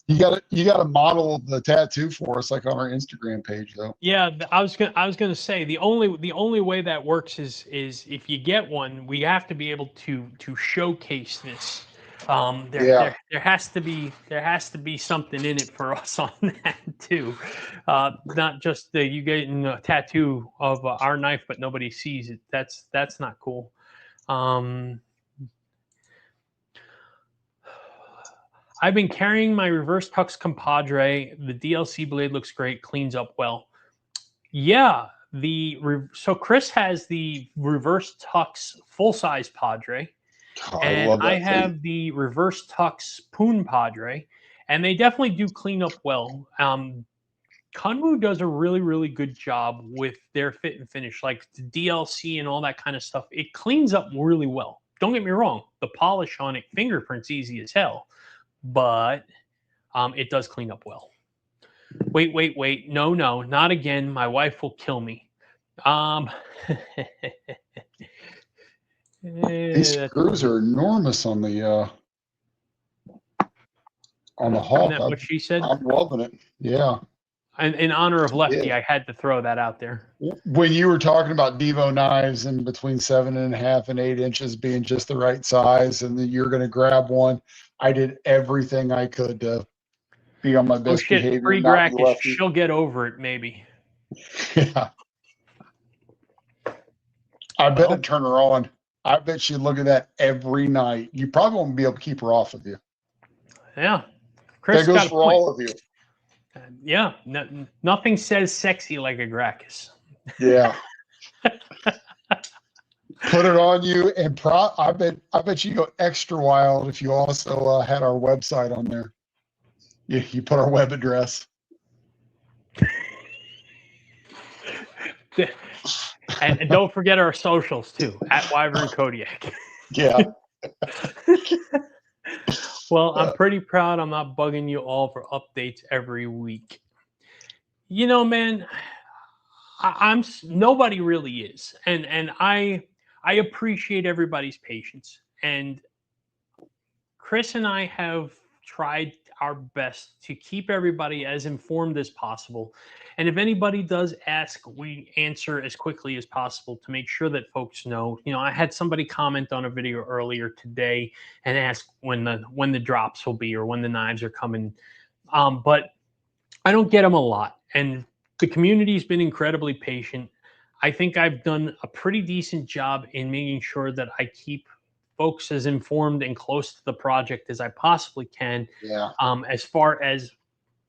You got to model the tattoo for us, like on our Instagram page, though. Yeah, I was gonna say the only way that works is if you get one, we have to be able to showcase this. There has to be something in it for us on that too, not just you getting a tattoo of our knife, but nobody sees it. That's not cool. I've been carrying my reverse tux compadre. The DLC blade looks great, cleans up well. Yeah, so Chris has the reverse tux full size padre, and I have the reverse tux poon padre, and they definitely do clean up well. Kunwu does a really good job with their fit and finish, like the DLC and all that kind of stuff. It cleans up really well. Don't get me wrong, the polish on it, fingerprints easy as hell. But it does clean up well. Wait. No, not again. My wife will kill me. These screws are enormous on the Hawk. Isn't that what she said? I'm loving it. Yeah. And in honor of Lefty, I had to throw that out there. When you were talking about Devo knives and between 7.5 and 8 inches being just the right size, and then you're going to grab one, I did everything I could to be on my best behavior. Free Gracchus. She'll get over it, maybe. Yeah. I bet it'd turn her on. I bet she'd look at that every night. You probably won't be able to keep her off of you. Yeah. Chris that goes for all of you. Yeah, nothing says sexy like a Gracchus. Yeah. Put it on you, and I bet you go extra wild if you also had our website on there. You put our web address. And don't forget our socials too, at Wyvern Kodiak. Yeah. Well, I'm pretty proud I'm not bugging you all for updates every week. You know, man, I'm nobody really is, and I appreciate everybody's patience. And Chris and I have tried our best to keep everybody as informed as possible. And if anybody does ask, we answer as quickly as possible to make sure that folks know. You know, I had somebody comment on a video earlier today and ask when the drops will be or when the knives are coming. But I don't get them a lot. And the community's been incredibly patient. I think I've done a pretty decent job in making sure that I keep folks as informed and close to the project as I possibly can. Yeah. As far as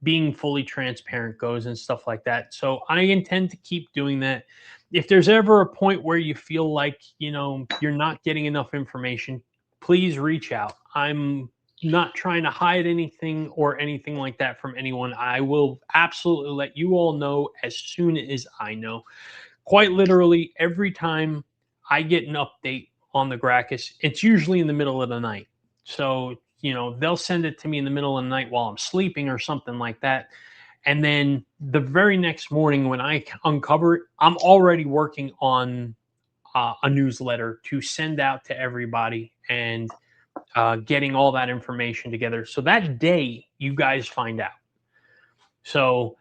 being fully transparent goes and stuff like that. So I intend to keep doing that. If there's ever a point where you feel like, you know, you're not getting enough information, please reach out. I'm not trying to hide anything or anything like that from anyone. I will absolutely let you all know as soon as I know. Quite literally, every time I get an update on the Gracchus, it's usually in the middle of the night. So, you know, they'll send it to me in the middle of the night while I'm sleeping or something like that. And then the very next morning when I uncover it, I'm already working on a newsletter to send out to everybody and getting all that information together. So that day, you guys find out. So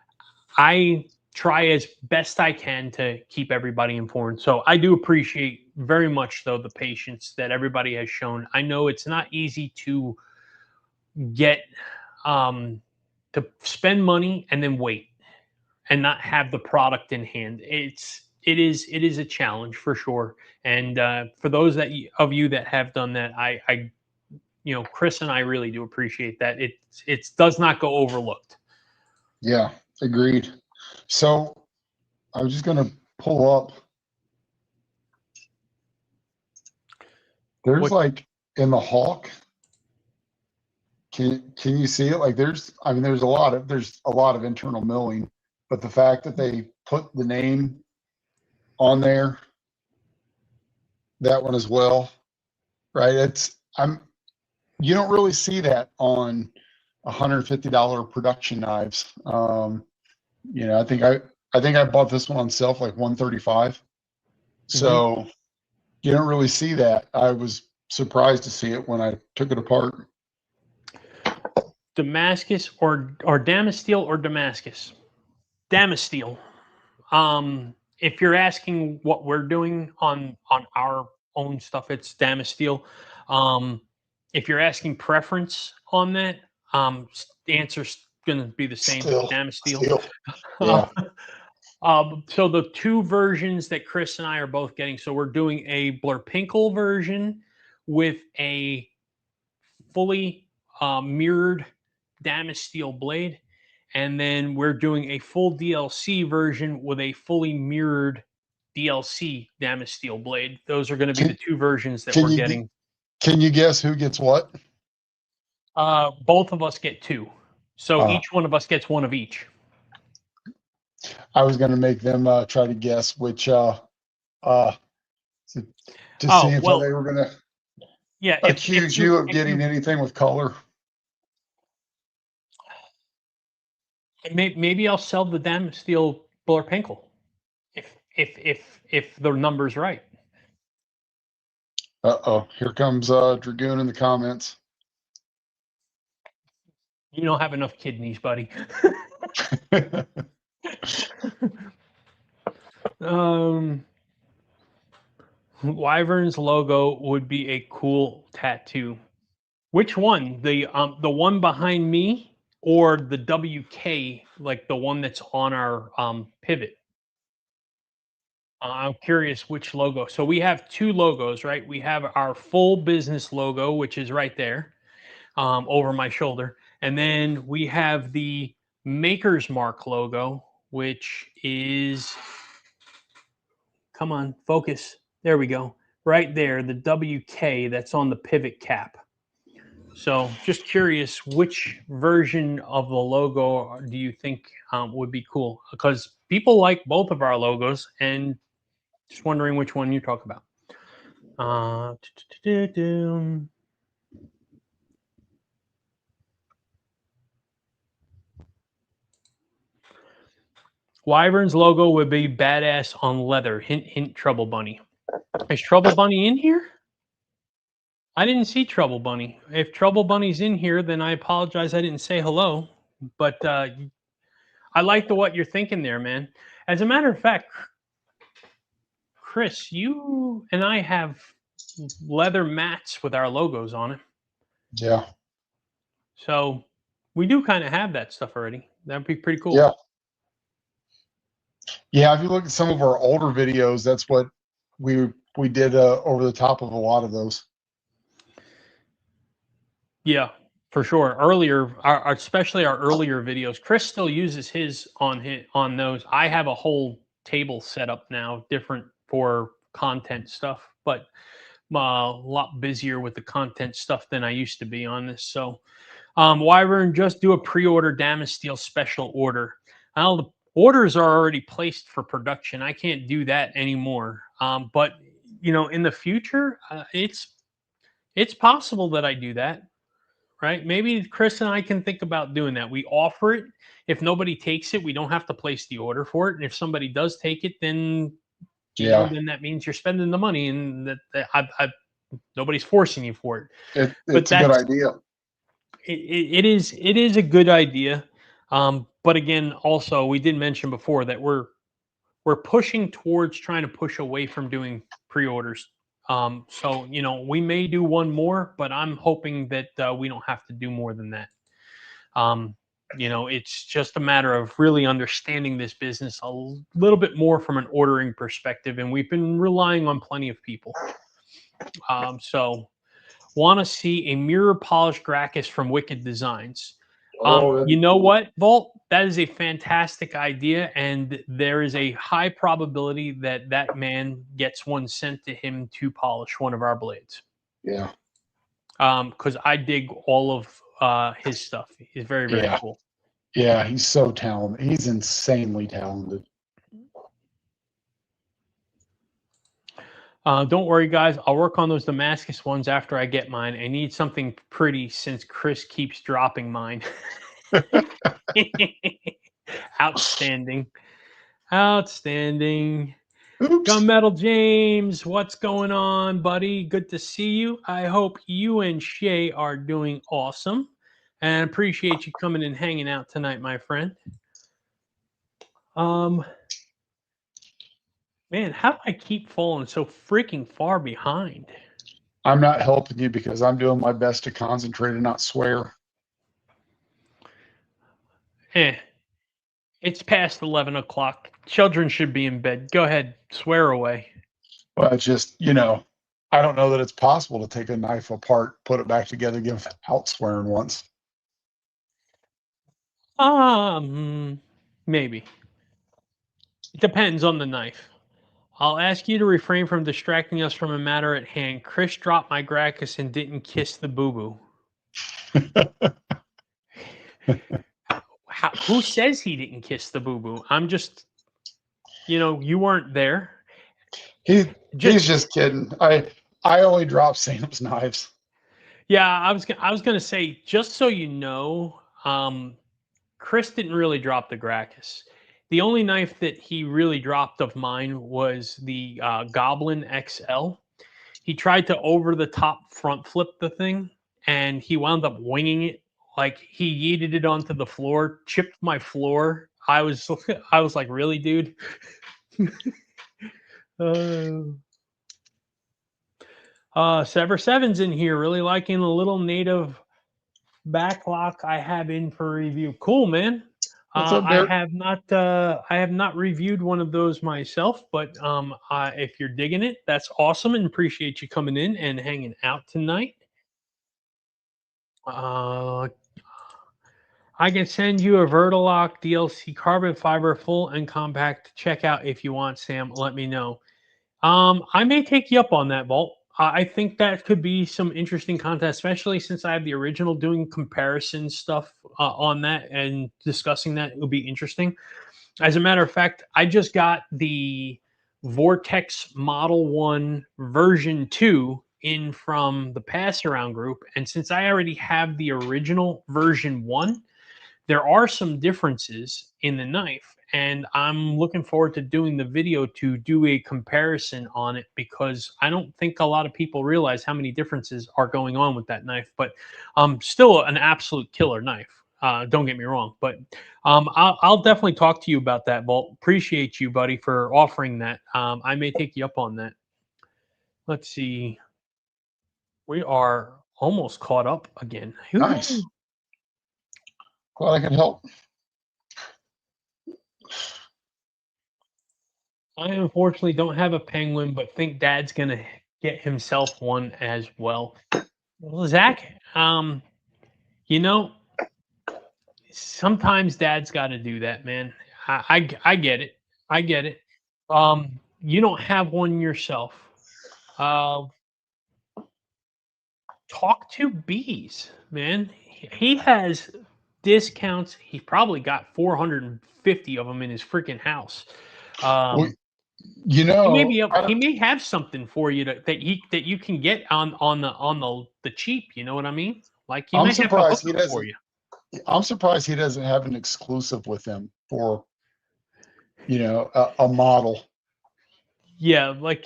I try as best I can to keep everybody informed. So I do appreciate very much, though, the patience that everybody has shown. I know it's not easy to get to spend money and then wait and not have the product in hand. It is a challenge for sure. And for those of you that have done that, I you know, Chris and I really do appreciate that. It does not go overlooked. Yeah. Agreed. So I was just gonna pull up. There's like in the Hawk. Can you see it? Like there's a lot of internal milling, but the fact that they put the name on there, that one as well, right? You don't really see that on $150 production knives. You know, I think I bought this one on sale for like $135. So you don't really see that. I was surprised to see it when I took it apart. Damascus or Damasteel or Damascus? Damasteel. If you're asking what we're doing on our own stuff, it's Damasteel. If you're asking preference on that, the answer's going to be the same. Damasteel. Yeah. So the two versions that Chris and I are both getting. So we're doing a Blurpinkle version with a fully mirrored Damasteel blade, and then we're doing a full DLC version with a fully mirrored DLC Damasteel blade. Those are going to be the two versions that we're getting. Can you guess who gets what? Both of us get two, so each one of us gets one of each. I was going to make them try to guess which to see if they were going to accuse you of getting anything with color. Maybe I'll sell the Damasteel Blurpinkle if the number's right. Here comes Dragoon in the comments. You don't have enough kidneys, buddy. Wyvern's logo would be a cool tattoo. Which one? The one behind me or the WK, like the one that's on our pivot? I'm curious which logo. So we have two logos, right? We have our full business logo, which is right there over my shoulder. And then we have the Maker's Mark logo, which is, come on, focus. There we go. Right there, the WK that's on the pivot cap. So just curious, which version of the logo do you think would be cool? Because people like both of our logos, and just wondering which one you talk about. Wyvern's logo would be badass on leather. Hint, hint, Trouble Bunny. Is Trouble Bunny in here? I didn't see Trouble Bunny. If Trouble Bunny's in here, then I apologize. I didn't say hello. But I like what you're thinking there, man. As a matter of fact, Chris, you and I have leather mats with our logos on it. Yeah. So we do kind of have that stuff already. That'd be pretty cool. Yeah. Yeah, if you look at some of our older videos, that's what we did over the top of a lot of those. Yeah, for sure. Earlier, especially our earlier videos, Chris still uses his on those. I have a whole table set up now, different for content stuff, but a lot busier with the content stuff than I used to be on this. So, Wyvern, just do a pre-order Damasteel special order. Well, the orders are already placed for production. I can't do that anymore. But you know, in the future, it's possible that I do that. Right? Maybe Chris and I can think about doing that. We offer it. If nobody takes it, we don't have to place the order for it. And if somebody does take it, then then that means you're spending the money, and that nobody's forcing you for it. It's a good idea. It is a good idea. But again, also we did mention before that we're pushing towards trying to push away from doing pre-orders. So, you know, we may do one more, but I'm hoping that we don't have to do more than that. You know, it's just a matter of really understanding this business a little bit more from an ordering perspective, and we've been relying on plenty of people. So, want to see a mirror polished Gracchus from Wicked Designs. You know what, Volt? That is a fantastic idea, and there is a high probability that that man gets one sent to him to polish one of our blades. Yeah. Because I dig all of his stuff. He's very, very cool. Yeah, he's so talented. He's insanely talented. Don't worry, guys. I'll work on those Damascus ones after I get mine. I need something pretty since Chris keeps dropping mine. Outstanding. Outstanding. Oops. Gunmetal James, what's going on, buddy? Good to see you. I hope you and Shay are doing awesome. And appreciate you coming and hanging out tonight, my friend. Man, how do I keep falling so freaking far behind? I'm not helping you because I'm doing my best to concentrate and not swear. It's past 11 o'clock. Children should be in bed. Go ahead, swear away. Well, it's just, you know, I don't know that it's possible to take a knife apart, put it back together again without swearing once. Maybe. It depends on the knife. I'll ask you to refrain from distracting us from a matter at hand. Chris dropped my Gracchus and didn't kiss the boo-boo. Who says he didn't kiss the boo-boo? I'm just, you know, you weren't there. He's just kidding. I only drop Sam's knives. Yeah, I was gonna say, just so you know, Chris didn't really drop the Gracchus. The only knife that he really dropped of mine was the Goblin XL. He tried to over the top front flip the thing, and he wound up winging it. Like, he yeeted it onto the floor, chipped my floor. I was like, really, dude? Sever Seven's in here, really liking the little native backlock I have in for review. Cool, man. I have not reviewed one of those myself, but if you're digging it, that's awesome, and appreciate you coming in and hanging out tonight. I can send you a Vertilock DLC carbon fiber full and compact to check out if you want, Sam. Let me know. I may take you up on that, Bolt. I think that could be some interesting content, especially since I have the original doing comparison stuff on that and discussing that. It would be interesting. As a matter of fact, I just got the Vortex Model 1 version 2 in from the pass around group. And since I already have the original version 1, there are some differences in the knife, and I'm looking forward to doing the video to do a comparison on it because I don't think a lot of people realize how many differences are going on with that knife. But still an absolute killer knife. Don't get me wrong, but I'll definitely talk to you about that, Bolt. Appreciate you, buddy, for offering that. I may take you up on that. Let's see. We are almost caught up again. Nice. Glad I could help. I unfortunately don't have a penguin, but think Dad's gonna get himself one as well. Well, Zach, you know, sometimes Dad's got to do that, man. I get it. I get it. You don't have one yourself. Uh, talk to Bees, man. He has discounts. He's probably got 450 of them in his freaking house. Well, He may have something for you that you can get on the cheap. You know what I mean? Like you I'm may have to hook surprised he it for doesn't. you. I'm surprised he doesn't have an exclusive with him for, a model. Yeah, like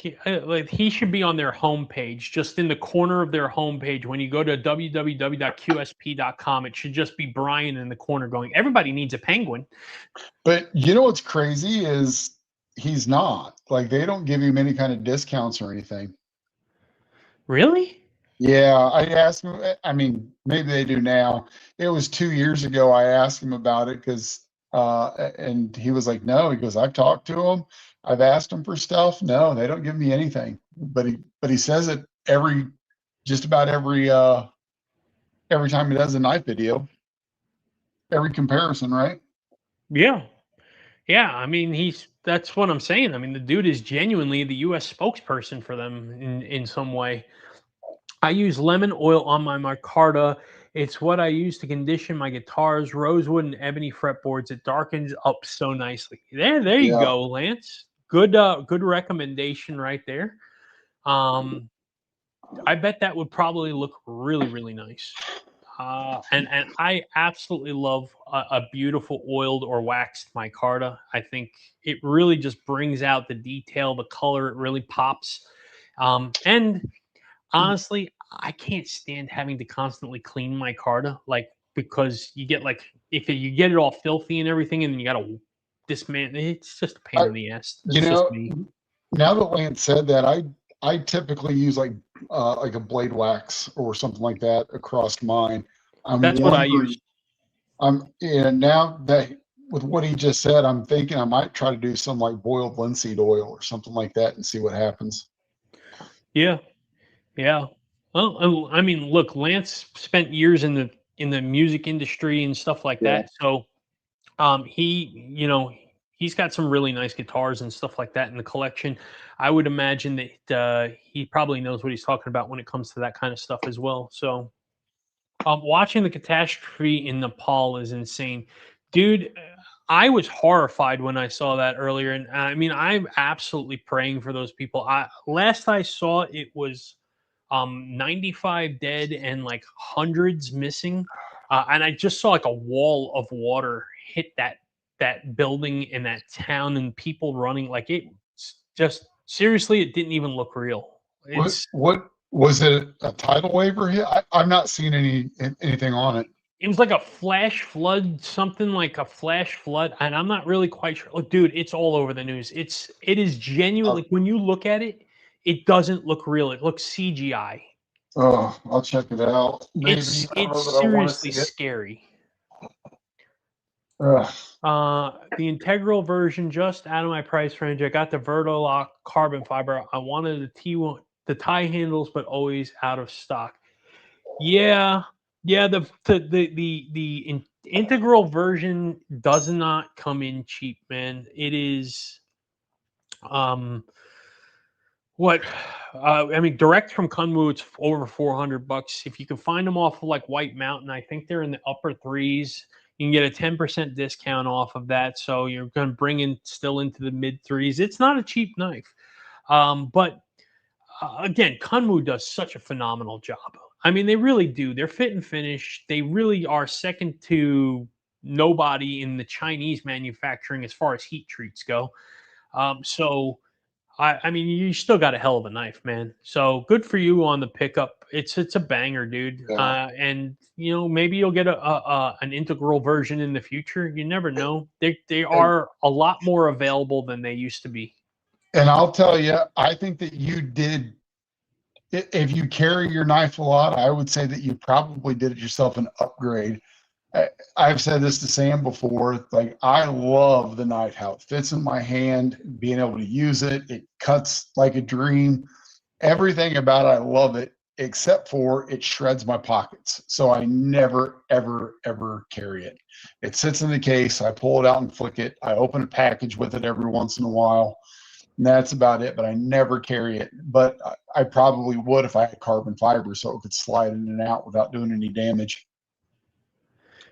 he should be on their homepage, just in the corner of their homepage. When you go to www.qsp.com, it should just be Brian in the corner going, "Everybody needs a penguin." But you know what's crazy is he's not. Like they don't give him any kind of discounts or anything. Really? Yeah, I asked him. I mean, maybe they do now. It was 2 years ago. I asked him about it and he was like, "No." He goes, "I've talked to him. I've asked him for stuff. No, they don't give me anything." But he says it just about every time he does a knife video, every comparison, right? Yeah. Yeah, I mean, that's what I'm saying. I mean, the dude is genuinely the US spokesperson for them in some way. I use lemon oil on my micarta. It's what I use to condition my guitars, rosewood and ebony fretboards. It darkens up so nicely. There you Yeah. go, Lance. Good recommendation right there. I bet that would probably look really, really nice. And I absolutely love a beautiful oiled or waxed micarta. I think it really just brings out the detail, the color. It really pops. And honestly, I can't stand having to constantly clean my Carta, like because you get like if you get it all filthy and everything, and then you got to dismantle. It's just a pain I, in the ass. you That's just know, me. now that Lance said that, I typically use like a blade wax or something like that across mine. I'm That's what I wondering. use. Now that with what he just said, I'm thinking I might try to do some like boiled linseed oil or something like that and see what happens. Yeah, yeah. Well, I mean, look, Lance spent years in the music industry and stuff like Yeah. that. So, he's got some really nice guitars and stuff like that in the collection. I would imagine that he probably knows what he's talking about when it comes to that kind of stuff as well. So, watching the catastrophe in Nepal is insane, dude. I was horrified when I saw that earlier, and I mean, I'm absolutely praying for those people. Last I saw, it was 95 dead and like hundreds missing, and I just saw like a wall of water hit that building in that town, and people running like it. Just seriously, it didn't even look real. What It's what was it a tidal wave or hit? I've not seen anything on it. It was like a flash flood, something like a flash flood, and I'm not really quite sure. Oh, dude, it's all over the news. It is genuinely when you look at it, it doesn't look real. It looks CGI. I'll check it out. Maybe I don't know It's that I want to seriously see it. scary. Ugh. The integral version just out of my price range. I got the Vertilock carbon fiber. I wanted the tie handles, but always out of stock. Yeah, yeah. The integral version does not come in cheap, man. It is what I mean, direct from Kunwu, it's over $400. If you can find them off of like White Mountain, I think they're in the upper threes. You can get a 10% discount off of that, so you're going to bring in still into the mid threes. It's not a cheap knife, but again, Kunwu does such a phenomenal job. I mean, they really do. They're fit and finish. They really are second to nobody in the Chinese manufacturing as far as heat treats go. So I mean, you still got a hell of a knife, man. So good for you on the pickup. It's a banger, dude. Yeah. And you know, maybe you'll get an integral version in the future. You never know. They And, are a lot more available than they used to be. and I'll tell you, I think that you did. If you carry your knife a lot, I would say that you probably did yourself an upgrade. I've said this to Sam before. Like, I love the knife, how it fits in my hand, being able to use it. It cuts like a dream. Everything about it, I love it, except for it shreds my pockets. So I never, ever, ever carry it. It sits in the case. I pull it out and flick it. I open a package with it every once in a while. And that's about it, but I never carry it. But I probably would if I had carbon fiber so it could slide in and out without doing any damage.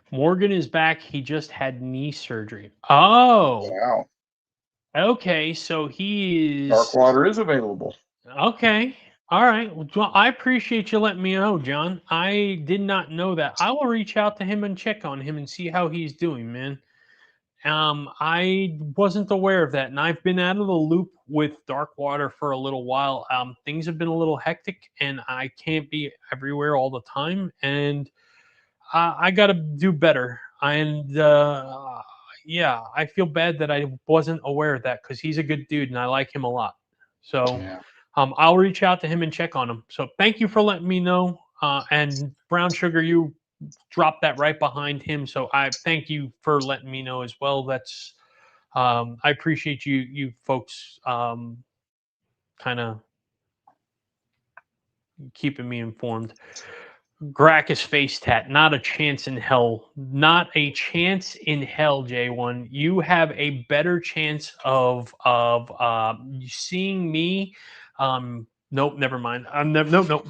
Morgan is back. He just had knee surgery. Oh, Wow. okay. So he Dark is water is available. okay. All right. Well, I appreciate you letting me know, John. I did not know that. I will reach out to him and check on him and see how he's doing, man. I wasn't aware of that, and I've been out of the loop with dark water for a little while. Things have been a little hectic, and I can't be everywhere all the time, and I got to do better. And yeah, I feel bad that I wasn't aware of that because he's a good dude, and I like him a lot. So Yeah. I'll reach out to him and check on him. So thank you for letting me know. And Brown Sugar, you dropped that right behind him. So I thank you for letting me know as well. That's I appreciate you folks kind of keeping me informed. Gracchus face tat, not a chance in hell. Not a chance in hell, J1. You have a better chance of seeing me. Nope, never mind. Nope.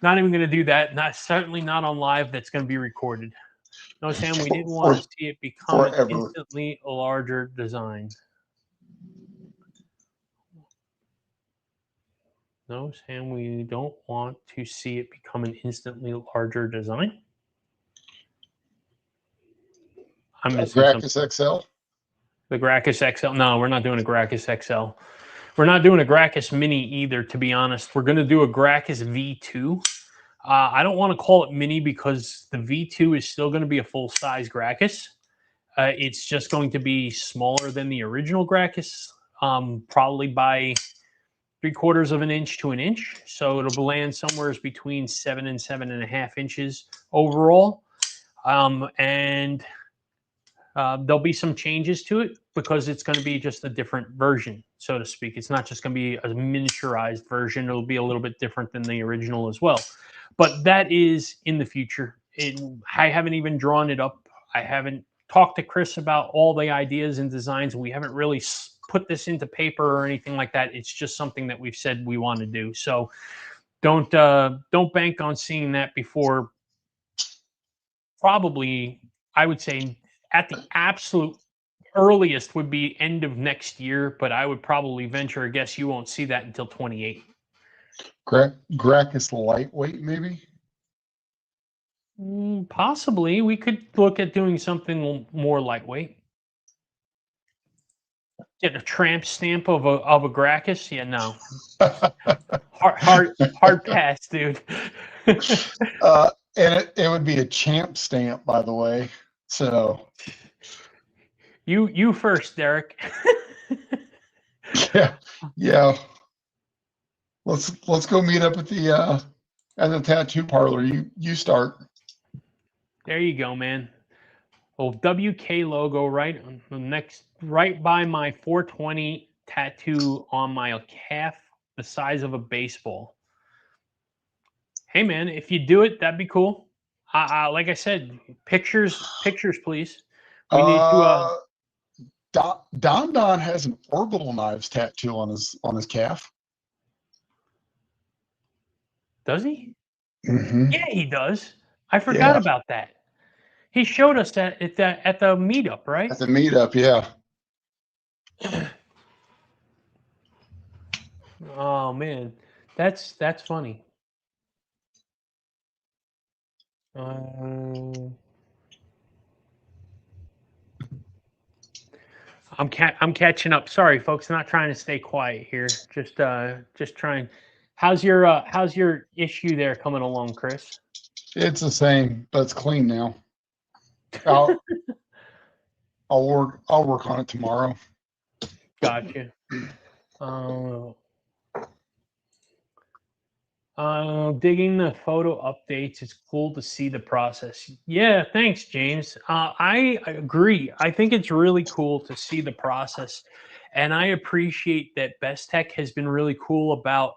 Not even going to do that. Not certainly not on live. That's going to be recorded. No, Sam, we didn't want to see it become an Forever. instantly larger design. No, Sam, we don't want to see it become an instantly larger design. I'm missing Gracchus something. XL. The Gracchus XL. No, we're not doing a Gracchus XL. We're not doing a Gracchus Mini either, to be honest. We're going to do a Gracchus V2. I don't want to call it Mini because the V2 is still going to be a full-size Gracchus. It's just going to be smaller than the original Gracchus, probably by 3/4 of an inch to an inch. So it'll land somewhere between 7 and 7.5 inches overall. And there'll be some changes to it because it's going to be just a different version, so to speak. It's not just going to be a miniaturized version. It'll be a little bit different than the original as well. But that is in the future. I haven't even drawn it up. I haven't talked to Chris about all the ideas and designs. We haven't really put this into paper or anything like that. It's just something that we've said we want to do. So don't bank on seeing that before probably, I would say, at the absolute earliest would be end of next year, but I would probably venture a guess you won't see that until 28. Gracchus lightweight, maybe? Possibly. We could look at doing something more lightweight. Get a tramp stamp of a Gracchus? Yeah, no. Hard pass, dude. And it would be a champ stamp, by the way. So you first, Derek. yeah. Let's go meet up at the tattoo parlor. You start. There you go, man. Well, WK logo right on the next, right by my 420 tattoo on my calf, the size of a baseball. Hey, man, if you do it, that'd be cool. Like I said, pictures, please. We need to. Don has an orbital knives tattoo on his calf. Does he? Mm-hmm. Yeah, he does. I forgot about that. He showed us that at the meetup, right? At the meetup, yeah. Oh man, that's funny. I'm catching up. Sorry, folks. Not trying to stay quiet here. Just trying. How's your issue there coming along, Chris? It's the same, but it's clean now. I'll work on it tomorrow. Gotcha. Digging the photo updates. It's cool to see the process. Yeah, thanks, James. I agree. I think it's really cool to see the process, and I appreciate that Best Tech has been really cool about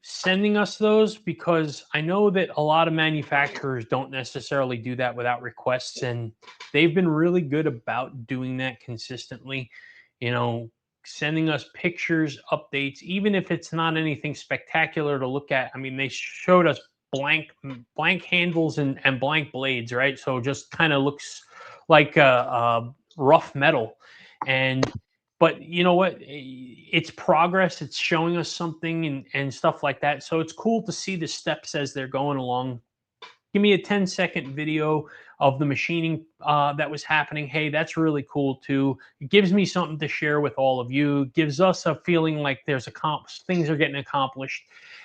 sending us those, because I know that a lot of manufacturers don't necessarily do that without requests, and they've been really good about doing that consistently. You know, sending us pictures, updates, even if it's not anything spectacular to look at. I mean, they showed us blank handles and blank blades, right? So it just kind of looks like a rough metal. And but you know what, it's progress, it's showing us something and stuff like that, so it's cool to see the steps as they're going along. Give me a 10-second video of the machining that was happening. Hey, that's really cool too. It gives me something to share with all of you, gives us a feeling like there's things are getting accomplished.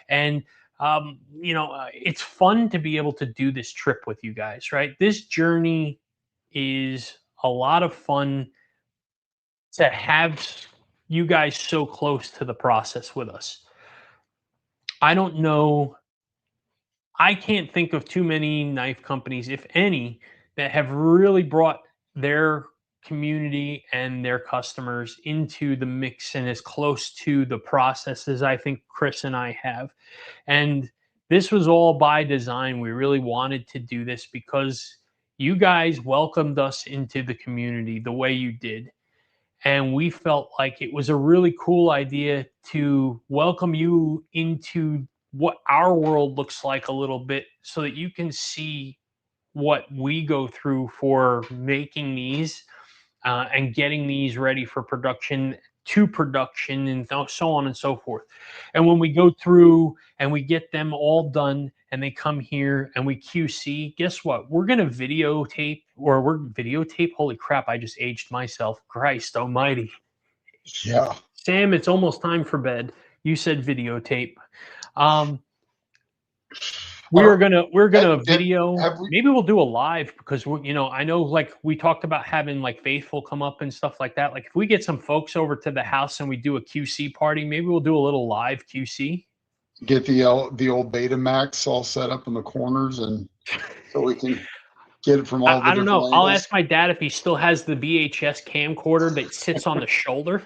And it's fun to be able to do this trip with you guys, right? This journey is a lot of fun to have you guys so close to the process with us. I don't know. I can't think of too many knife companies, if any, that have really brought their community and their customers into the mix and as close to the process as I think Chris and I have. And this was all by design. We really wanted to do this because you guys welcomed us into the community the way you did. And we felt like it was a really cool idea to welcome you into what our world looks like a little bit, so that you can see what we go through for making these and getting these ready for production, and so on and so forth. And when we go through and we get them all done and they come here and we QC, guess what? We're going to videotape. Holy crap, I just aged myself. Christ almighty. Yeah. Sam, it's almost time for bed. You said videotape. We're gonna video. Maybe we'll do a live, because I know, like, we talked about having like Faithful come up and stuff like that. Like, if we get some folks over to the house and we do a QC party, maybe we'll do a little live QC. Get the old Betamax all set up in the corners, and so we can get it from all the I don't different know. angles. I'll ask my dad if he still has the VHS camcorder that sits on the shoulder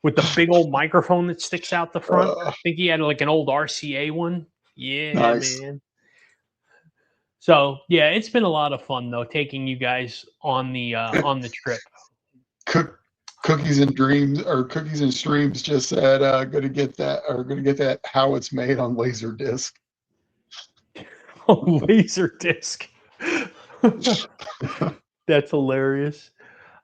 with the big old microphone that sticks out the front. I think he had like an old RCA one. Yeah, nice. Man. So yeah, it's been a lot of fun though, taking you guys on the trip. Cookies and Dreams, or Cookies and Streams, just said gonna get that how it's made on Laserdisc. Oh, Laserdisc. That's hilarious.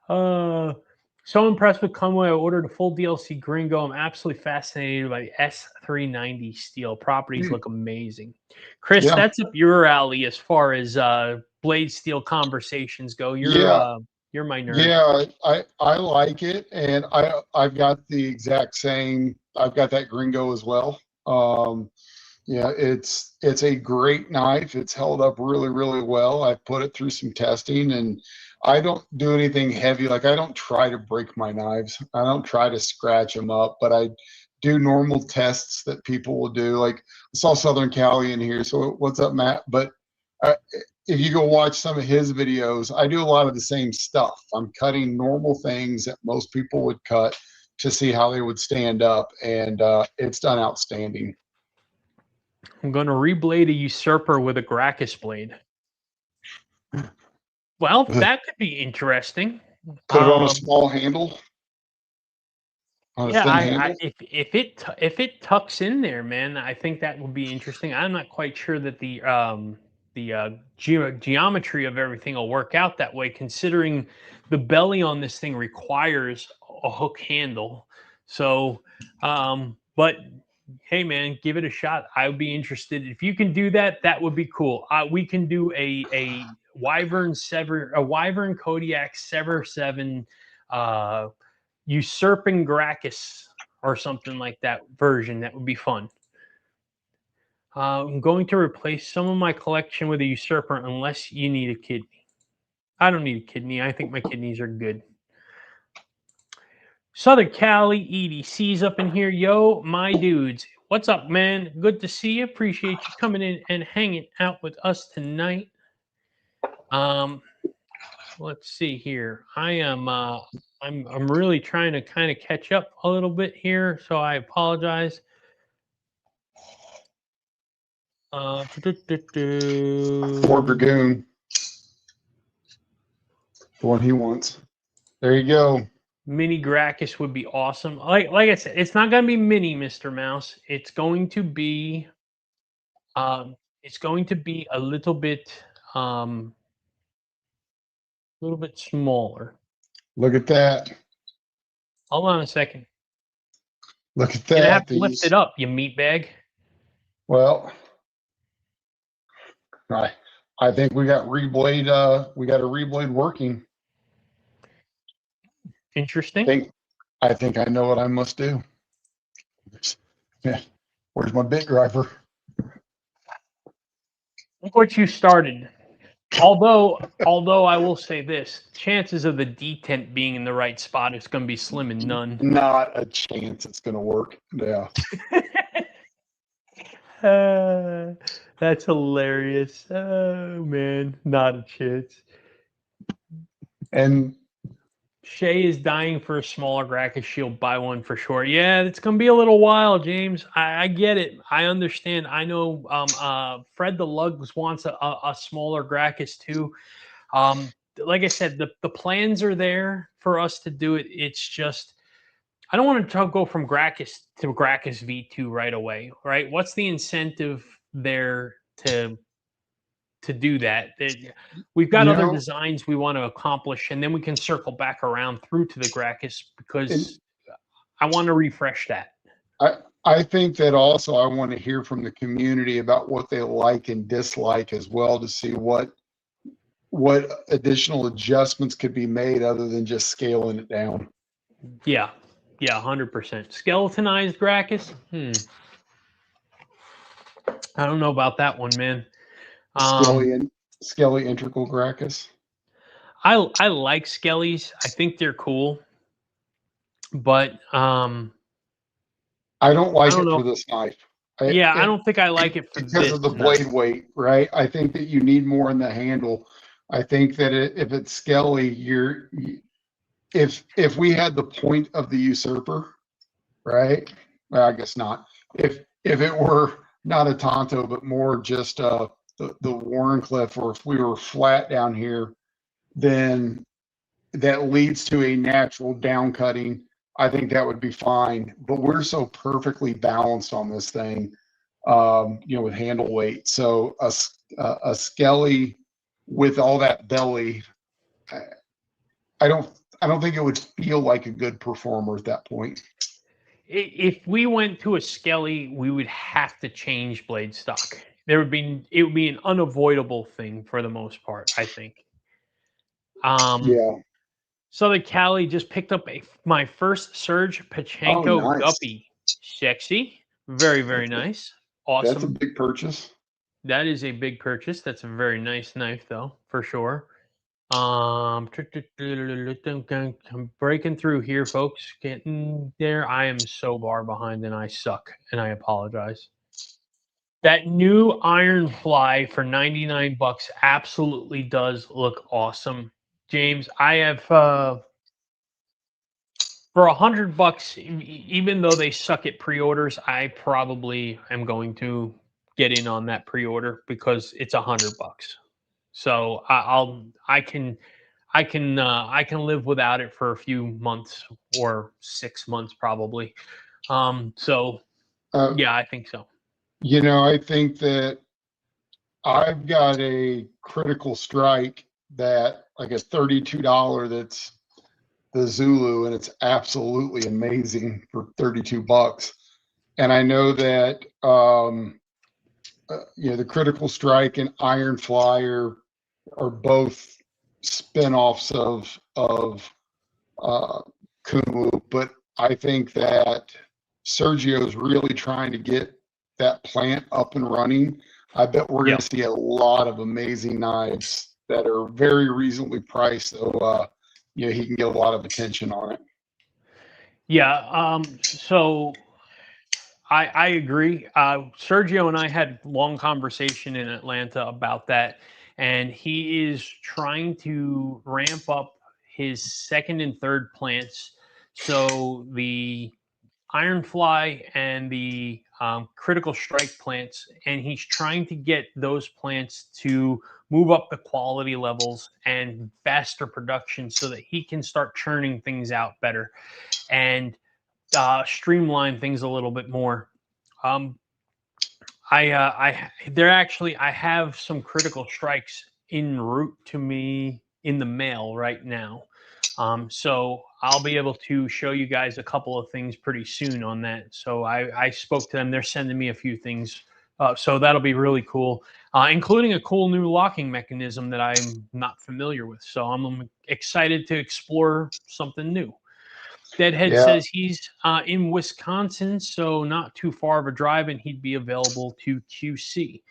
So impressed with Conway. I ordered a full DLC Gringo. I'm absolutely fascinated by the S390 steel. Properties look amazing. Chris, that's up your alley as far as blade steel conversations go. You're my nerd. Yeah, I like it, and I've got the exact same. I've got that Gringo as well. Yeah, it's a great knife. It's held up really, really well. I've put it through some testing, and I don't do anything heavy. Like, I don't try to break my knives. I don't try to scratch them up, but I do normal tests that people will do. Like, I saw Southern Cali in here. So what's up, Matt? But if you go watch some of his videos, I do a lot of the same stuff. I'm cutting normal things that most people would cut to see how they would stand up, and it's done outstanding. I'm going to reblade a Usurper with a Gracchus blade. Well, that could be interesting. Put it on a small handle. On a Yeah, thin handle. if it tucks in there, man, I think that would be interesting. I'm not quite sure that the geometry of everything will work out that way, considering the belly on this thing requires a hook handle. So, but hey, man, give it a shot. I would be interested if you can do that. That would be cool. We can do a Wyvern Kodiak Sever 7. Usurping Gracchus or something like that version. That would be fun. I'm going to replace some of my collection with a usurper unless you need a kidney. I don't need a kidney. I think my kidneys are good. Southern Cali EDC's up in here. Yo, my dudes. What's up, man? Good to see you. Appreciate you coming in and hanging out with us tonight. Let's see here. I'm really trying to kind of catch up a little bit here, so I apologize. Ford Dragoon. The one he wants. There you go. Mini Gracchus would be awesome. Like I said, it's not going to be mini, Mr. Mouse. It's going to be a little bit smaller. Look at that. Hold on a second. Look at that. You're gonna have to lift it up, you meatbag. Well, I think we got reblade. We got a reblade working. Interesting. I think I know what I must do. Yeah. Where's my bit driver? Look what you started. Although I will say this, chances of the detent being in the right spot is going to be slim and none. Not a chance it's going to work. Yeah. That's hilarious. Oh, man. Not a chance. And Shay is dying for a smaller Gracchus shield. Buy one for sure. Yeah, it's going to be a little while, James. I get it. I understand. I know Fred the Lugs wants a smaller Gracchus too. Like I said, the plans are there for us to do it. It's just I don't want to go from Gracchus to Gracchus V2 right away, right? What's the incentive there to do that? We've got other designs we want to accomplish, and then we can circle back around through to the Gracchus because I want to refresh that. I think that also I want to hear from the community about what they like and dislike as well to see what additional adjustments could be made other than just scaling it down. Yeah, 100%. Skeletonized Gracchus? I don't know about that one, man. Skelly integral Gracchus. I like Skellies. I think they're cool, but I don't like it for this knife. I don't think I like it for because of the blade weight, right? I think that you need more in the handle. I think that if it's Skelly, if we had the point of the usurper, right? Well, I guess not. If it were not a Tonto, but more just the Warrenclyffe, or if we were flat down here, then that leads to a natural down cutting. I think that would be fine. But we're so perfectly balanced on this thing, with handle weight. So a Skelly with all that belly, I don't think it would feel like a good performer at that point. If we went to a Skelly, we would have to change blade stock. It would be an unavoidable thing for the most part, I think. Southern Cali just picked up my first Serge Pachenko Guppy. Sexy. Very, very nice. Awesome. That's a big purchase. That is a big purchase. That's a very nice knife, though, for sure. I'm breaking through here, folks. Getting there. I am so far behind and I suck, and I apologize. That new Iron Fly for $99 absolutely does look awesome. James, I have for $100, even though they suck at pre-orders, I probably am going to get in on that pre-order because it's $100. So I can live without it for a few months or 6 months probably. So yeah, I think so. I think that I've got a critical strike that like a $32 that's the Zulu, and it's absolutely amazing for $32. And I know that the critical strike and Iron Flyer are both spin-offs of Kumu, but I think that Sergio's really trying to get that plant up and running. I bet we're going to see a lot of amazing knives that are very reasonably priced, so he can get a lot of attention on it. Yeah. So I agree. Sergio and I had long conversation in Atlanta about that, and he is trying to ramp up his second and third plants. So the Ironfly and the critical strike plants, and he's trying to get those plants to move up the quality levels and faster production so that he can start churning things out better and streamline things a little bit more. I have some critical strikes en route to me in the mail right now. So I'll be able to show you guys a couple of things pretty soon on that. So I spoke to them. They're sending me a few things. So that'll be really cool, including a cool new locking mechanism that I'm not familiar with. So I'm excited to explore something new. Deadhead says he's in Wisconsin, so not too far of a drive, and he'd be available to QC.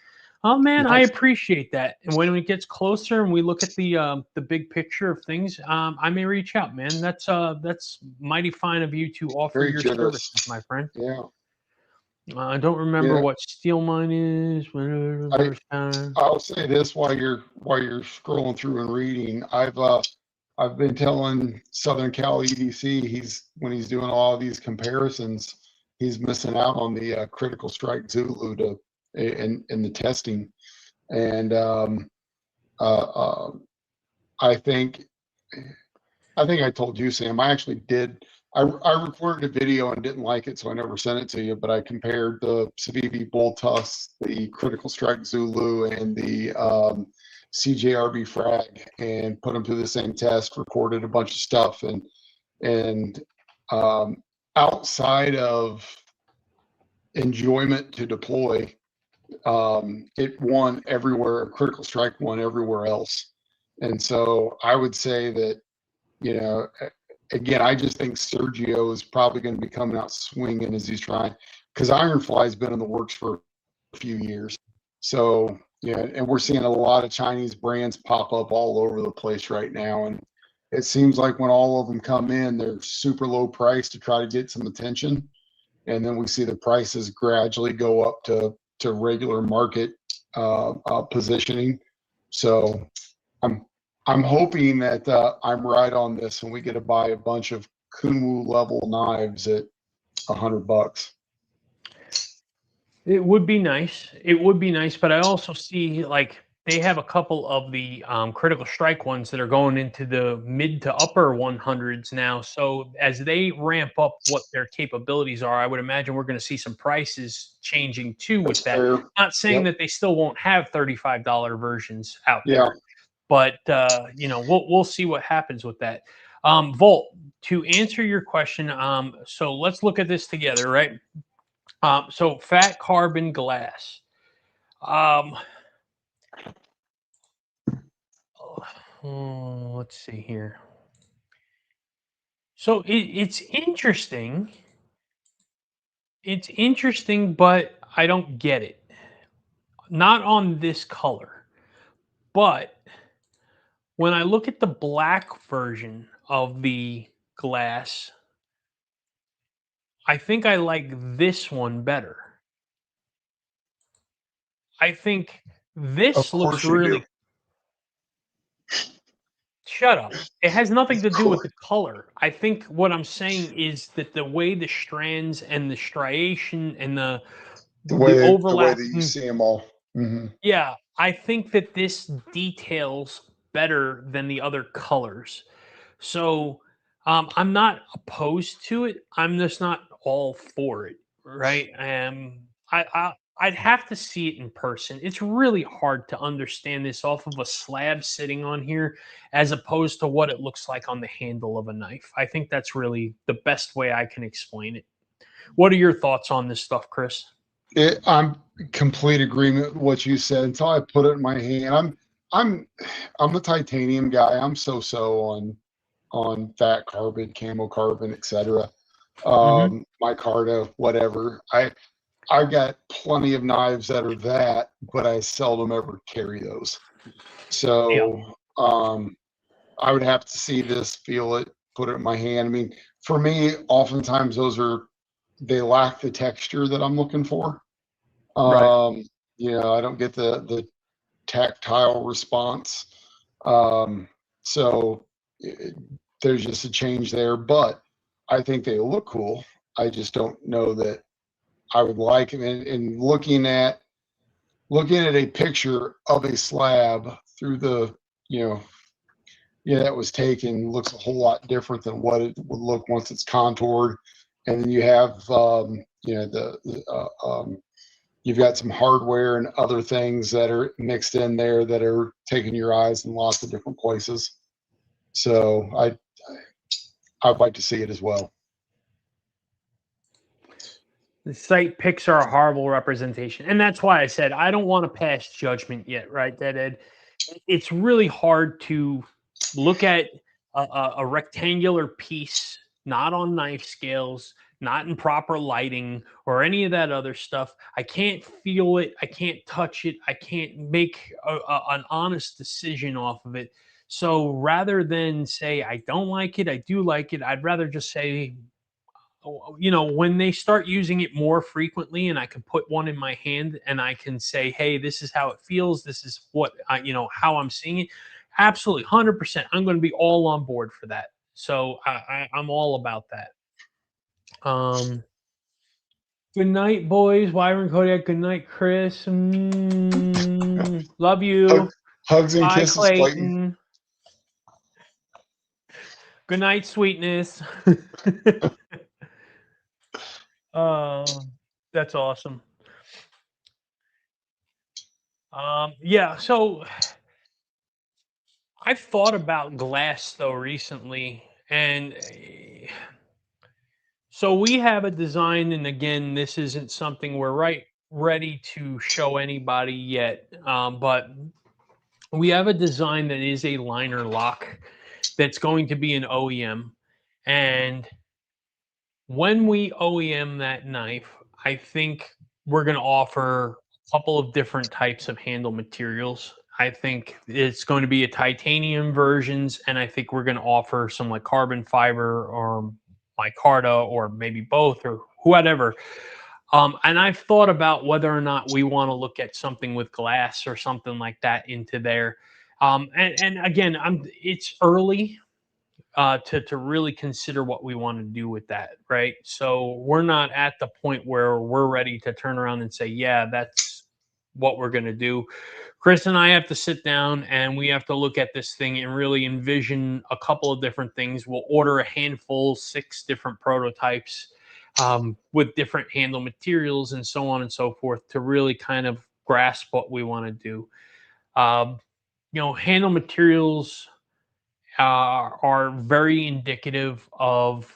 Oh man, nice. I appreciate that. And when it gets closer and we look at the big picture of things, I may reach out, man. That's mighty fine of you to offer your services, my friend. Yeah. I don't remember what steel mine is. I'll say this while you're scrolling through and reading. I've been telling Southern Cal EDC when he's doing all of these comparisons, he's missing out on the critical strike Zulu in the testing, and I think I told you, Sam. I actually did. I recorded a video and didn't like it, so I never sent it to you. But I compared the Civivi Bull Tusk, the critical strike Zulu, and the CJRB frag, and put them through the same test, recorded a bunch of stuff, and outside of enjoyment to deploy, it won everywhere. Critical strike won everywhere else. And so I would say that, again, I just think Sergio is probably going to be coming out swinging as he's trying, because Ironfly's been in the works for a few years. So, and we're seeing a lot of Chinese brands pop up all over the place right now. And it seems like when all of them come in, they're super low price to try to get some attention. And then we see the prices gradually go up to regular market positioning. So I'm hoping that I'm right on this and we get to buy a bunch of Kumu level knives at $100. It would be nice. It would be nice, but I also see like they have a couple of the critical strike ones that are going into the mid to upper 100s now. So as they ramp up what their capabilities are, I would imagine we're going to see some prices changing too with that. Fair. Not saying that they still won't have $35 versions out there, but we'll see what happens with that. Volt, to answer your question, so let's look at this together, right? So fat carbon glass. Let's see here. So it's interesting. It's interesting, but I don't get it. Not on this color. But when I look at the black version of the glass, I think I like this one better. I think this looks really... Shut up. It has nothing to do with the color. I think what I'm saying is that the way the strands and the striation and the way overlap, that you see them all. Mm-hmm. Yeah, I think that this details better than the other colors. So I'm not opposed to it. I'm just not all for it, right? I'd have to see it in person. It's really hard to understand this off of a slab sitting on here, as opposed to what it looks like on the handle of a knife. I think that's really the best way I can explain it. What are your thoughts on this stuff, Chris? I'm complete agreement with what you said. Until I put it in my hand, I'm I'm a titanium guy. I'm so on fat carbon, camo carbon, etc. Hmm. Micarta, whatever. I've got plenty of knives that are that, but I seldom ever carry those. Yeah. So I would have to see this, feel it, put it in my hand. I mean, for me, oftentimes they lack the texture that I'm looking for. Right. Um, I don't get the tactile response. Um, so it, there's just a change there, but I think they look cool. I just don't know that I would like them. And looking at a picture of a slab through you know, that was taken looks a whole lot different than what it would look once it's contoured. And then you have, you've got some hardware and other things that are mixed in there that are taking your eyes in lots of different places. So I'd like to see it as well. The site pics are a horrible representation, and that's why I said I don't want to pass judgment yet, right, Deadhead? It's really hard to look at a rectangular piece, not on knife scales, not in proper lighting, or any of that other stuff. I can't feel it. I can't touch it. I can't make an honest decision off of it. So rather than say I don't like it, I do like it, I'd rather just say, when they start using it more frequently and I can put one in my hand and I can say, hey, this is how it feels. This is what how I'm seeing it. Absolutely. 100%. I'm going to be all on board for that. So I'm all about that. Good night, boys. Wyvern Kodiak. Good night, Chris. Love you. Hugs and Bye, kisses, Clayton. Clayton. Good night, sweetness. That's awesome. Yeah, so I've thought about glass though recently, and so we have a design, and again, this isn't something we're ready to show anybody yet, but we have a design that is a liner lock that's going to be an OEM, and when we OEM that knife, I think we're going to offer a couple of different types of handle materials. I think it's going to be a titanium versions, and I think we're going to offer some like carbon fiber or micarta or maybe both or whatever. And I've thought about whether or not we want to look at something with glass or something like that into there. And again, it's early to really consider what we want to do with that, right? So we're not at the point where we're ready to turn around and say, yeah, that's what we're going to do. Chris and I have to sit down and we have to look at this thing and really envision a couple of different things. We'll order a handful, 6 different prototypes with different handle materials and so on and so forth to really kind of grasp what we want to do. Um, handle materials are very indicative of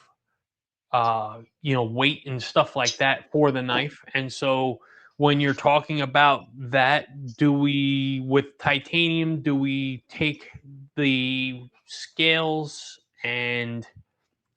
weight and stuff like that for the knife. And so when you're talking about that, with titanium, do we take the scales and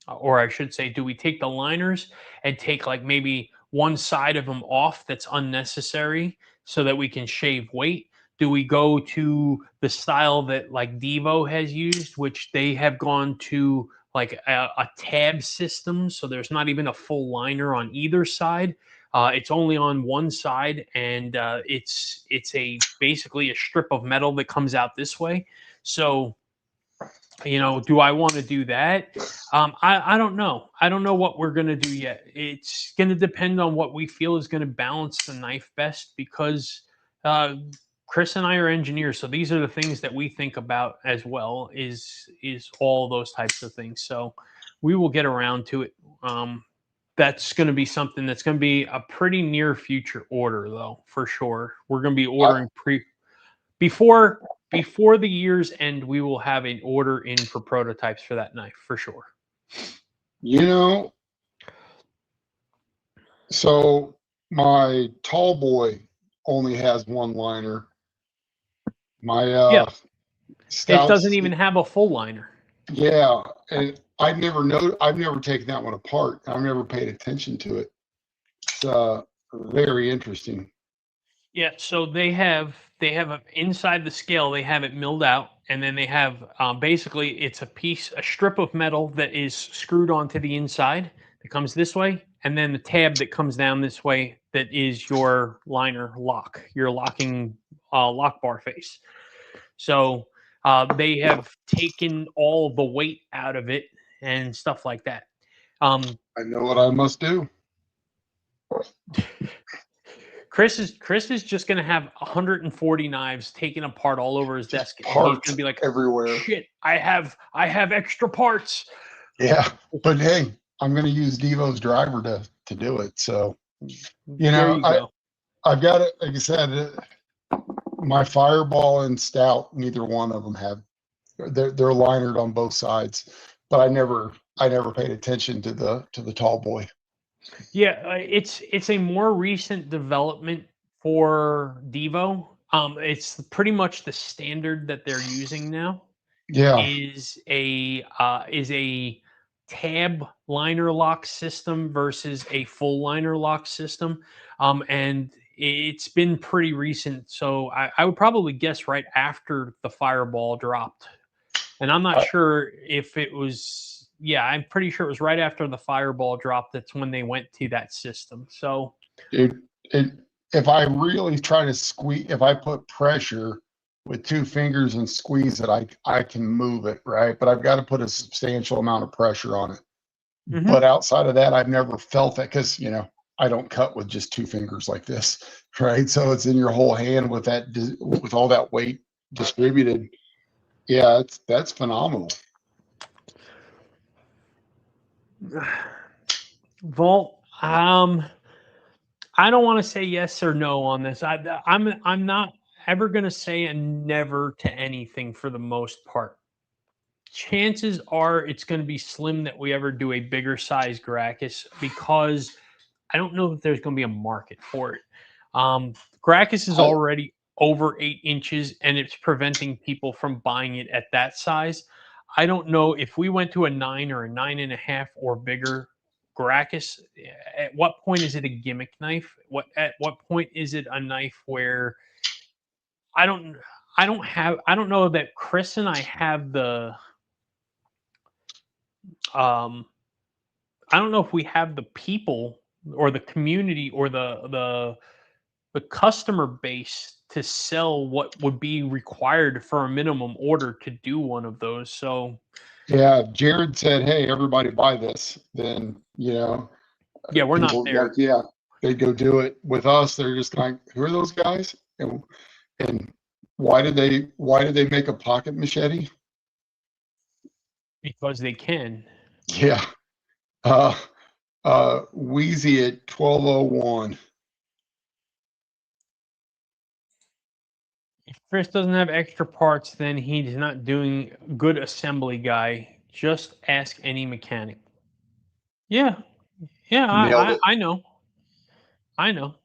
or I should say, do we take the liners and take like maybe one side of them off that's unnecessary so that we can shave weight? Do we go to the style that like Devo has used, which they have gone to like a tab system, so there's not even a full liner on either side. It's only on one side, and it's a basically a strip of metal that comes out this way. So do I want to do that? I don't know. I don't know what we're going to do yet. It's going to depend on what we feel is going to balance the knife best because Chris and I are engineers, so these are the things that we think about as well. Is all those types of things. So we will get around to it. That's going to be something that's going to be a pretty near future order, though, for sure. We're going to be ordering before the year's end. We will have an order in for prototypes for that knife for sure. You know, so my tall boy only has one liner. My Yeah. stout, It doesn't even have a full liner. yeah, and I've never taken that one apart. I've never paid attention to it. It's very interesting. Yeah, so they have inside the scale, they have it milled out, and then they have basically it's a strip of metal that is screwed onto the inside that comes this way, and then the tab that comes down this way that is your liner lock, your locking lock bar face. So they have taken all the weight out of it and stuff like that. I know what I must do. Chris is just gonna have 140 knives taken apart all over his desk, and he's Parts gonna be like, everywhere. "Shit, I have extra parts." Yeah, but hey, I'm going to use Devo's driver to do it. So, There you go. I've got it. Like I said, my Fireball and Stout, neither one of them have. They're linered on both sides, but I never paid attention to the tall boy. Yeah, it's a more recent development for Devo. It's pretty much the standard that they're using now. Yeah, Is a tab liner lock system versus a full liner lock system. And it's been pretty recent. So I would probably guess right after the Fireball dropped. And I'm not sure if it was, yeah, I'm pretty sure it was right after the Fireball dropped. That's when they went to that system. So, dude, if I really try to squeeze, if I put pressure with 2 fingers and squeeze it, I can move it, right? But I've got to put a substantial amount of pressure on it. mm-hmm. But outside of that, I've never felt that because, I don't cut with just 2 fingers like this, right? So it's in your whole hand with with all that weight distributed. Yeah, that's phenomenal. Vault, I don't want to say yes or no on this. I'm not ever going to say a never to anything for the most part. Chances are it's going to be slim that we ever do a bigger size Gracchus because I don't know that there's going to be a market for it. Gracchus is already over 8 inches and it's preventing people from buying it at that size. I don't know if we went to a 9 or a 9.5 or bigger Gracchus, at what point is it a gimmick knife? At what point is it a knife where I don't know that Chris and I have the I don't know if we have the people or the community or the customer base to sell what would be required for a minimum order to do one of those. So yeah, Jared said, "Hey, everybody buy this." Then yeah, we're not there. Like, yeah, they go do it. With us, they're just like, "Who are those guys?" And why did they make a pocket machete? Because they can. Yeah. Wheezy at 1201. If Chris doesn't have extra parts, then he's not doing good assembly guy. Just ask any mechanic. Yeah. Yeah, I know. I know.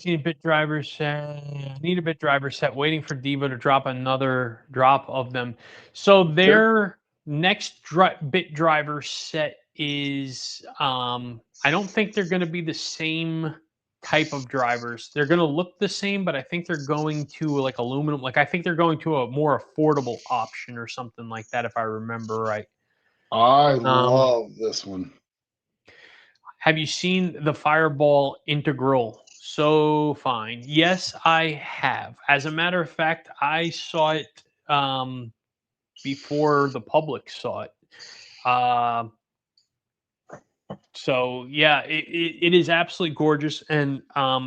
Need a bit driver set. Need a bit driver set. Waiting for Devo to drop another drop of them. So their next bit driver set is. I don't think they're going to be the same type of drivers. They're going to look the same, but I think they're going to like aluminum. Like I think they're going to a more affordable option or something like that, if I remember right. I love this one. Have you seen the Fireball Integral? So fine. Yes, I have. As a matter of fact, I saw it before the public saw it. So yeah, it is absolutely gorgeous, and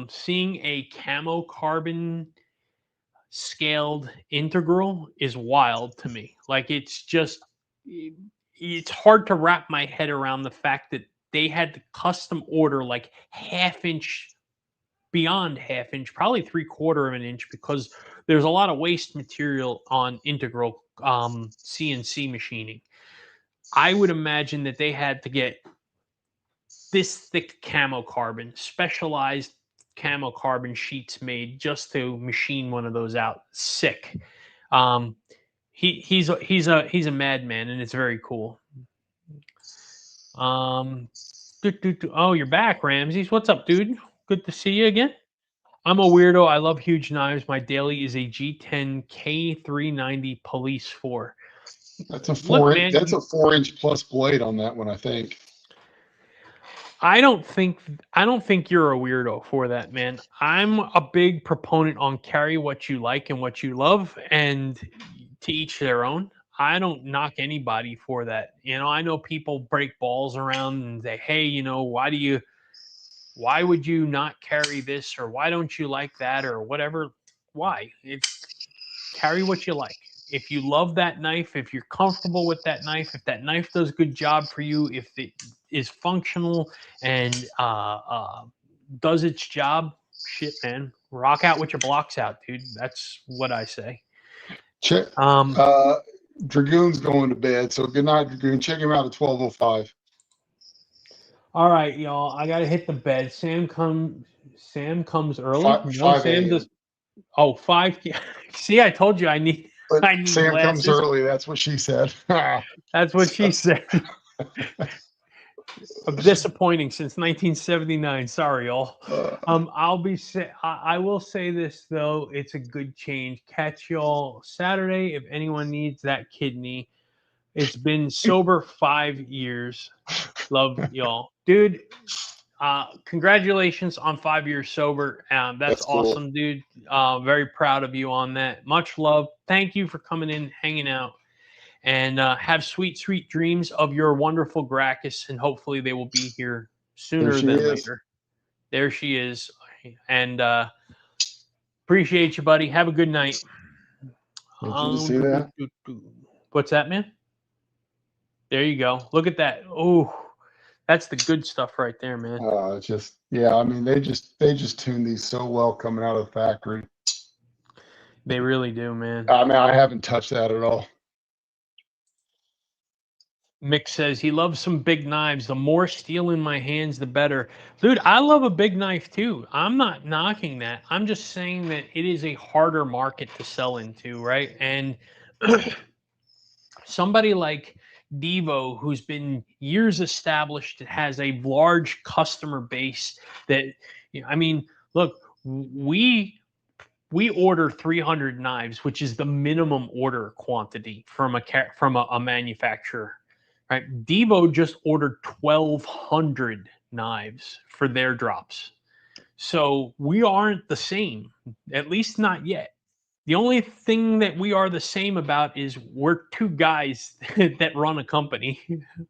seeing a camo carbon scaled integral is wild to me. Like it's just it's hard to wrap my head around the fact that they had to custom order like half inch, beyond half inch, probably 3/4 of an inch, because there's a lot of waste material on integral CNC machining. I would imagine that they had to get this thick camo carbon, specialized camo carbon sheets made just to machine one of those out. Sick. Um, he's a madman, and it's very cool. Um, oh, you're back, Ramses. What's up, dude? Good to see you again. I'm a weirdo. I love huge knives. My daily is a G10 K390 Police 4. That's a Look, 4 inch. man, That's a 4 inch plus blade on that one, I think. I don't think you're a weirdo for that, man. I'm a big proponent on carry what you like and what you love, and to each their own. I don't knock anybody for that. I know people break balls around and say, "Hey, why would you not carry this, or why don't you like that, or whatever?" Why? It's carry what you like. If you love that knife, if you're comfortable with that knife, if that knife does a good job for you, if it is functional and does its job, shit, man, rock out with your blocks out, dude. That's what I say. Check. Dragoon's going to bed, so good night, Dragoon. Check him out at 12:05. All right, y'all. I gotta hit the bed. Sam comes early. 5, No, 5 Sam a.m. does. Oh, 5. See, I told you But I need Sam comes glasses. early. That's what she said. That's what she said. Disappointing since 1979. Sorry, y'all. I will say this though, it's a good change. Catch y'all Saturday if anyone needs that kidney. It's been sober 5 years. Love y'all, dude. Congratulations on 5 years sober. That's cool. awesome, dude. Very proud of you on that. Much love. Thank you for coming in, hanging out. And have sweet, sweet dreams of your wonderful Gracchus, and hopefully they will be here sooner than later. There she is. And appreciate you, buddy. Have a good night. Did you see that? What's that, man? There you go. Look at that. Oh, that's the good stuff right there, man. I mean, they just tune these so well coming out of the factory. They really do, man. I mean, I haven't touched that at all. Mick says he loves some big knives. The more steel in my hands, the better. Dude, I love a big knife too. I'm not knocking that. I'm just saying that it is a harder market to sell into, right? And somebody like Devo, who's been years established, has a large customer base that, I mean, look, we order 300 knives, which is the minimum order quantity from a manufacturer. Right? Devo just ordered 1,200 knives for their drops. So we aren't the same, at least not yet. The only thing that we are the same about is we're two guys that run a company,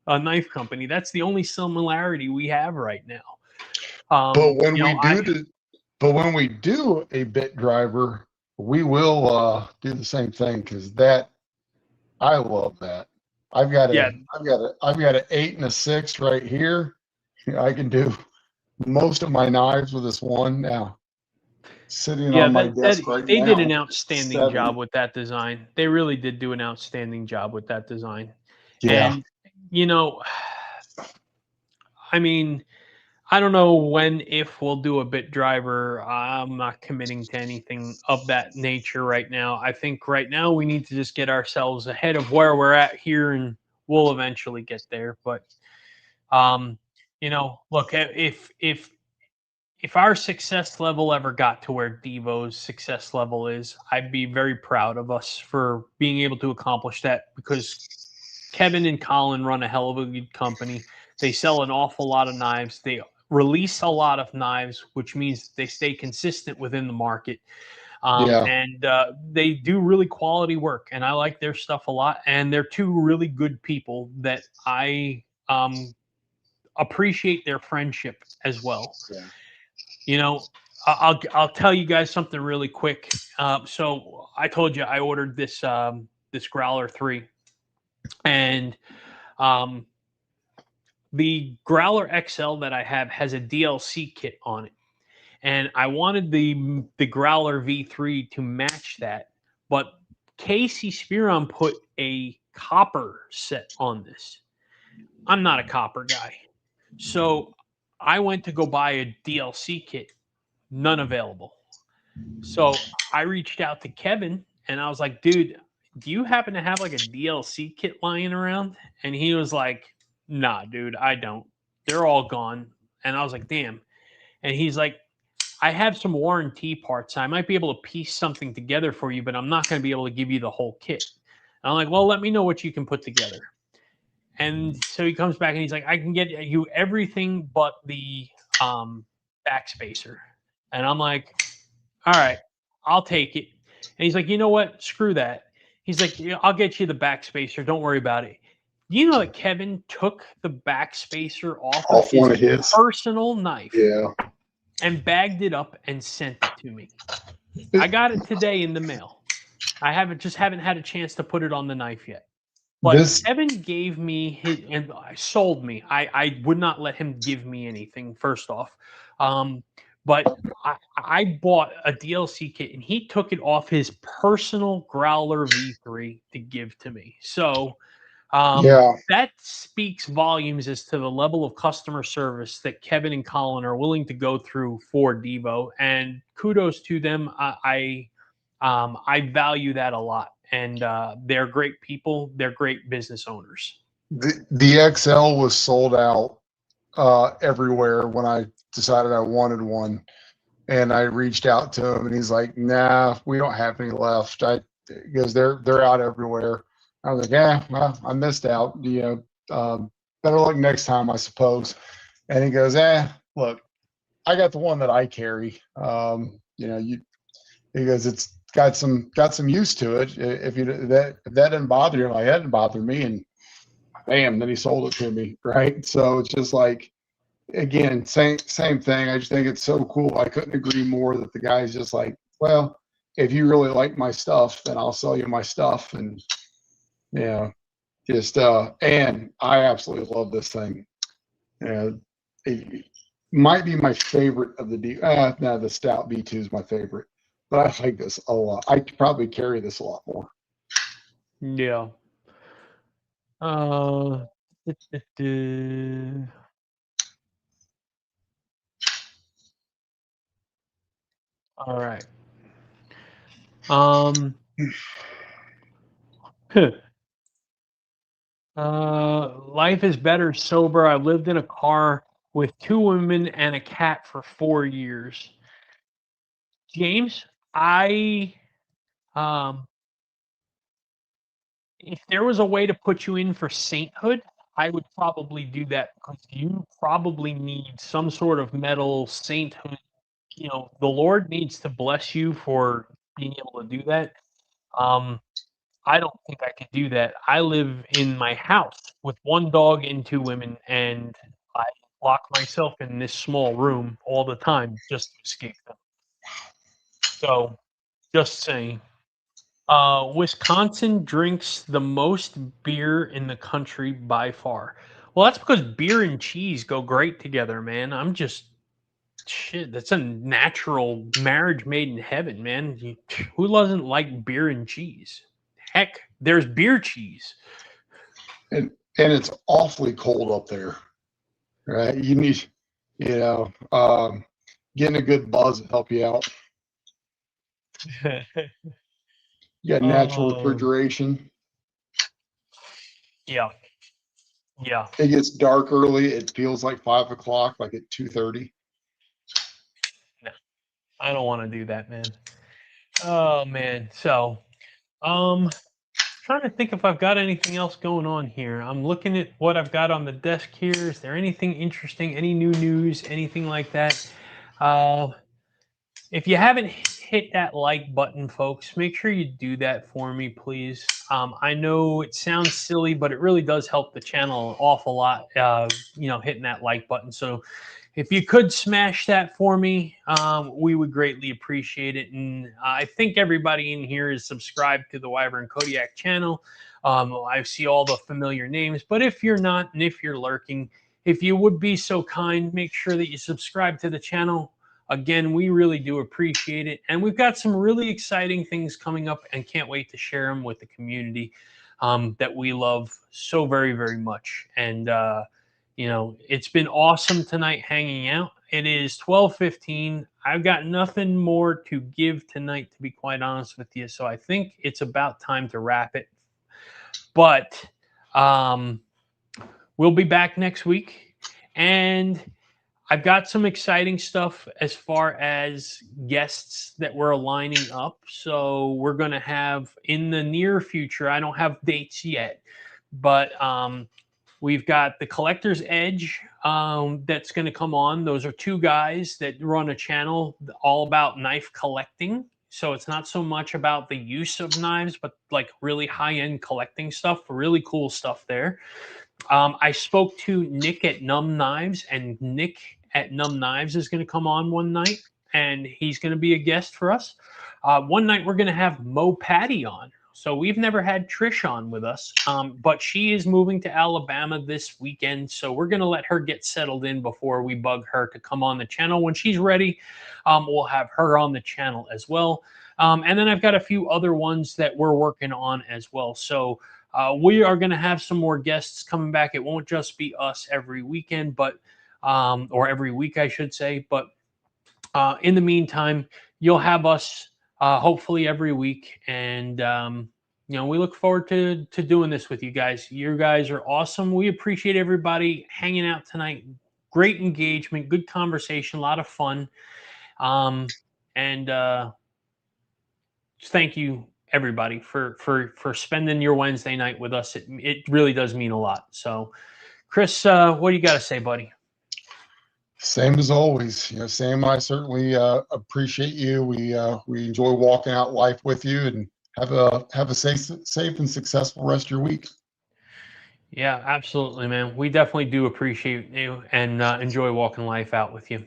a knife company. That's the only similarity we have right now. But when we do a bit driver, we will do the same thing, because I love that. I've got an 8 and a 6 right here. I can do most of my knives with this one now. Sitting on my desk right now. They did an outstanding job with that design. They really did do an outstanding job with that design. Yeah. And I mean, I don't know if we'll do a bit driver. I'm not committing to anything of that nature right now. I think right now we need to just get ourselves ahead of where we're at here, and we'll eventually get there. But look, if our success level ever got to where Devo's success level is, I'd be very proud of us for being able to accomplish that, because Kevin and Colin run a hell of a good company. They sell an awful lot of knives. They release a lot of knives, which means they stay consistent within the market. And they do really quality work, and I like their stuff a lot. And they're two really good people that I appreciate their friendship as well. Yeah. You know, I'll tell you guys something really quick. So I told you I ordered this Growler 3, and um, the Growler XL that I have has a DLC kit on it, and I wanted the Growler V3 to match that, but Casey Spearon put a copper set on this. I'm not a copper guy, so I went to go buy a DLC kit, none available. So I reached out to Kevin and I was like, dude, do you happen to have like a DLC kit lying around? And he was like, nah, dude, I don't. They're all gone. And I was like, damn. And he's like, I have some warranty parts. I might be able to piece something together for you, but I'm not going to be able to give you the whole kit. And I'm like, well, let me know what you can put together. And so he comes back and he's like, I can get you everything but the backspacer. And I'm like, all right, I'll take it. And he's like, you know what? Screw that. He's like, yeah, I'll get you the backspacer. Don't worry about it. You know that Kevin took the backspacer off Off one of his personal knife, yeah, and bagged it up and sent it to me. I got it today in the mail. I haven't had a chance to put it on the knife yet. But Kevin gave me his and sold me. I would not let him give me anything, first off. But I bought a DLC kit and he took it off his personal Growler V3 to give to me. So that speaks volumes as to the level of customer service that Kevin and Colin are willing to go through for Devo. And kudos to them. I value that a lot. And they're great people. They're great business owners. The XL was sold out everywhere when I decided I wanted one, and I reached out to him, and he's like, "Nah, we don't have any left." Because they're out everywhere. I was like, "Yeah, well, I missed out. Better luck next time, I suppose." And he goes, look, I got the one that I carry. He goes, it's got some use to it. If that didn't bother you, like, that didn't bother me, and bam, then he sold it to me, right? So it's just like, again, same thing. I just think it's so cool. I couldn't agree more that the guy's just like, well, if you really like my stuff, then I'll sell you my stuff. And and I absolutely love this thing. It might be my favorite of the the Stout V2 is my favorite, but I like this a lot. I could probably carry this a lot more. Yeah. All right. Life is better sober. I lived in a car with 2 women and a cat for 4 years. James, if there was a way to put you in for sainthood, I would probably do that, because you probably need some sort of metal sainthood. The Lord needs to bless you for being able to do that. I don't think I could do that. I live in my house with 1 dog and 2 women, and I lock myself in this small room all the time just to escape them. So, just saying. Wisconsin drinks the most beer in the country by far. Well, that's because beer and cheese go great together, man. Shit, that's a natural marriage made in heaven, man. Who doesn't like beer and cheese? Heck, there's beer cheese. And it's awfully cold up there, right? You need, getting a good buzz to help you out. You got natural refrigeration. Yeah. It gets dark early. It feels like 5 o'clock, like at 2:30. No, I don't want to do that, man. Oh man. So, trying to think if I've got anything else going on here. I'm looking at what I've got on the desk here. Is there anything interesting? Any new news? Anything like that? If you haven't hit that like button, folks. Make sure you do that for me, please. I know it sounds silly, but it really does help the channel an awful lot, hitting that like button. So if you could smash that for me, we would greatly appreciate it. And I think everybody in here is subscribed to the Wyvern Kodiak channel. I see all the familiar names, but if you're not, and if you're lurking, if you would be so kind, make sure that you subscribe to the channel. Again, we really do appreciate it. And we've got some really exciting things coming up and can't wait to share them with the community that we love so very, very much. And, it's been awesome tonight hanging out. It is 12:15. I've got nothing more to give tonight, to be quite honest with you. So I think it's about time to wrap it. But we'll be back next week. And I've got some exciting stuff as far as guests that we're aligning up. So we're going to have in the near future, I don't have dates yet, but we've got the Collector's Edge that's going to come on. Those are two guys that run a channel all about knife collecting. So it's not so much about the use of knives, but like really high-end collecting stuff, really cool stuff there. I spoke to Nick at Numb Knives, and Nick at Numb Knives is going to come on one night, and he's going to be a guest for us. One night we're going to have Mo Patty on. So we've never had Trish on with us, but she is moving to Alabama this weekend. So we're going to let her get settled in before we bug her to come on the channel. When she's ready, we'll have her on the channel as well. And then I've got a few other ones that we're working on as well. So we are going to have some more guests coming back. It won't just be us every weekend, but or every week, I should say. But in the meantime, you'll have us hopefully every week. And, we look forward to doing this with you guys. You guys are awesome. We appreciate everybody hanging out tonight. Great engagement, good conversation, a lot of fun. And thank you, everybody, for spending your Wednesday night with us. It really does mean a lot. So, Chris, what do you got to say, buddy? Same as always. Sam, I certainly appreciate you. We enjoy walking out life with you, and have a safe and successful rest of your week. Yeah, absolutely, man. We definitely do appreciate you and enjoy walking life out with you.